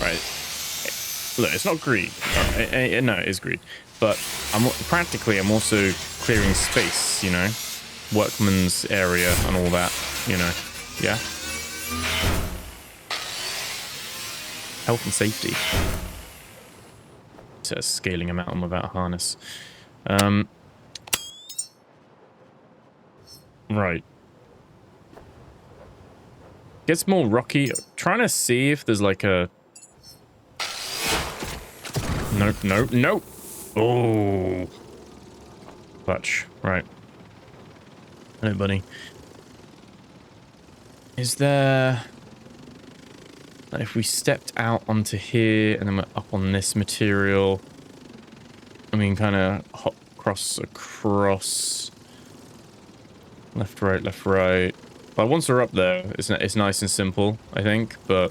Right. Look, it's not greed. No, it is greed. But I'm also clearing space, you know? Workman's area and all that, you know? Yeah? Health and safety. It says scaling a mountain without a harness. Right. Gets more rocky. Trying to see if there's like a... Nope, nope, nope. Oh. Clutch. Right. Hello, buddy. Is there... If we stepped out onto here and then we're up on this material, I mean, kind of hop across, left, right, left, right. But once we're up there, it's nice and simple, I think, but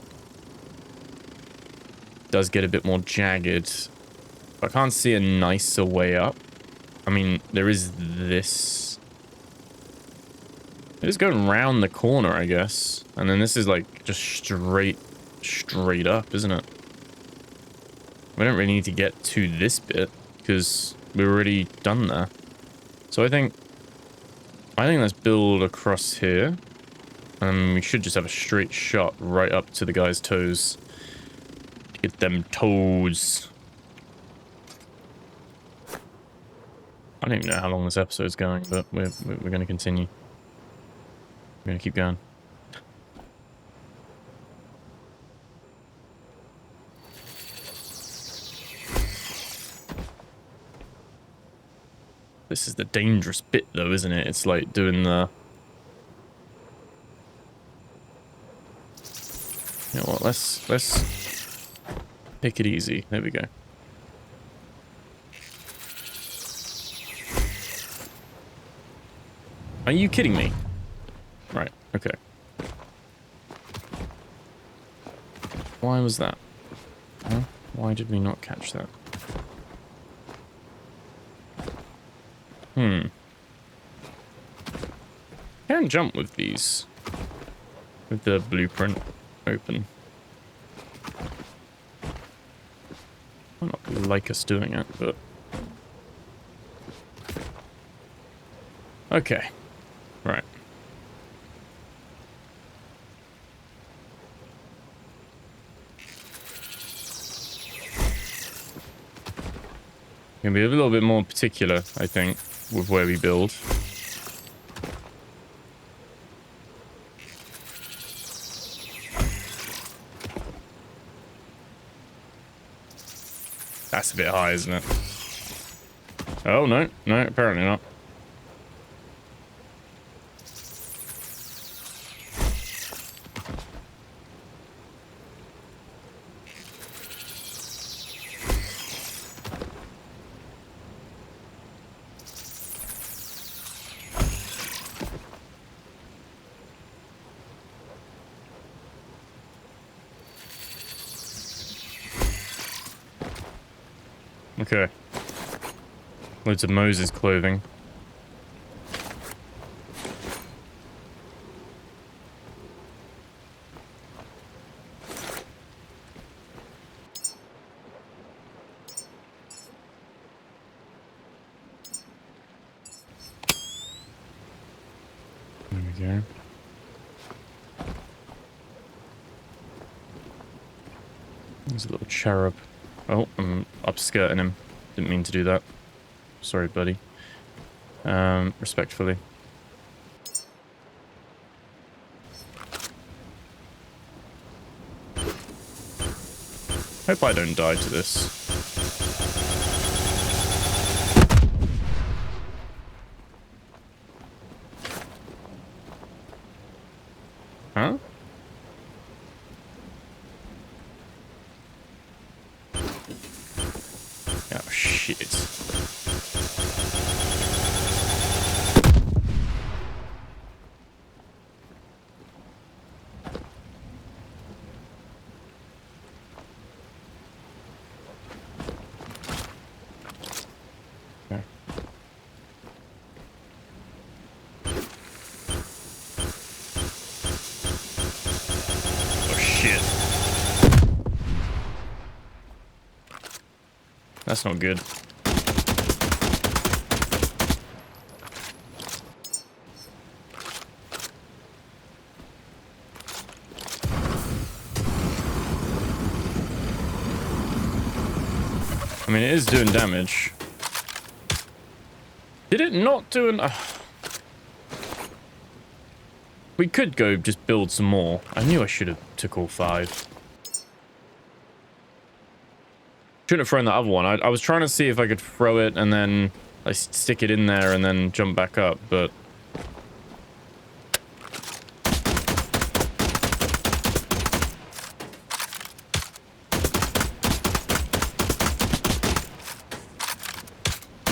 it does get a bit more jagged. I can't see a nicer way up. I mean, there is this. It is going round the corner, I guess, and then this is like just straight up, isn't it? We don't really need to get to this bit because we're already done there. So I think let's build across here, and we should just have a straight shot right up to the guy's toes. Get them toes. I don't even know how long this episode's going, but we're going to continue. We're going to keep going. This is the dangerous bit, though, isn't it? It's like doing the... You know what? Let's take it easy. There we go. Are you kidding me? Right. Okay. Why was that? Huh? Why did we not catch that? Can't jump with these. With the blueprint open. I don't like us doing it, but... Okay. Right. Gonna be a little bit more particular, I think, with where we build. That's a bit high, isn't it? Oh, no. No, apparently not. Okay. Loads of Moses clothing. There we go. There's a little cherub. Oh, I'm upskirting him. Didn't mean to do that. Sorry, buddy. Respectfully. Hope I don't die to this. Huh? Oh, shit. Okay. Oh, shit. That's not good. I mean, it is doing damage. Did it not do an... We could go just build some more. I knew I should have took all 5. Shouldn't have thrown that other one. I was trying to see if I could throw it and then like, stick it in there and then jump back up, but...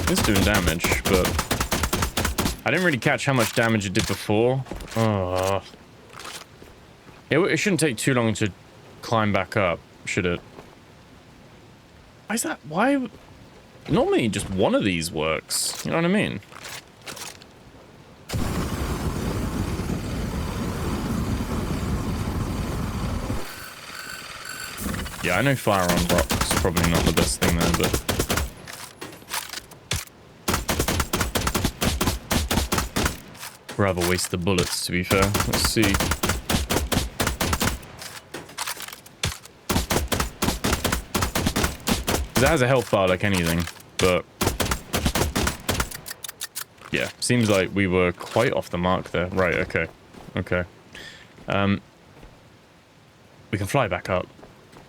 It's doing damage, but... I didn't really catch how much damage it did before. Oh. It shouldn't take too long to climb back up, should it? Why is that? Why? Normally just one of these works. You know what I mean? Yeah, I know fire on rock's probably not the best thing there, but... rather waste the bullets, to be fair. Let's see. It has a health bar like anything, but... yeah, seems like we were quite off the mark there. Right, okay. Okay. We can fly back up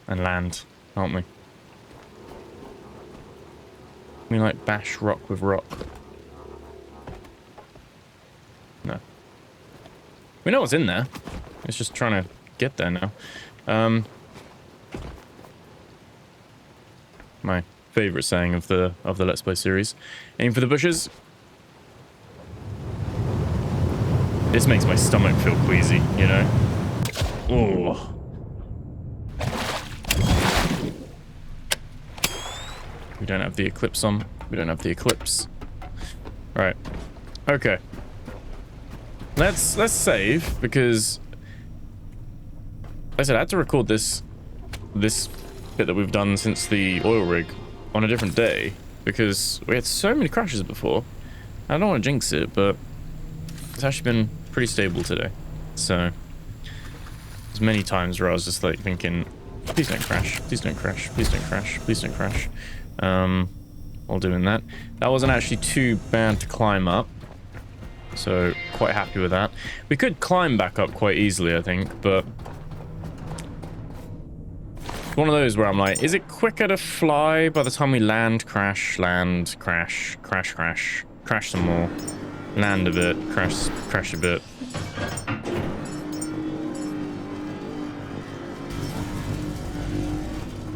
and land, can't we? We like bash rock with rock. No. We know what's in there. It's just trying to get there now. My favorite saying of the Let's Play series. Aim for the bushes. This makes my stomach feel queasy, you know? Oh. We don't have the eclipse on. We don't have the eclipse. Right. Okay. Let's save, because like I said, I had to record this bit that we've done since the oil rig on a different day, because we had so many crashes before. I don't want to jinx it, but it's actually been pretty stable today. So there's many times where I was just like thinking, please don't crash, please don't crash, please don't crash, please don't crash. Well, while doing that. That wasn't actually too bad to climb up. So, quite happy with that. We could climb back up quite easily, I think, but... one of those where I'm like, is it quicker to fly by the time we land, crash, crash, crash some more, land a bit, crash a bit.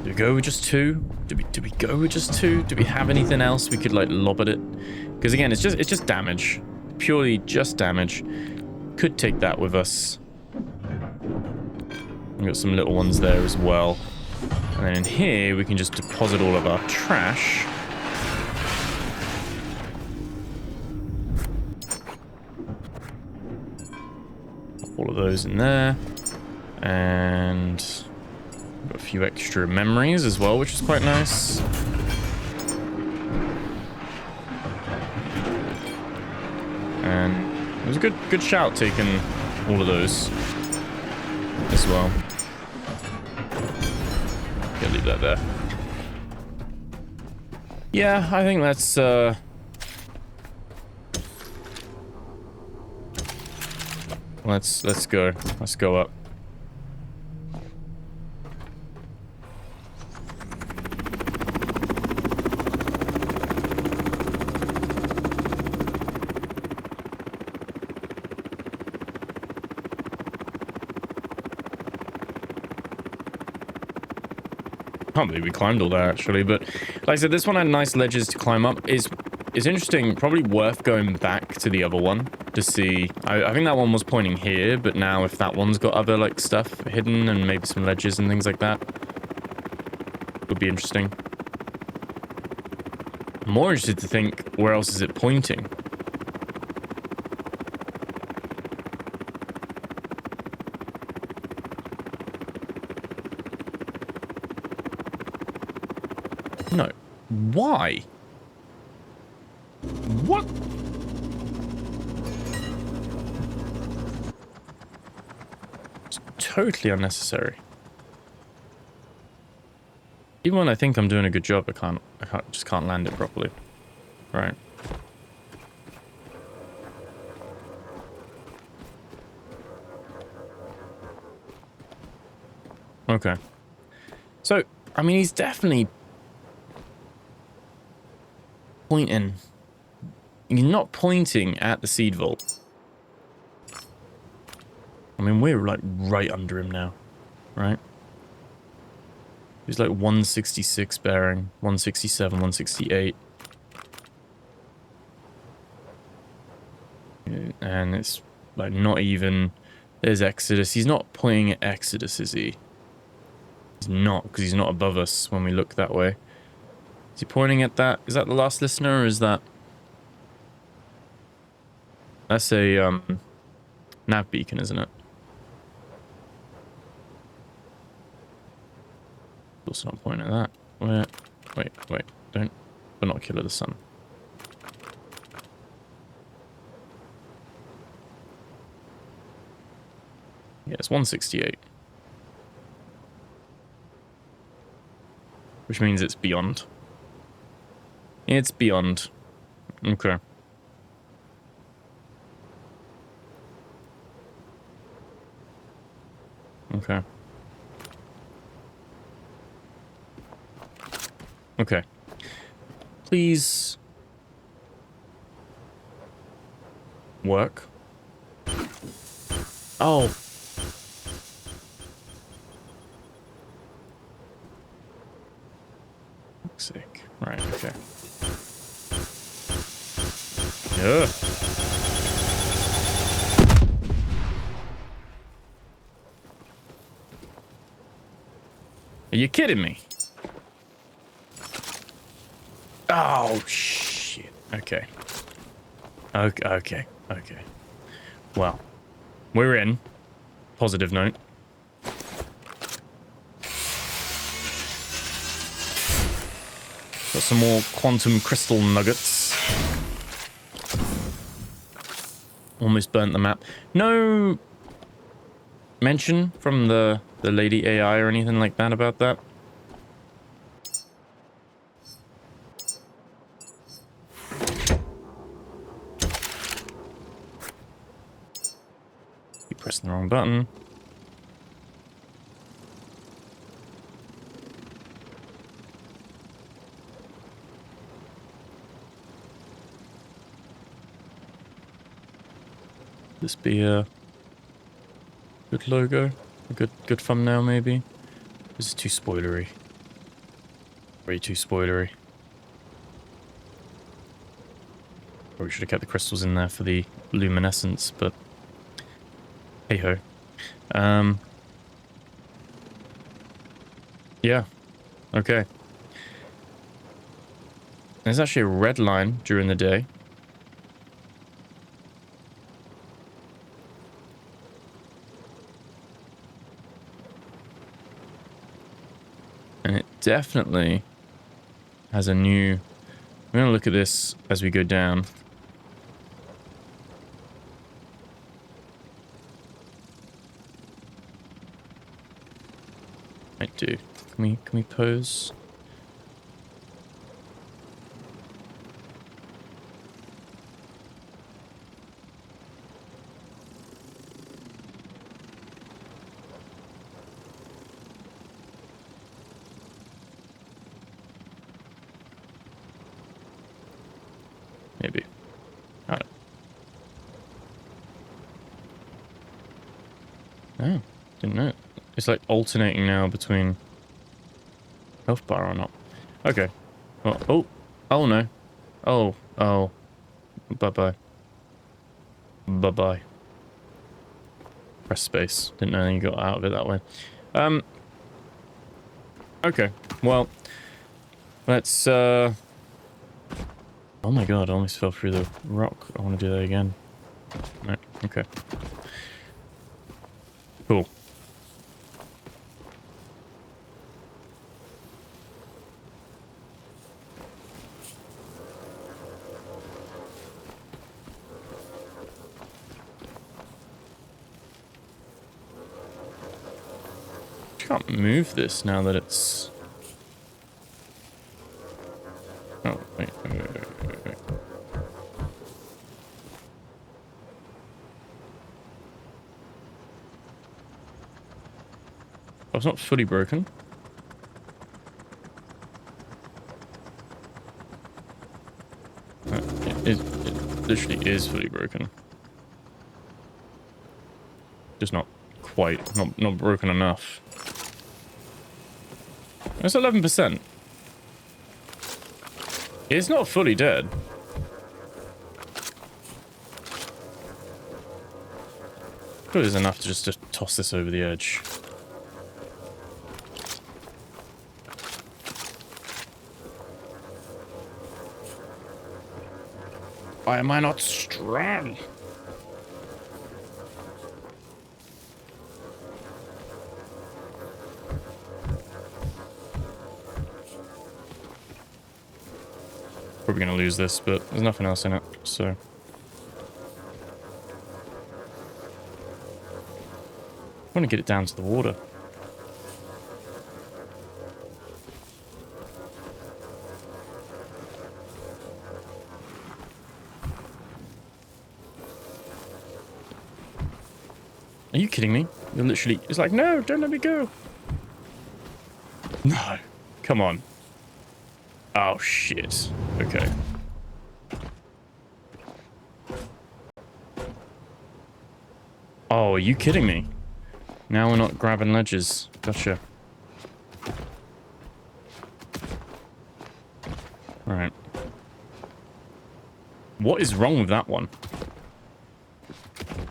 Do we go with just 2? Do we go with just 2? Do we have anything else we could like lob at it? Because again, it's just damage, purely just damage. Could take that with us. We've got some little ones there as well. And then in here, we can just deposit all of our trash. All of those in there. And we've got a few extra memories as well, which is quite nice. And it was a good shout taking all of those as well. Gonna leave that there. Yeah, I think that's let's go. Let's go up. Can't believe we climbed all that actually, but like I said, this one had nice ledges to climb up. Is interesting, probably worth going back to the other one to see. I think that one was pointing here, but now if that one's got other like stuff hidden and maybe some ledges and things like that, would be interesting. I'm more interested to think where else is it pointing. No. Why? What? It's totally unnecessary. Even when I think I'm doing a good job, I just can't land it properly. Right. Okay. So, I mean, he's definitely pointing. He's not pointing at the seed vault. I mean, we're like right under him now, right? He's like 166 bearing, 167, 168. And it's like not even... There's Exodus. He's not pointing at Exodus, is he? He's not, because he's not above us when we look that way. Is he pointing at that? Is that the last listener, or is that... That's a nav beacon, isn't it? Also not pointing at that. Where? Wait. Don't binocular the sun. Yeah, it's 168. Which means it's beyond. It's beyond. Okay. Okay. Okay. Please work. Oh. Fuck's sake. Right, okay. Ugh. Are you kidding me? Oh, shit. Okay. Okay. Well, we're in. Positive note. Got some more quantum crystal nuggets. Almost burnt the map. No mention from the lady AI or anything like that about that. Keep pressing the wrong button. This be a good logo, a good thumbnail maybe. This is too spoilery. Way too spoilery. Probably should have kept the crystals in there for the luminescence, but hey ho. Yeah. Okay. There's actually a red line during the day. And it definitely has a new... I'm going to look at this as we go down. I do. Can we pose? Maybe. Got it. Oh, didn't know. It's like alternating now between health bar or not. Okay. Oh no. Oh. Bye-bye. Bye-bye. Press space. Didn't know you got out of it that way. Okay. Well, let's, oh my god, I almost fell through the rock. I want to do that again. Right, okay. Cool. Can't move this now that it's... Oh, wait. Oh, it's not fully broken. It literally is fully broken. Just not quite, not broken enough. It's 11%. It's not fully dead. It was enough to just toss this over the edge. Why am I not strong? Probably gonna lose this, but there's nothing else in it, so. I want to get it down to the water. Are you kidding me? You're literally... It's like, no, don't let me go. No. Come on. Oh, shit. Okay. Oh, are you kidding me? Now we're not grabbing ledges. Gotcha. Alright. What is wrong with that one?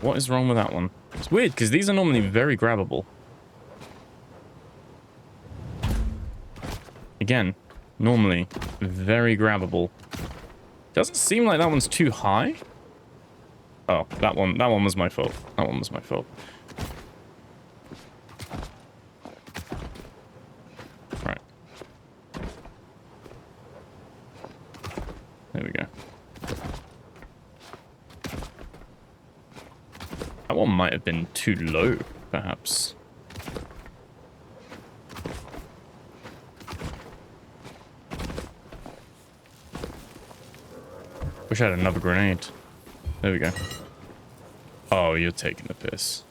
What is wrong with that one? It's weird, because these are normally very grabbable. Again, normally very grabbable. Doesn't seem like that one's too high. Oh, that one was my fault. That one was my fault. Right. There we go. That one might have been too low, perhaps. Wish I had another grenade. There we go. Oh, you're taking the piss.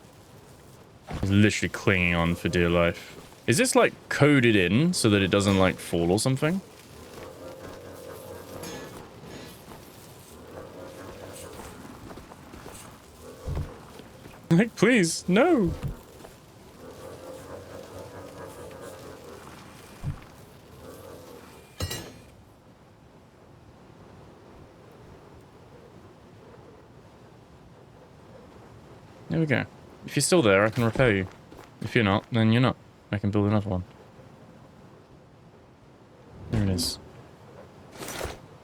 It's literally clinging on for dear life. Is this like coded in so that it doesn't like fall or something? Like, please, no. There we go. If you're still there, I can repair you. If you're not, then you're not. I can build another one. There it is.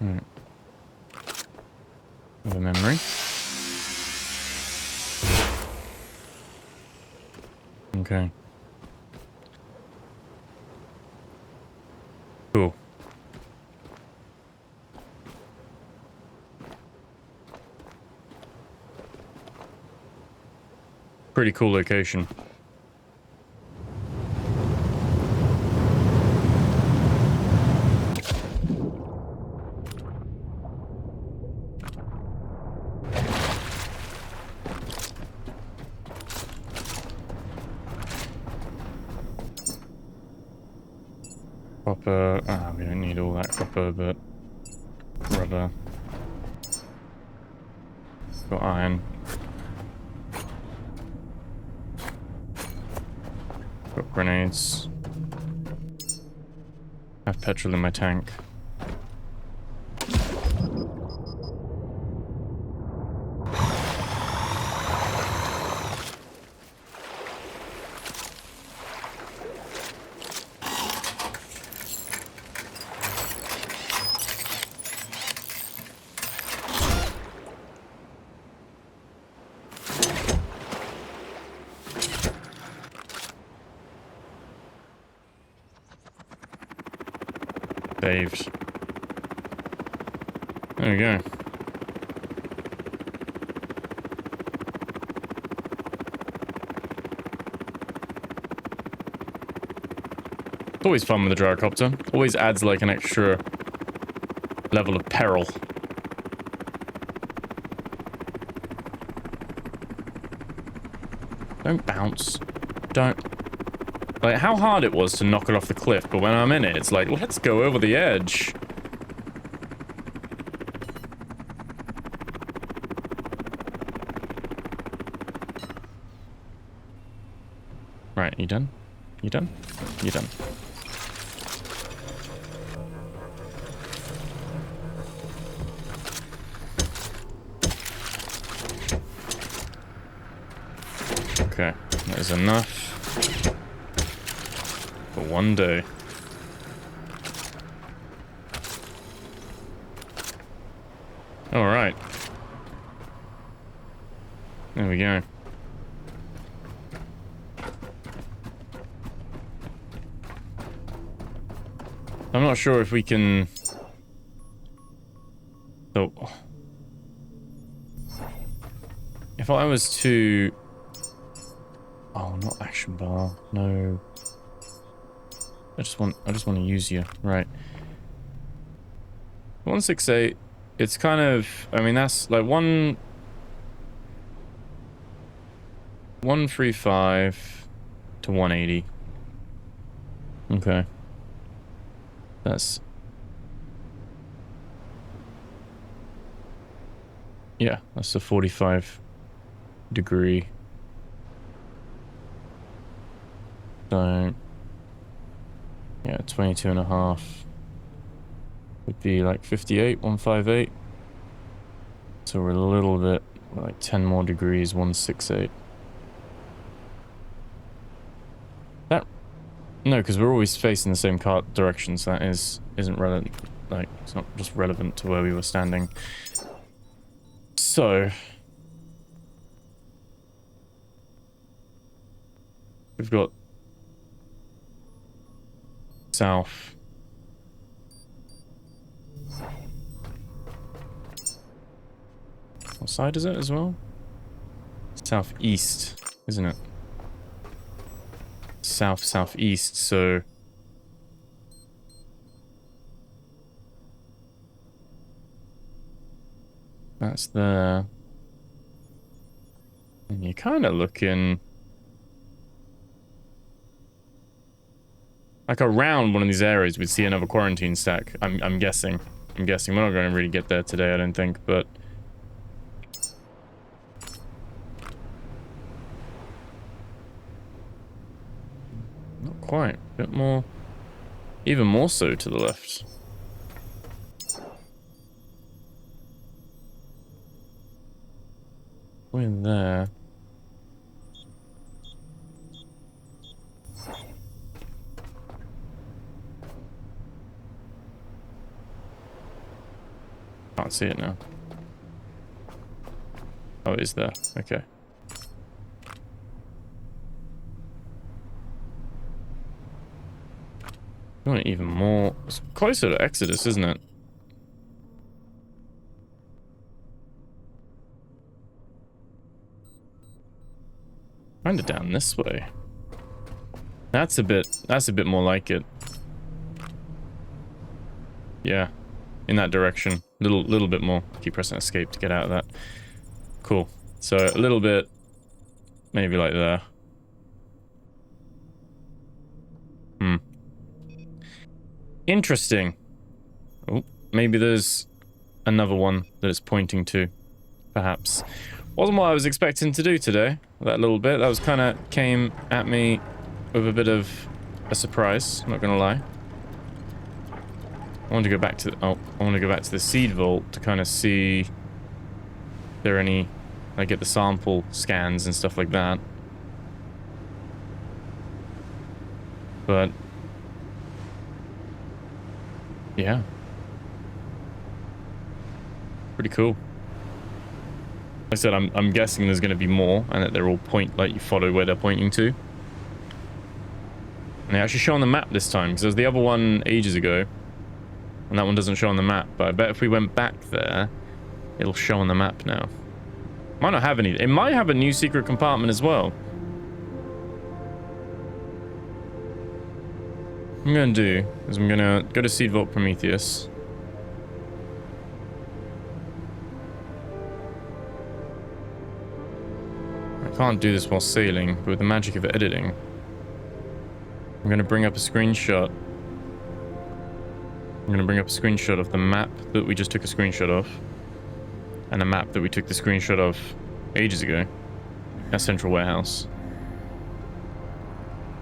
Alright. Another memory. Okay. Cool. Pretty cool location. Copper. Ah, we don't need all that copper, but rubber. Got iron. Got grenades. Have petrol in my tank. Saved. There we go. It's always fun with the gyrocopter. Always adds like an extra level of peril. Don't bounce. Don't. Like, how hard it was to knock it off the cliff, but when I'm in it, it's like, let's go over the edge. Right, you done? You done? You done. Okay, that is enough. For one day. All right. There we go. I'm not sure if we can... So... If I was to... Oh, not action bar. No. I just want to use you. Right. 168. It's kind of, I mean, that's like 135 to 180. Okay. That's, yeah, that's a 45 degree. So yeah, 22 and a half would be like 58, 158. So we're a little bit, like 10 more degrees, 168. That, no, because we're always facing the same direction, so that isn't relevant. Like, it's not just relevant to where we were standing. So we've got south. What side is it as well? Southeast, isn't it? Southeast, so... That's there. And you're kind of looking... like around one of these areas, we'd see another quarantine stack. I'm guessing. I'm guessing. We're not going to really get there today, I don't think, but... Not quite. A bit more... Even more so to the left. We're there. Can't see it now. Oh, it is there. Okay. You want it even more... It's closer to Exodus, isn't it? Kind of down this way. That's a bit more like it. Yeah. In that direction. Little bit more. Keep pressing escape to get out of that. Cool. So a little bit, maybe like there. Interesting. Oh, maybe there's another one that it's pointing to. Perhaps. Wasn't what I was expecting to do today. That little bit. That was kind of came at me with a bit of a surprise. I'm not gonna lie. I want to go back to the seed vault to kind of see if there are any, I get the sample scans and stuff like that. But yeah. Pretty cool. Like I said, I'm guessing there's going to be more and that they're all like you follow where they're pointing to. And they actually show on the map this time because there's the other one ages ago. And that one doesn't show on the map, but I bet if we went back there, it'll show on the map now. Might not have any. It might have a new secret compartment as well. What I'm going to do is I'm going to go to Seed Vault Prometheus. I can't do this while sailing, but with the magic of editing, I'm going to bring up a screenshot. I'm going to bring up a screenshot of the map that we just took a screenshot of. And a map that we took the screenshot of ages ago. At Central Warehouse.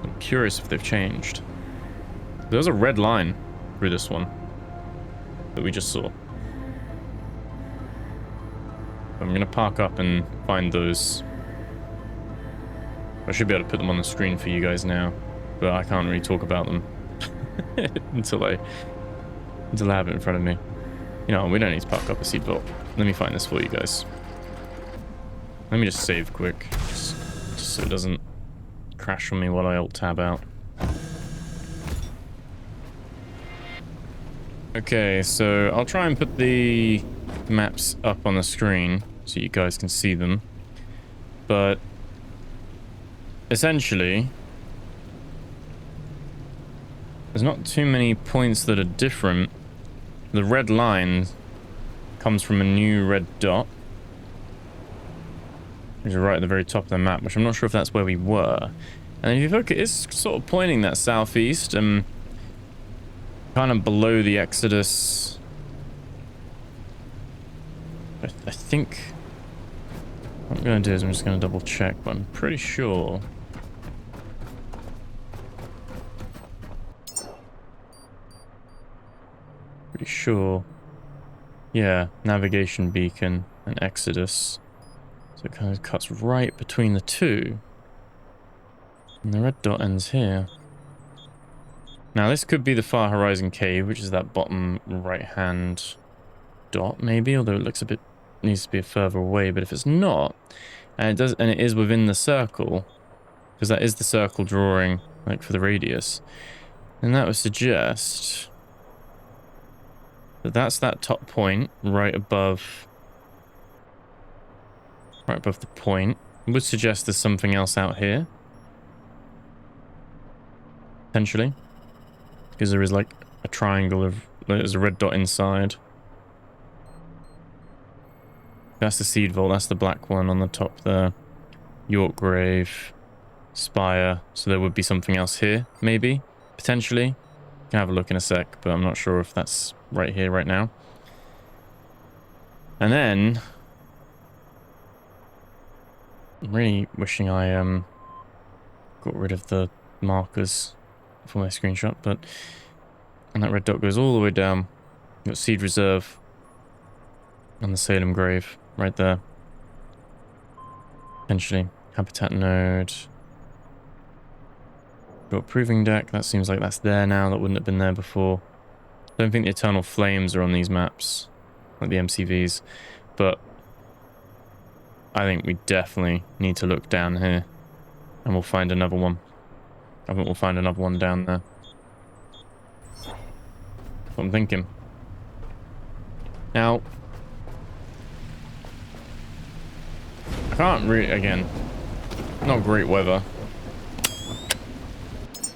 I'm curious if they've changed. There's a red line through this one that we just saw. I'm going to park up and find those. I should be able to put them on the screen for you guys now. But I can't really talk about them until I have it in front of me. You know, we don't need to park up a seed vault. Let me find this for you guys. Let me just save quick, just so it doesn't crash on me while I alt tab out. Okay, so I'll try and put the maps up on the screen so you guys can see them. But essentially, there's not too many points that are different. The red line comes from a new red dot, which is right at the very top of the map, which I'm not sure if that's where we were. And if you look, it's sort of pointing that southeast and kind of below the Exodus. I think what I'm going to do is I'm just going to double check, but I'm pretty sure. Pretty sure. Yeah, navigation beacon and Exodus. So it kind of cuts right between the two. And the red dot ends here. Now this could be the Far Horizon Cave, which is that bottom right hand dot maybe, although it looks a bit, needs to be further away. But if it's not, and it is within the circle, because that is the circle drawing like for the radius, then that would suggest that that's that top point right above the point. It would suggest there's something else out here potentially, because there is like a triangle of, there's a red dot inside. That's the seed vault, that's the black one on the top there. York Grave, Spire, so there would be something else here maybe. potentially. Can have a look in a sec, but I'm not sure if that's right here, right now. And then I'm really wishing I got rid of the markers for my screenshot, but and that red dot goes all the way down. Got Seed Reserve and the Salem Grave right there. Potentially Habitat Node. Got Proving Deck. That seems like that's there now. That wouldn't have been there before. Don't think the Eternal Flames are on these maps, like the MCVs, but I think we definitely need to look down here and we'll find another one. I think we'll find another one down there. That's what I'm thinking. Now, I can't really, again, not great weather,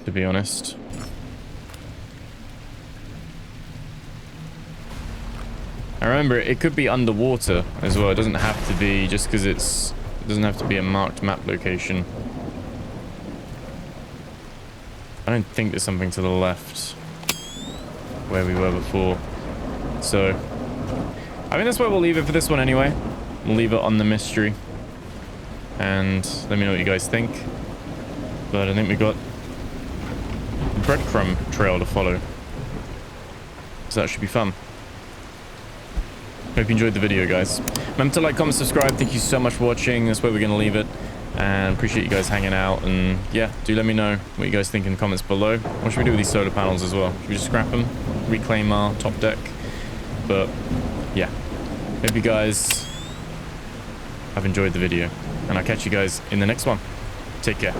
to be honest. I remember it could be underwater as well. It doesn't have to be just because it doesn't have to be a marked map location. I don't think there's something to the left where we were before. So I think that's where we'll leave it for this one anyway. We'll leave it on the mystery. And let me know what you guys think. But I think we got a breadcrumb trail to follow. So that should be fun. Hope you enjoyed the video, guys. Remember to like, comment, subscribe. Thank you so much for watching. That's where we're going to leave it. And appreciate you guys hanging out. And yeah, do let me know what you guys think in the comments below. What should we do with these solar panels as well? Should we just scrap them? Reclaim our top deck? But yeah, hope you guys have enjoyed the video. And I'll catch you guys in the next one. Take care.